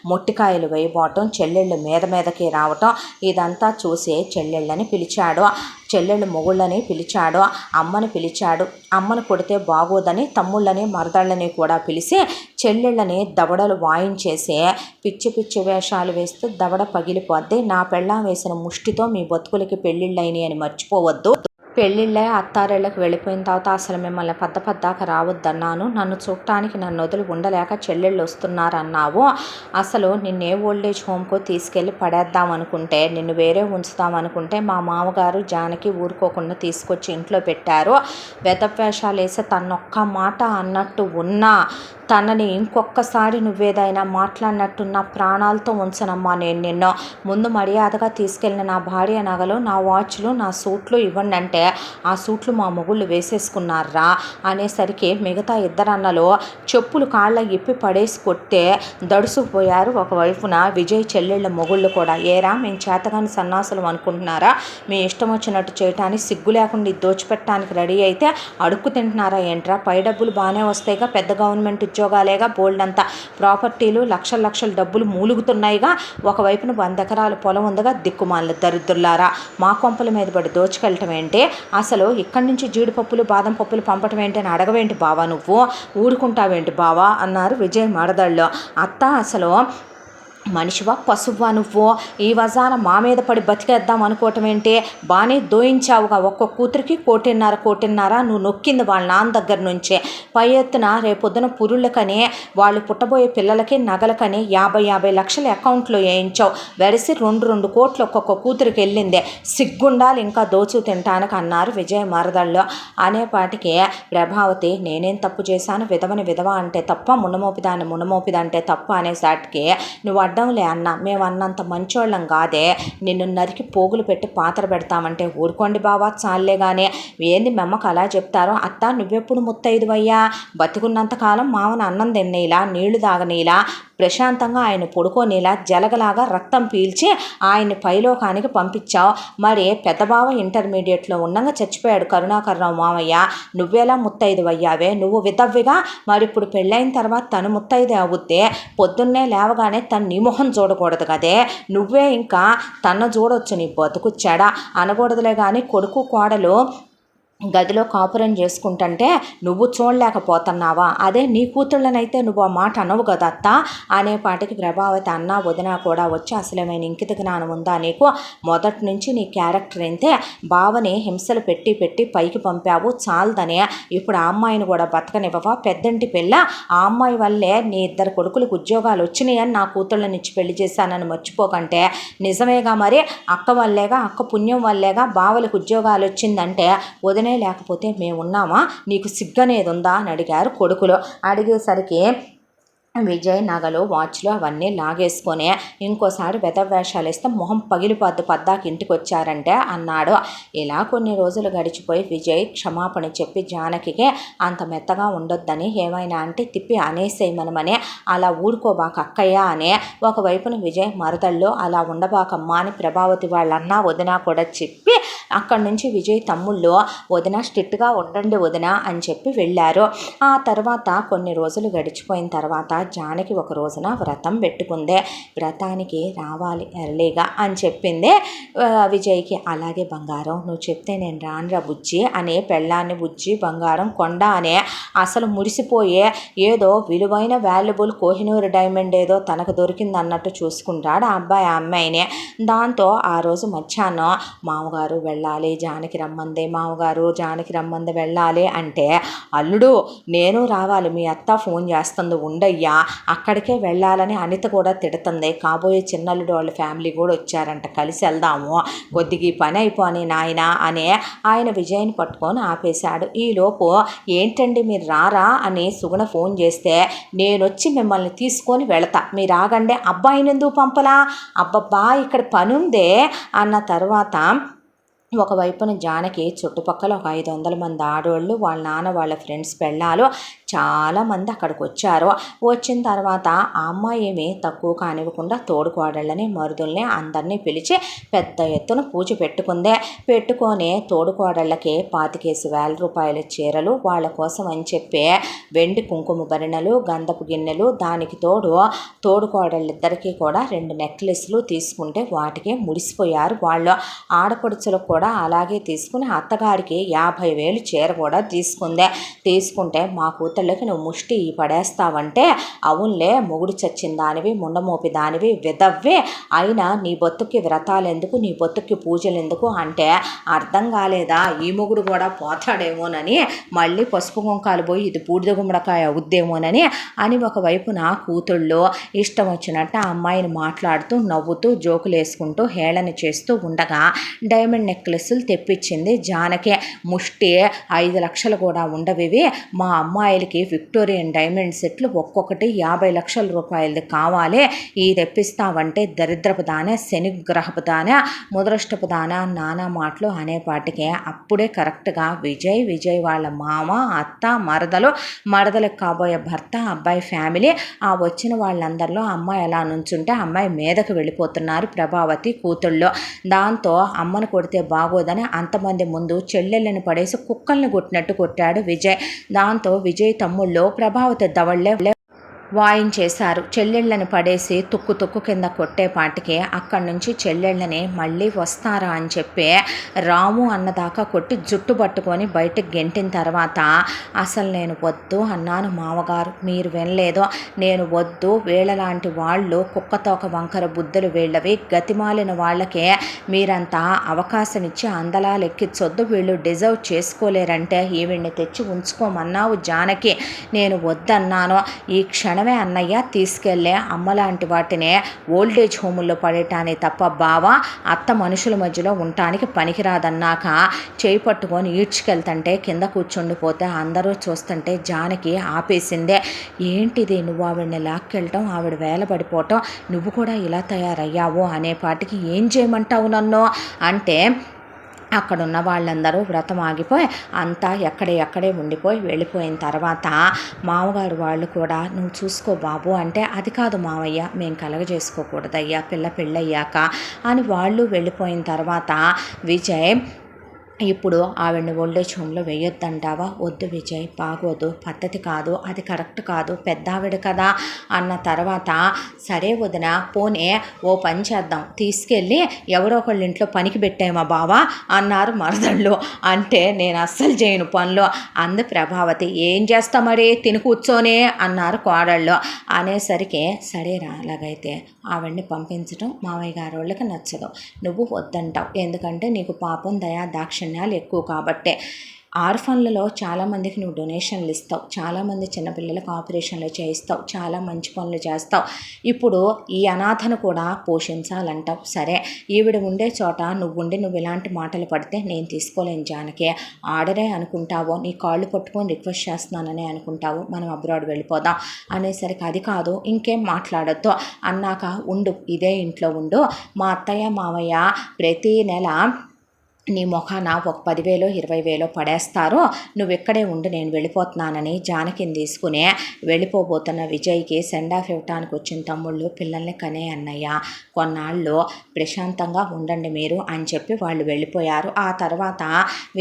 మొట్టికాయలు వేయబోవటం, చెల్లెళ్ళు మీదకి రావటం, ఇదంతా చూసి చెల్లెళ్ళని పిలిచాడు, చెల్లెళ్ళు మొగుళ్ళని పిలిచాడు, అమ్మని పిలిచాడు. అమ్మని కొడితే బాగోదని తమ్ముళ్ళని మరదళ్ళని కూడా పిలిచి చెల్లెళ్ళని దవడలు వాయించేసి పిచ్చి వేషాలు వేస్తే దవడ పగిలిపోద్ది, నా పెళ్ళాం వేసిన ముష్టితో మీ బతుకులకి పెళ్ళిళ్ళైనవి అని మర్చిపోవద్దు, పెళ్ళిళ్ళే అత్తారేళ్ళకి వెళ్ళిపోయిన తర్వాత అసలు మిమ్మల్ని పద్దాక రావద్దన్నాను, నన్ను చూడటానికి నన్ను వదిలి ఉండలేక చెల్లెళ్ళు వస్తున్నారన్నావు, అసలు నిన్నే ఓల్డేజ్ హోమ్కో తీసుకెళ్ళి పడేద్దామనుకుంటే, నిన్ను వేరే ఉంచుదామనుకుంటే మా మామగారు జానకి ఊరుకోకుండా తీసుకొచ్చి ఇంట్లో పెట్టారు, వెధవేషాలు వేసి తనొక్క మాట అన్నట్టు ఉన్నా తనని ఇంకొకసారి నువ్వేదైనా మాట్లాడినట్టున్న ప్రాణాలతో ఉంచనమ్మా నేను నిన్ను, ముందు మర్యాదగా తీసుకెళ్ళిన నా భార్య నగలు, నా వాచ్లు, నా సూట్లు ఇవ్వండి అంటే ఆ సూట్లు మా మొగుళ్ళు వేసేసుకున్నారా అనేసరికి మిగతా 2 అన్నలు చెప్పులు కాళ్ళ ఇప్పి పడేసి కొట్టే దడుసుకుపోయారు. ఒకవైపున విజయ్ చెల్లెళ్ళ మొగుళ్ళు కూడా, ఏరా మేము చేతగాని సన్నాసులు అనుకుంటున్నారా, మీ ఇష్టం వచ్చినట్టు చేయటానికి సిగ్గు లేకుండా దోచిపెట్టడానికి రెడీ అయితే అడుక్కు తింటున్నారా ఏంట్రా, పై డబ్బులు బాగానే వస్తాయిగా, పెద్ద గవర్నమెంట్ ఉద్యోగాలేగా, బోల్డ్ అంతా ప్రాపర్టీలు లక్షల డబ్బులు మూలుగుతున్నాయిగా, ఒకవైపున 100 ఎకరాల పొలం ఉందిగా, దిక్కుమాల దరిద్రులారా మా కొంపల మీద పడి దోచుకెళ్ళటం ఏంటి, అసలు ఇక్కడి నుంచి జీడిపప్పులు బాదం పప్పులు పంపటం ఏంటి అని అడగవేంటి బావా, నువ్వు ఊరుకుంటావేంటి బావా అన్నారు విజయ్ మరదళ్ళు. అత్త అసలు మనిషివా పశువా నువ్వు? ఈ వజాన మా మీద పడి బతికేద్దాం అనుకోవటం ఏంటి? బాగానే దోయించావుగా. ఒక్క కూతురికి 1,50,00,000 నువ్వు నొక్కింది వాళ్ళ నాన్న దగ్గర నుంచే. పై ఎత్తున రేపొద్దున పురుళ్ళకని వాళ్ళు పుట్టబోయే పిల్లలకి నగలకని 50 లక్షల అకౌంట్లో వేయించావు. వెరసి 2 కోట్లు ఒక్కొక్క కూతురికి వెళ్ళిందే. సిగ్గుండాలి ఇంకా దోచు తింటానికి అన్నారు విజయ మరదళ్ళు. అనేపాటికి ప్రభావతి నేనేం తప్పు చేశాను? విధవని విధవ అంటే తప్ప, మునమోపిదాన్ని తప్ప అనేసాటికి నువ్వు అడ్డంలే అన్న, మేము అన్నంత మంచోళ్ళం కాదే, నిన్ను నరికి పోగులు పెట్టి పాత్ర పెడతామంటే ఊరుకోండి బావా చాలే గానే. ఏంది మెమ్మకు అలా చెప్తారో? అత్త నువ్వెప్పుడు ముత్తైదువయ్యా? బతికున్నంతకాలం మావన అన్నం తిన్నీలా, నీళ్లు తాగనీలా, ప్రశాంతంగా ఆయన పడుకోనేలా జలగలాగా రక్తం పీల్చి ఆయన్ని పైలోకానికి పంపించావు. మరి పెద్ద బావ ఇంటర్మీడియట్లో ఉండగా చచ్చిపోయాడు కరుణాకర్రావు మామయ్య. నువ్వేలా ముత్తైదువయ్యావే? నువ్వు విధవ్విగా. మరి ఇప్పుడు పెళ్ళైన తర్వాత తను ముత్తైదే అవుద్దే. పొద్దున్నే లేవగానే తను నీ మొహం చూడకూడదు కదే. నువ్వే ఇంకా తన చూడొచ్చు. నీ బతుకు చెడ అనకూడదులే కానీ కొడుకు కోడలు గదిలో కాపురం చేసుకుంటుంటే నువ్వు చూడలేకపోతున్నావా? అదే నీ కూతుళ్ళనైతే నువ్వు ఆ మాట అనవు కదా అత్త. అనేపాటికి ప్రభావతి అన్న వదిన కూడా వచ్చి అసలేమైన ఇంకిత జ్ఞానం ఉందా నీకు? మొదటి నుంచి నీ క్యారెక్టర్ అయితే బావని హింసలు పెట్టి పైకి పంపావు చాలదనే. ఇప్పుడు ఆ అమ్మాయిని కూడా బతకనివ్వవా? పెద్దంటి పిల్ల. ఆ అమ్మాయి వల్లే నీ 2 కొడుకులకు ఉద్యోగాలు వచ్చినాయని నా కూతుళ్ళనిచ్చి పెళ్లి చేశానని మర్చిపోకంటే. నిజమేగా మరి. అక్క వల్లేగా, అక్క పుణ్యం వల్లేగా బావలకు ఉద్యోగాలు వచ్చిందంటే వదిన లేకపోతే మేమున్నామా? నీకు సిగ్గనేది ఉందా అని అడిగారు కొడుకులు. అడిగేసరికి విజయ్ నగలు వాచ్లు అవన్నీ లాగేసుకొని ఇంకోసారి వేషాలు వేస్తే మొహం పగిలిపోద్దు పద్దాకి ఇంటికి వచ్చారంటే అన్నాడు. ఇలా కొన్ని రోజులు గడిచిపోయి విజయ్ క్షమాపణ చెప్పి జానకికి అంత మెత్తగా ఉండొద్దని ఏమైనా అంటే తిప్పి అనేసేయమనమని, అలా ఊరుకోబాక అక్కయ్య అనే. ఒకవైపున విజయ్ మరదళ్ళు అలా ఉండబాకమ్మా అని ప్రభావతి వాళ్ళన్న వదిన కూడా చెప్పి అక్కడి నుంచి విజయ్ తమ్ముళ్ళు వదిన స్ట్రిక్ట్గా ఉండండి వదిన అని చెప్పి వెళ్ళారు. ఆ తర్వాత కొన్ని రోజులు గడిచిపోయిన తర్వాత జానకి ఒక రోజున వ్రతం పెట్టుకుందే. వ్రతానికి రావాలి ఎర్లీగా అని చెప్పింది విజయ్కి. అలాగే బంగారం నువ్వు చెప్తే నేను రానురా బుజ్జి అనే పెళ్ళాన్ని బుజ్జి బంగారం కొండ అనే అసలు మురిసిపోయే ఏదో విలువైన వాల్యుబుల్ కోహినూరు డైమండ్ ఏదో తనకు దొరికింది అన్నట్టు చూసుకుంటాడు ఆ అబ్బాయి ఆ అమ్మాయిని. దాంతో ఆ రోజు మధ్యాహ్నం మామగారు వెళ్ళాలి జానకి రమ్మంది, మామగారు జానకి రమ్మంది వెళ్ళాలి అంటే, అల్లుడు నేను రావాలి మీ అత్త ఫోన్ చేస్తుంది ఉండయ్యా, అక్కడికే వెళ్ళాలని అనిత కూడా తిడుతుంది. కాబోయే చిన్నల్లుడు వాళ్ళ ఫ్యామిలీ కూడా వచ్చారంట, కలిసి వెళ్దాము, కొద్దిగా పని అయిపోని నాయన అని ఆయన విజయ్ని పట్టుకొని ఆపేశాడు. ఈలోపు ఏంటండి మీరు రారా అని సుగుణ ఫోన్ చేస్తే, నేనొచ్చి మిమ్మల్ని తీసుకొని వెళతా, మీరు ఆగండి. అబ్బాయిని ఎందుకు పంపలా? అబ్బబ్బా ఇక్కడ పని ఉందే అన్న తర్వాత ఒకవైపున జానకి చుట్టుపక్కల ఒక 500 మంది ఆడవాళ్ళు వాళ్ళ నాన్న వాళ్ళ ఫ్రెండ్స్ పెళ్ళాలు చాలామంది అక్కడికి వచ్చారు. వచ్చిన తర్వాత ఆ అమ్మాయి ఏమీ తక్కువ కానివ్వకుండా తోడుకోడళ్ళని మరుదుల్ని అందరినీ పిలిచి పెద్ద ఎత్తున పూజ పెట్టుకొని తోడుకోడళ్ళకి 25,000 రూపాయల చీరలు వాళ్ళ కోసం అని చెప్పి వెండి కుంకుమ భరిణలు గంధపు గిన్నెలు దానికి తోడుకోడళ్ళిద్దరికీ కూడా 2 నెక్లెస్లు తీసుకుంటే వాటికి ముడిసిపోయారు వాళ్ళు. ఆడపడుచులకు కూడా అలాగే తీసుకుని అత్తగారికి 50,000 చీర కూడా తీసుకుంటే మా కూతుళ్ళకి నువ్వు ముష్టి పడేస్తావంటే, అవునులే మొగుడు చచ్చిన దానివి ముండమోపి దానివి విధవ్వే, అయినా నీ బొత్తుకి వ్రతాలు ఎందుకు, నీ బొత్తుకి పూజలు ఎందుకు అంటే అర్థం కాలేదా? ఈ మొగుడు కూడా పోతాడేమోనని మళ్ళీ పసుపు కుంకాలు పోయి ఇది బూడిద గుమ్మడికాయ అవుద్దేమోనని అని ఒకవైపు నా కూతుళ్ళు ఇష్టం వచ్చినట్టు ఆ అమ్మాయిని మాట్లాడుతూ నవ్వుతూ జోకులు వేసుకుంటూ హేళన చేస్తూ ఉండగా డైమండ్ నెక్లెస్లు తెప్పించింది జానకి. ముష్టి 5 లక్షలు కూడా ఉండవివి. మా అమ్మాయిలకి విక్టోరియన్ డైమండ్ సెట్లు ఒక్కొక్కటి 50 లక్షల రూపాయలది కావాలి, ఈ తెప్పిస్తావంటే దరిద్రపు దానే, శనిగ్రహపు దానే, ముదరష్టపు దానా నానా మాటలు అనేపాటికే అప్పుడే కరెక్ట్గా విజయ్ వాళ్ళ మామ అత్త మరదలకు కాబోయే భర్త అబ్బాయి ఫ్యామిలీ ఆ వచ్చిన వాళ్ళందరిలో అమ్మాయి ఎలా నుంచుంటే అమ్మాయి మీదకు వెళ్ళిపోతున్నారు ప్రభావతి కూతుళ్ళు. దాంతో అమ్మను కొడితే బాగోదని అంతమంది ముందు చెల్లెళ్ళని పడేసి కుక్కల్ని కొట్టినట్టు కొట్టాడు విజయ్. దాంతో విజయ్ తమ్ముళ్ళు ప్రభావతి దవళ్ళే వాయించేశారు. చెల్లెళ్ళని పడేసి తుక్కు తుక్కు కింద కొట్టేపాటికి అక్కడి నుంచి చెల్లెళ్ళని మళ్ళీ వస్తారా అని చెప్పి రాము అన్నదాకా కొట్టి జుట్టు పట్టుకొని బయటకు గెంటిన తర్వాత అసలు నేను వద్దు అన్నాను మామగారు, మీరు వినలేదు, నేను వద్దు, వీళ్ళలాంటి వాళ్ళు కుక్కతోక వంకర బుద్ధులు వీళ్ళవి, గతిమాలిన వాళ్ళకే మీరంతా అవకాశం ఇచ్చి అందలా లెక్కించొద్దు, వీళ్ళు డిజర్వ్ చేసుకోలేరంటే ఈవిడ్ని తెచ్చి ఉంచుకోమన్నావు జానకి, నేను వద్దన్నాను, ఈ క్షణమే అన్నయ్య తీసుకెళ్లే అమ్మలాంటి వాటినే ఓల్డేజ్ హోముల్లో పడేటానికి తప్ప బావ అత్త మనుషుల మధ్యలో ఉండటానికి పనికిరాదన్నాక చేయి పట్టుకొని ఈడ్చుకెళ్తుంటే కింద కూర్చుండిపోతే అందరూ చూస్తుంటే జానకి ఆపేసిందే. ఏంటిది, నువ్వు ఆవిడని లాక్కెళ్ళటం, ఆవిడ వేలబడిపోవటం, నువ్వు కూడా ఇలా తయారయ్యావు అనేపాటికి ఏం చేయమంటావు నన్ను అంటే అక్కడున్న వాళ్ళందరూ వ్రతం ఆగిపోయి అంతా ఎక్కడే ఉండిపోయి వెళ్ళిపోయిన తర్వాత మామగారు వాళ్ళు కూడా నువ్వు చూసుకో బాబు అంటే, అది కాదు మావయ్య, మేము కలగజేసుకోకూడదయ్యా పిల్ల పెళ్ళయ్యాక అని వాళ్ళు వెళ్ళిపోయిన తర్వాత విజయ్ ఇప్పుడు ఆవిడని ఓల్డేజ్ హోమ్లో వేయొద్దంటావా, వద్దు విజయ్, బాగోదు, పద్ధతి కాదు, అది కరెక్ట్ కాదు, పెద్ద ఆవిడ కదా అన్న తర్వాత సరే వదిన, పోనే ఓ పని చేద్దాం, తీసుకెళ్ళి ఎవరో ఒకళ్ళ ఇంట్లో పనికి పెట్టామా బావా అన్నారు మరదళ్ళు. అంటే నేను అస్సలు చేయను పనులు అంది ప్రభావతి. ఏం చేస్తా మరి, తిని కూర్చోనే అన్నారు కోడళ్ళు. అనేసరికి సరేరా, అలాగైతే ఆవిడ్ని పంపించడం మావయ్య గారి వాళ్ళకి నచ్చదు, నువ్వు వద్దంటావు, ఎందుకంటే నీకు పాపం దయా దాక్షిణ్యాలు ఎక్కువ కాబట్టే. ఆర్ఫన్లలో చాలామందికి నువ్వు డొనేషన్లు ఇస్తావు, చాలామంది చిన్నపిల్లలకు ఆపరేషన్లు చేయిస్తావు, చాలా మంచి పనులు చేస్తావు, ఇప్పుడు ఈ అనాథను కూడా పోషించాలంటావు. సరే, ఈవిడ ఉండే చోట నువ్వు ఇలాంటి మాటలు పడితే నేను తీసుకోలేను జానకి, ఆర్డరే అనుకుంటావో, నీ కాళ్ళు పట్టుకొని రిక్వెస్ట్ చేస్తున్నానని అనుకుంటావు, మనం అబ్రాడ్ వెళ్ళిపోదాం అనేసరికి అది కాదు, ఇంకేం మాట్లాడొద్దు అన్నాక ఉండు, ఇదే ఇంట్లో ఉండు, మా అత్తయ్య మామయ్య ప్రతి నెల నీ మొఖాన ఒక 10,000 20,000 పడేస్తారు, నువ్వు ఇక్కడే ఉండి నేను వెళ్ళిపోతున్నానని జానకిని తీసుకుని వెళ్ళిపోబోతున్న విజయ్కి సెండ్ ఆఫ్ ఇవ్వటానికి వచ్చిన తమ్ముళ్ళు పిల్లల్ని కనే అన్నయ్య, కొన్నాళ్ళు ప్రశాంతంగా ఉండండి మీరు అని చెప్పి వాళ్ళు వెళ్ళిపోయారు. ఆ తర్వాత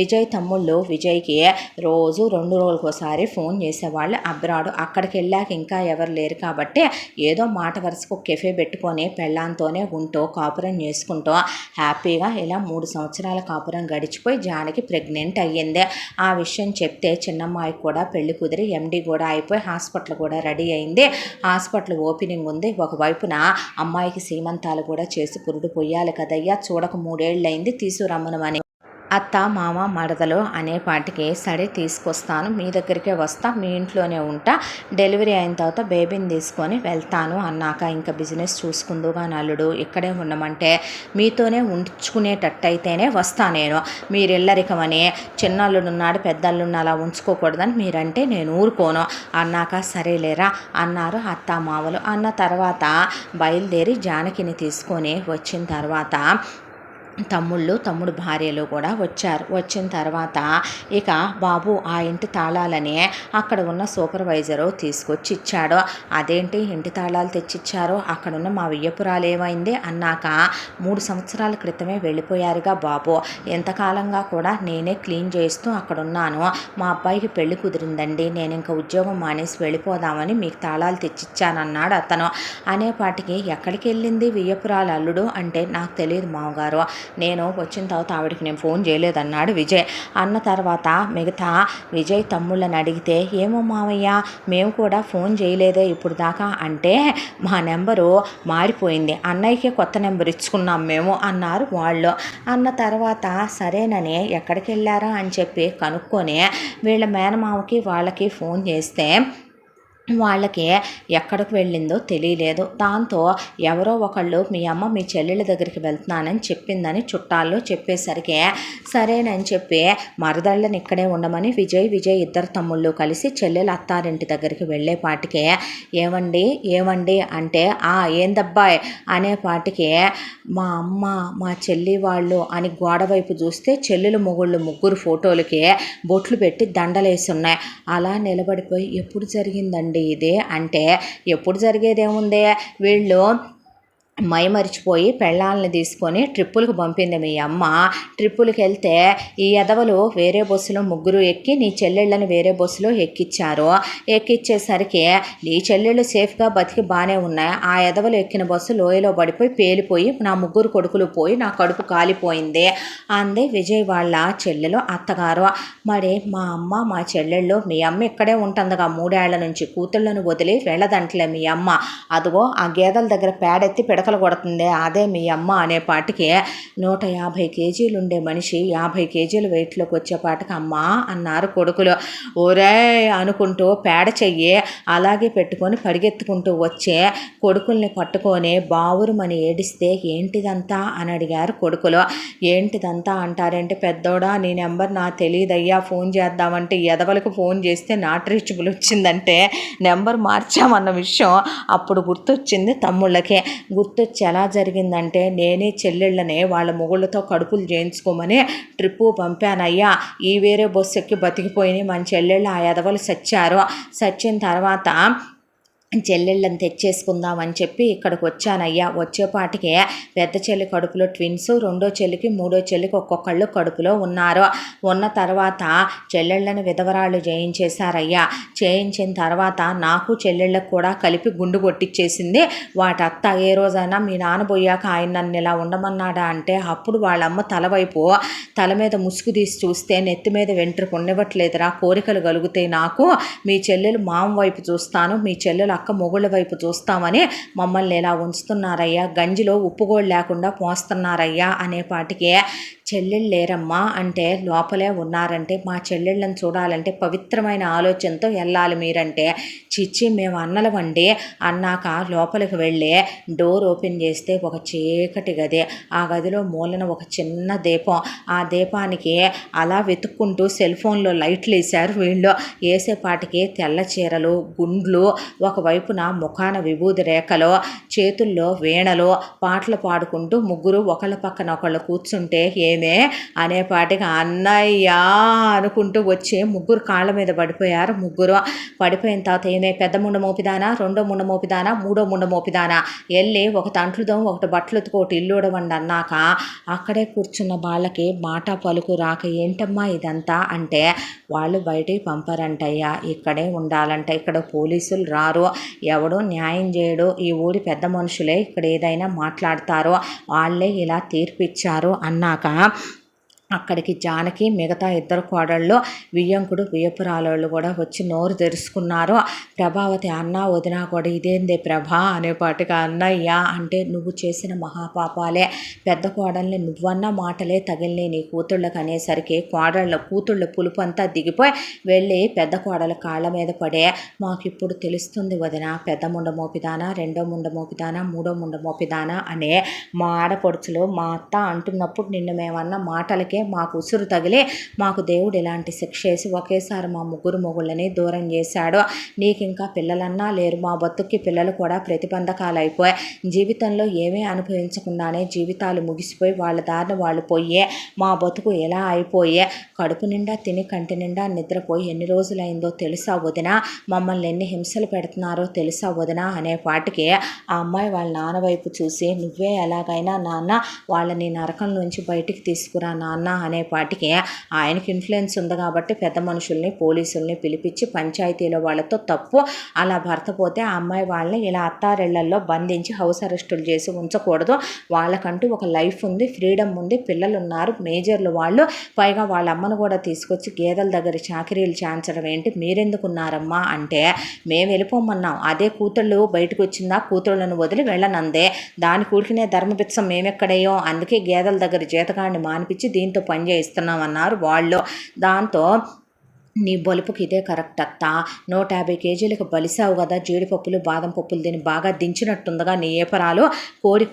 విజయ్ తమ్ముళ్ళు విజయ్కి రోజు 2 రోజులకోసారి ఫోన్ చేసేవాళ్ళు అబ్రాడ్. అక్కడికి వెళ్ళాక ఇంకా ఎవరు లేరు కాబట్టి ఏదో మాట వరుసకు కెఫే పెట్టుకొని పెళ్ళాంతోనే ఉంటూ కాపురం చేసుకుంటూ హ్యాపీగా ఇలా 3 సంవత్సరాల కాపురం గడిచిపోయి జానకి ప్రెగ్నెంట్ అయ్యింది. ఆ విషయం చెప్తే చిన్నమ్మాయికి కూడా పెళ్లి కుదిరి ఎండి కూడా అయిపోయి హాస్పిటల్ కూడా రెడీ అయింది. హాస్పిటల్ ఓపెనింగ్ ఉంది. ఒకవైపున అమ్మాయికి సీమంతాలు కూడా చేసి పురుడు పొయ్యాలి కదయ్యా, చూడక 3 ఏళ్ళు అయింది, తీసుకురమ్మనమని అత్త మామ మరదలు అనేపాటికి సరే తీసుకొస్తాను, మీ దగ్గరికే వస్తా, మీ ఇంట్లోనే ఉంటా, డెలివరీ అయిన తర్వాత బేబీని తీసుకొని వెళ్తాను అన్నాక ఇంకా బిజినెస్ చూసుకుందుగా నల్లుడు, ఇక్కడే ఉండమంటే మీతోనే ఉంచుకునేటట్టయితేనే వస్తా నేను, మీరెల్లరికమని చిన్నల్లుడున్నాడు పెద్దల్లున్న అలా ఉంచుకోకూడదని మీరంటే నేను ఊరుకోను అన్నాక సరేలేరా అన్నారు అత్త మామలు. అన్న తర్వాత బయలుదేరి జానకిని తీసుకొని వచ్చిన తర్వాత తమ్ముడు భార్యలు కూడా వచ్చారు. వచ్చిన తర్వాత ఇక బాబు ఆ ఇంటి తాళాలని అక్కడ ఉన్న సూపర్వైజరు తీసుకొచ్చి ఇచ్చాడు. అదేంటి ఇంటి తాళాలు తెచ్చిచ్చారో, అక్కడున్న మా వియ్యపురాలు ఏమైంది అన్నాక 3 సంవత్సరాల క్రితమే వెళ్ళిపోయారుగా బాబు, ఎంతకాలంగా కూడా నేనే క్లీన్ చేస్తూ అక్కడున్నాను, మా అబ్బాయికి పెళ్లి కుదిరిందండి, నేను ఇంకా ఉద్యోగం మానేసి వెళ్ళిపోదామని మీకు తాళాలు తెచ్చిచ్చానన్నాడు అతను. అనేపాటికి ఎక్కడికి వెళ్ళింది వియ్యపురాలు అల్లుడు అంటే నాకు తెలియదు మామగారు, నేను వచ్చిన తర్వాత ఆవిడకి నేను ఫోన్ చేయలేదన్నాడు విజయ్. అన్న తర్వాత మిగతా విజయ్ తమ్ముళ్ళని అడిగితే ఏమో మావయ్య మేము కూడా ఫోన్ చేయలేదే ఇప్పుడు దాకా అంటే, మా నెంబరు మారిపోయింది, అన్నయ్యకే కొత్త నెంబర్ ఇచ్చుకున్నాం మేము అన్నారు వాళ్ళు. అన్న తర్వాత సరేనని ఎక్కడికి వెళ్ళారా అని చెప్పి కనుక్కొని వీళ్ళ మేనమామకి వాళ్ళకి ఫోన్ చేస్తే వాళ్ళకి ఎక్కడికి వెళ్ళిందో తెలియలేదు. దాంతో ఎవరో ఒకళ్ళు మీ అమ్మ మీ చెల్లెళ్ళ దగ్గరికి వెళ్తున్నానని చెప్పిందని చుట్టాల్లో చెప్పేసరికి సరేనని చెప్పి మరదళ్ళని ఇక్కడే ఉండమని విజయ్ ఇద్దరు తమ్ముళ్ళు కలిసి చెల్లెల అత్తారింటి దగ్గరికి వెళ్ళేపాటికే ఏమండి అంటే ఏందబ్బాయ్ అనేపాటికే మా అమ్మ మా చెల్లి వాళ్ళు అని గోడవైపు చూస్తే చెల్లెలు మొగుళ్ళు 3 ఫోటోలకి బొట్లు పెట్టి దండలేసి ఉన్నాయి. అలా నిలబడిపోయి ఎప్పుడు జరిగిందండి ఇదే అంటే, ఎప్పుడు జరిగేదేముంది, వీళ్ళు మైమరిచిపోయి పెళ్ళాలని తీసుకొని ట్రిప్పులకు పంపింది మీ అమ్మ. ట్రిప్పులకి వెళ్తే ఈ ఎదవలు వేరే బస్సులో ముగ్గురు ఎక్కి నీ చెల్లెళ్ళని వేరే బస్సులో ఎక్కిచ్చారు. ఎక్కిచ్చేసరికి నీ చెల్లెళ్ళు సేఫ్గా బతికి బాగానే ఉన్నాయి. ఆ ఎదవలు ఎక్కిన బస్సు లోయలో పడిపోయి పేలిపోయి నా ముగ్గురు కొడుకులు పోయి నా కడుపు కాలిపోయింది అంది విజయ్ వాళ్ళ చెల్లెలు అత్తగారు. మరి మా అమ్మ మా చెల్లెళ్ళు మీ అమ్మ ఇక్కడే ఉంటుందిగా 3 ఏళ్ల నుంచి, కూతుళ్ళను వదిలి వెళ్ళదంటలే మీ అమ్మ. అదిగో ఆ గేదెల దగ్గర పేడెత్తి పిడకలు కొడుతుంది అదే మీ అమ్మ అనేపాటికి 150 కేజీలు ఉండే మనిషి 50 కేజీల వెయిట్లోకి వచ్చేపాటికి అమ్మ అన్నారు కొడుకులు. ఒరే అనుకుంటూ పేడ చెయ్యి అలాగే పెట్టుకొని పరిగెత్తుకుంటూ వచ్చే కొడుకుల్ని పట్టుకొని బావురుమని ఏడిస్తే ఏంటిదంతా అని అడిగారు కొడుకులు. ఏంటిదంతా అంటారంటే, పెద్దోడా నీ నెంబర్ నాకు తెలియదయ్యా, ఫోన్ చేద్దామంటే ఎదవలకు ఫోన్ చేస్తే నాట్ రీచబుల్ వచ్చిందంటే నెంబర్ మార్చామన్న విషయం అప్పుడు గుర్తొచ్చింది తమ్ముళ్ళకే. గుర్తొచ్చి ఎలా జరిగిందంటే, నేనే చెల్లెళ్ళనే వాళ్ళ మొగుళ్ళతో కడుపులు చేయించుకోమని ట్రిప్పు పంపానయ్యా. ఈ వేరే బస్సు ఎక్కి బతికిపోయినాయి మన చెల్లెళ్ళు, ఆ ఎదవలు సచ్చారు. సచ్చిన తర్వాత చెల్లెళ్ళని తెచ్చేసుకుందామని చెప్పి ఇక్కడికి వచ్చానయ్యా. వచ్చేపాటికి పెద్ద చెల్లి కడుపులో ట్విన్స్, రెండో చెల్లికి మూడో చెల్లికి ఒక్కొక్కళ్ళు కడుపులో ఉన్నారు. ఉన్న తర్వాత చెల్లెళ్ళని విధవరాళ్ళు చేయించేశారయ్యా. చేయించిన తర్వాత నాకు చెల్లెళ్ళకు కూడా కలిపి గుండు కొట్టించేసింది వాటి అత్త. ఏ రోజైనా మీ నాన్న పోయాక ఆయన నన్ను ఇలా ఉండమన్నాడా అంటే అప్పుడు వాళ్ళమ్మ తల మీద ముసుగు తీసి చూస్తే నెత్తి మీద వెంట్రుకు ఉండవట్లేదురా, కోరికలు కలుగుతాయి నాకు, మీ చెల్లెలు మామ వైపు చూస్తాను, మీ చెల్లెలు అక్క మొగుళ్ళ వైపు చూస్తామని మమ్మల్ని ఇలా ఉంచుతున్నారయ్యా, గంజిలో ఉప్పుగోళ్ళు లేకుండా పోస్తున్నారయ్యా అనేపాటికి చెల్లెళ్ళు లేరమ్మా అంటే లోపలే ఉన్నారంటే, మా చెల్లెళ్ళని చూడాలంటే పవిత్రమైన ఆలోచనతో వెళ్ళాలి మీరంటే, చిచ్చి మేము అన్నలవండి అన్నాక లోపలికి వెళ్ళి డోర్ ఓపెన్ చేస్తే ఒక చీకటి గది. ఆ గదిలో మూలన ఒక చిన్న దీపం. ఆ దీపానికి అలా వెతుక్కుంటూ సెల్ ఫోన్లో లైట్లు వేశారు వీళ్ళు. వేసేపాటికి తెల్ల చీరలు, గుండ్లు, ఒకవైపున ముఖాన విభూది రేఖలు, చేతుల్లో వీణలు, పాటలు పాడుకుంటూ ముగ్గురు ఒకళ్ళ పక్కన ఒకళ్ళు కూర్చుంటే ఏమే అనేపాటికి అన్నయ్యా అనుకుంటూ వచ్చి ముగ్గురు కాళ్ళ మీద పడిపోయారు. ముగ్గురు పడిపోయిన తర్వాత ఏమే పెద్ద ముండ మోపిదానా, రెండో ముండ మోపిదానా, మూడో ముండ మోపిదానా, వెళ్ళి ఒక తంట్లుదో ఒకటి బట్టలు ఒకటి ఇల్లు ఉడవండి అన్నాక అక్కడే కూర్చున్న వాళ్ళకి మాట పలుకు రాక ఏంటమ్మా ఇదంతా అంటే, వాళ్ళు బయటికి పంపరంటయ్యా, ఇక్కడే ఉండాలంట, ఇక్కడ పోలీసులు రారు, ఎవడో న్యాయం చేయడు, ఈ ఊరి పెద్ద మనుషులే ఇక్కడ ఏదైనా మాట్లాడతారో, వాళ్ళే ఇలా తీర్పిచ్చారు అన్నాక అక్కడికి జానకి మిగతా ఇద్దరు కోడళ్ళు వియ్యంకుడు వియ్యపురాలోళ్ళు కూడా వచ్చి నోరు తెరుచుకున్నారు. ప్రభావతి అన్న వదిన కూడా ఇదేందే ప్రభా అనేపాటిగా అన్నయ్య అంటే, నువ్వు చేసిన మహాపాపాలే, పెద్ద కోడల్ని నువ్వన్న మాటలే తగిలినాయి నీ కూతుళ్ళకి అనేసరికి కూతుళ్ళ పులుపు అంతా దిగిపోయి వెళ్ళి పెద్ద కోడల కాళ్ళ మీద పడే, మాకు ఇప్పుడు తెలుస్తుంది వదిన, పెద్ద ముండ మోపిదానా, రెండో ముండ మోపిదానా, మూడో ముండ మోపిదానా అనే మా ఆడపడుచులు మా అత్త అంటున్నప్పుడు నిన్ను మేమన్న మాటలకి మాకు ఉసురు తగిలి మాకు దేవుడు ఇలాంటి శిక్ష వేసి ఒకేసారి మా ముగ్గురు మొగుళ్ళని దూరం చేశాడు. నీకు ఇంకా పిల్లలన్నా లేరు, మా బతుక్కి పిల్లలు కూడా ప్రతిబంధకాలు అయిపోయి జీవితంలో ఏమీ అనుభవించకుండానే జీవితాలు ముగిసిపోయి వాళ్ళ దారిన వాళ్ళు పోయే మా బతుకు ఎలా అయిపోయే, కడుపు నిండా తిని కంటి నిండా నిద్రపోయి ఎన్ని రోజులైందో తెలుసా వదిన, మమ్మల్ని ఎన్ని హింసలు పెడుతున్నారో తెలుసా వదిన అనేపాటికి ఆ అమ్మాయి వాళ్ళ నాన్న వైపు చూసి, నువ్వే ఎలాగైనా నాన్న వాళ్ళని నరకం నుంచి బయటికి తీసుకురా నాన్న అనేపాటికి ఆయనకి ఇన్ఫ్లుయెన్స్ ఉంది కాబట్టి పెద్ద మనుషుల్ని పోలీసుల్ని పిలిపించి పంచాయతీలో వాళ్ళతో తప్పు, అలా భర్త పోతే ఆ అమ్మాయి వాళ్ళని ఇలా అత్తారిళ్లల్లో బంధించి హౌస్ అరెస్టులు చేసి ఉంచకూడదు, వాళ్ళకంటూ ఒక లైఫ్ ఉంది, ఫ్రీడమ్ ఉంది, పిల్లలు ఉన్నారు, మేజర్లు వాళ్ళు, పైగా వాళ్ళ అమ్మను కూడా తీసుకొచ్చి గేదెల దగ్గర చాకరీలు చేయించడం ఏంటి, మీరెందుకున్నారమ్మా అంటే, మేము వెళ్ళిపోమన్నాం, అదే కూతుళ్ళు బయటకు వచ్చిందా కూతుళ్ళను వదిలి వెళ్ళనందే, దాని కూడికినే ధర్మపిత్సం మేమెక్కడేయో, అందుకే గేదెల దగ్గర జీతగాడిని మానిపించి దీంతో పని చేయిస్తున్నామన్నారు వాళ్ళు. దాంతో నీ బలుపుకి ఇదే కరెక్ట్ అత్త, 150 కేజీలకు బలిసావు కదా, జీడిపప్పులు బాదం పప్పులు దీన్ని బాగా దించినట్టుందిగా నీ ఏపరాలు,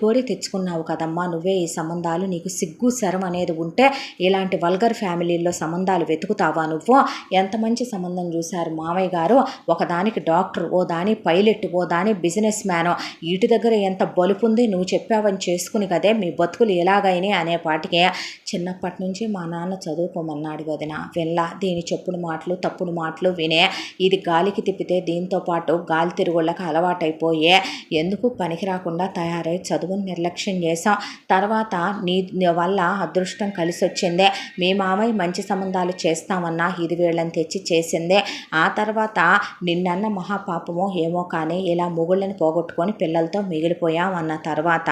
కోడి తెచ్చుకున్నావు కదమ్మా నువ్వే ఈ సంబంధాలు, నీకు సిగ్గు శరం అనేది ఉంటే ఇలాంటి వల్గర్ ఫ్యామిలీల్లో సంబంధాలు వెతుకుతావా నువ్వు, ఎంత మంచి సంబంధం చూశారు మామయ్య గారు, ఒకదానికి డాక్టర్, ఓ దాని పైలట్, ఓ దాని బిజినెస్ మ్యాన్, వీటి దగ్గర ఎంత బలుపు ఉంది, నువ్వు చెప్పావని చేసుకుని కదే మీ బతుకులు ఎలాగైనా అనేపాటికి, చిన్నప్పటి నుంచి మా నాన్న చదువుకోమన్నాడు వదిన, వెళ్ళా దీని చెప్పుడు మాటలు తప్పుడు మాటలు వినే ఇది గాలికి తిప్పితే దీంతో పాటు గాలి తిరుగుళ్ళకి అలవాటైపోయే ఎందుకు పనికి రాకుండా తయారై చదువును నిర్లక్ష్యం చేసాం. తర్వాత నీ వల్ల అదృష్టం కలిసి వచ్చిందే. మీ మామయ్య మంచి సంబంధాలు చేస్తామన్నా ఇది వీళ్ళని తెచ్చి చేసిందే. ఆ తర్వాత నిన్నన్న మహాపాపమో ఏమో కానీ ఇలా మొగుళ్ళని పోగొట్టుకొని పిల్లలతో మిగిలిపోయాం అన్న తర్వాత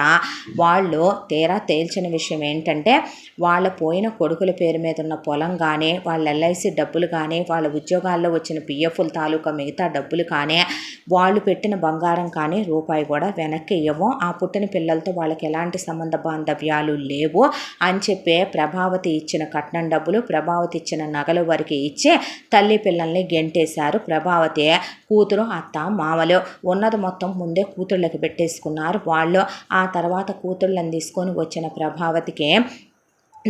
వాళ్ళు తీరా తేల్చిన విషయం ఏంటంటే వాళ్ళ పోయిన కొడుకుల పేరు మీద ఉన్న పొలం కానీ వాళ్ళ ఎల్ఐసి డబ్బులు కానీ వాళ్ళ ఉద్యోగాల్లో వచ్చిన పిఎఫ్ల తాలూకా మిగతా డబ్బులు కానీ వాళ్ళు పెట్టిన బంగారం కానీ రూపాయి కూడా వెనక్కి ఇవ్వం. ఆ పుట్టిన పిల్లలతో వాళ్ళకి ఎలాంటి సంబంధ బాంధవ్యాలు లేవు అని చెప్పే ప్రభావతి ఇచ్చిన కట్నం డబ్బులు ప్రభావతి ఇచ్చిన నగలు వరకు ఇచ్చి తల్లి పిల్లల్ని గెంటేశారు. ప్రభావతి కూతురు అత్త మామలు ఉన్నది మొత్తం ముందే కూతుళ్ళకి పెట్టేసుకున్నారు వాళ్ళు. ఆ తర్వాత కూతుళ్ళని తీసుకొని వచ్చిన ప్రభావతికి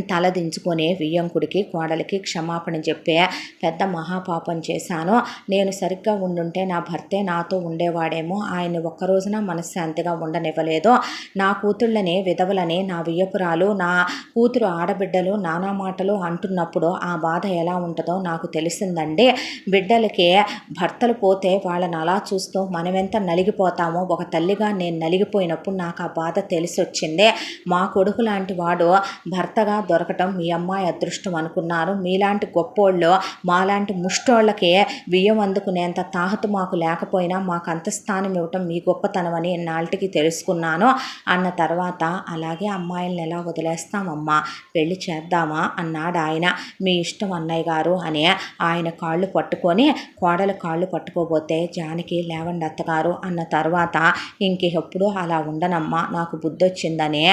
తల దించుకొని వియ్యంకుడికి కోడలికి క్షమాపణ చెప్పే పెద్ద మహాపాపం చేశాను. నేను సరిగ్గా ఉండుంటే నా భర్తే నాతో ఉండేవాడేమో. ఆయన ఒక్కరోజున మనశ్శాంతిగా ఉండనివ్వలేదు. నా కూతుళ్ళని విధవలని నా వియ్యపురాలు నా కూతురు ఆడబిడ్డలు నానా మాటలు అంటున్నప్పుడు ఆ బాధ ఎలా ఉంటుందో నాకు తెలిసిందండి. బిడ్డలకి భర్తలు పోతే వాళ్ళని అలా చూస్తూ మనమెంత నలిగిపోతామో ఒక తల్లిగా నేను నలిగిపోయినప్పుడు నాకు ఆ బాధ తెలిసి వచ్చింది. మా కొడుకు లాంటి వాడు భర్తగా దొరకటం మీ అమ్మాయి అదృష్టం అనుకున్నారు. మీలాంటి గొప్పోళ్ళు మాలాంటి ముష్టోళ్ళకి బియ్యం అందుకునేంత తాహతు మాకు లేకపోయినా మాకు అంత స్థానం ఇవ్వటం మీ గొప్పతనం అని నాటికి తెలుసుకున్నాను అన్న తర్వాత అలాగే అమ్మాయిల్ని ఎలా వదిలేస్తామమ్మా, పెళ్లి చేద్దామా అన్నాడు ఆయన. మీ ఇష్టం అన్నయ్య గారు అని ఆయన కాళ్ళు పట్టుకొని కోడలు కాళ్ళు పట్టుకోబోతే జానకి లేవండి అత్తగారు అన్న తర్వాత ఇంకెప్పుడు అలా ఉండనమ్మా, నాకు బుద్ధి వచ్చిందని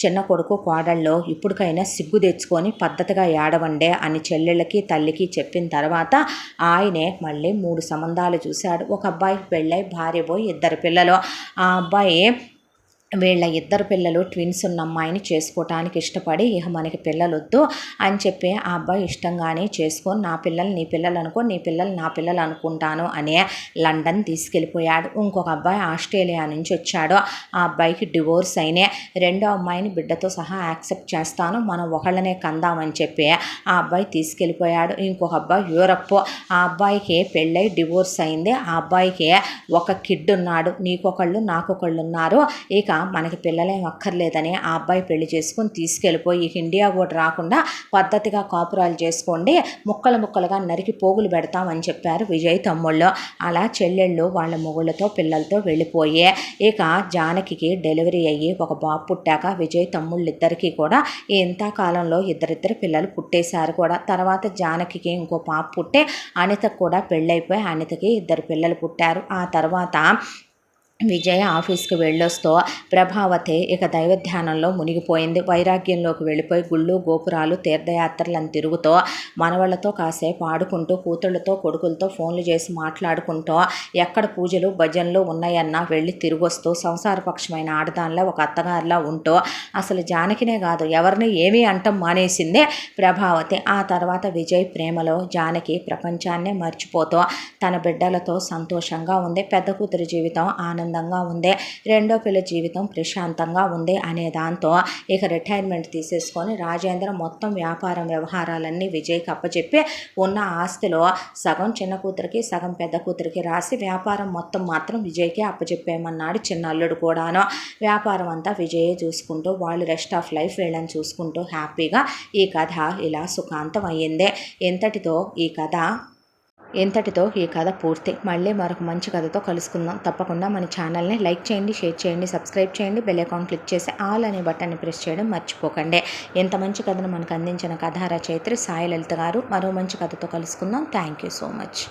చిన్న కొడుకు కోడళ్ళు ఇప్పటికైనా సిగ్గు తెచ్చుకొని పద్ధతిగా ఏడవండే అని చెల్లెళ్ళకి తల్లికి చెప్పిన తర్వాత ఆయనే మళ్ళీ 3 సంబంధాలు చూశాడు. ఒక అబ్బాయికి పెళ్ళై భార్య పోయి 2 పిల్లలు. ఆ అబ్బాయి వీళ్ళ 2 పిల్లలు ట్విన్స్ ఉన్న అమ్మాయిని చేసుకోవటానికి ఇష్టపడి ఇక మనకి పిల్లలు వద్దు అని చెప్పి ఆ అబ్బాయి ఇష్టంగానే చేసుకొని నా పిల్లలు నీ పిల్లలు అనుకో, నీ పిల్లలు నా పిల్లలు అనుకుంటాను అని లండన్ తీసుకెళ్ళిపోయాడు. ఇంకొక అబ్బాయి ఆస్ట్రేలియా నుంచి వచ్చాడు. ఆ అబ్బాయికి డివోర్స్ అయినే. 2వ అమ్మాయిని బిడ్డతో సహా యాక్సెప్ట్ చేస్తాను, మనం ఒకళ్ళనే కందామని చెప్పి ఆ అబ్బాయి తీసుకెళ్ళిపోయాడు. ఇంకొక అబ్బాయి యూరప్. ఆ అబ్బాయికి పెళ్ళై డివోర్స్ అయింది. ఆ అబ్బాయికి ఒక కిడ్ ఉన్నాడు. నీకొకళ్ళు నాకొకళ్ళు ఉన్నారు. ఇక మనకి పిల్లలేం అక్కర్లేదని ఆ అబ్బాయి పెళ్లి చేసుకుని తీసుకెళ్ళిపోయి ఇండియా కూడా రాకుండా పద్ధతిగా కాపురాలు చేసుకోండి, ముక్కలు ముక్కలుగా నరికి పోగులు పెడతామని చెప్పారు విజయ్ తమ్ముళ్ళు. అలా చెల్లెళ్ళు వాళ్ళ మొగుళ్ళతో పిల్లలతో వెళ్ళిపోయే ఇక జానకి డెలివరీ అయ్యి ఒక బాబు పుట్టాక విజయ్ తమ్ముళ్ళిద్దరికీ కూడా ఇంతకాలంలో ఇద్దరిద్దరు పిల్లలు పుట్టేశారు కూడా. తర్వాత జానకి ఇంకో పాప పుట్టే అనితకు కూడా పెళ్ళైపోయి అనితకి 2 పిల్లలు పుట్టారు. ఆ తర్వాత విజయ ఆఫీస్కి వెళ్ళొస్తూ ప్రభావతి ఇక దైవ ధ్యానంలో మునిగిపోయింది. వైరాగ్యంలోకి వెళ్ళిపోయి గుళ్ళు గోపురాలు తీర్థయాత్రలను తిరుగుతూ మనవాళ్ళతో కాసేపు ఆడుకుంటూ కూతుళ్ళతో కొడుకులతో ఫోన్లు చేసి మాట్లాడుకుంటూ ఎక్కడ పూజలు భజనలు ఉన్నాయన్నా వెళ్ళి తిరిగొస్తూ సంసారపక్షమైన ఆడదానిలో ఒక అత్తగారిలా ఉంటూ అసలు జానకినే కాదు ఎవరిని ఏమీ అంటం మానేసిందే ప్రభావతి. ఆ తర్వాత విజయ్ ప్రేమలో జానకి ప్రపంచాన్నే మర్చిపోతూ తన బిడ్డలతో సంతోషంగా ఉంది. పెద్ద కూతురి జీవితం ఆనందంగా ఉంది, 2వ పిల్ల జీవితం ప్రశాంతంగా ఉంది అనే దాంతో ఇక రిటైర్మెంట్ తీసేసుకొని రాజేంద్ర మొత్తం వ్యాపారం వ్యవహారాలన్నీ విజయ్కి అప్పచెప్పి ఉన్న ఆస్తిలో సగం చిన్న కూతురికి సగం పెద్ద కూతురికి రాసి వ్యాపారం మొత్తం మాత్రం విజయ్కి అప్పచెప్పేయమన్నాడు చిన్న అల్లుడు కూడాను. వ్యాపారం అంతా విజయే చూసుకుంటూ వాళ్ళు రెస్ట్ ఆఫ్ లైఫ్ వీళ్ళని చూసుకుంటూ హ్యాపీగా ఈ కథ ఇలా సుఖాంతం అయ్యిందే. ఇంతటితో ఈ కథ పూర్తి. మళ్ళీ మరొక మంచి కథతో కలుసుకుందాం. తప్పకుండా మన ఛానల్ని లైక్ చేయండి, షేర్ చేయండి, సబ్స్క్రైబ్ చేయండి, బెల్ ఐకాన్ క్లిక్ చేసి ఆల్ అనే బటన్ని ప్రెస్ చేయడం మర్చిపోకండి. ఎంత మంచి కథను మనకు అందించిన కథా రచయిత్రి సాయి లలిత గారు. మరో మంచి కథతో కలుసుకుందాం. Thank you so much.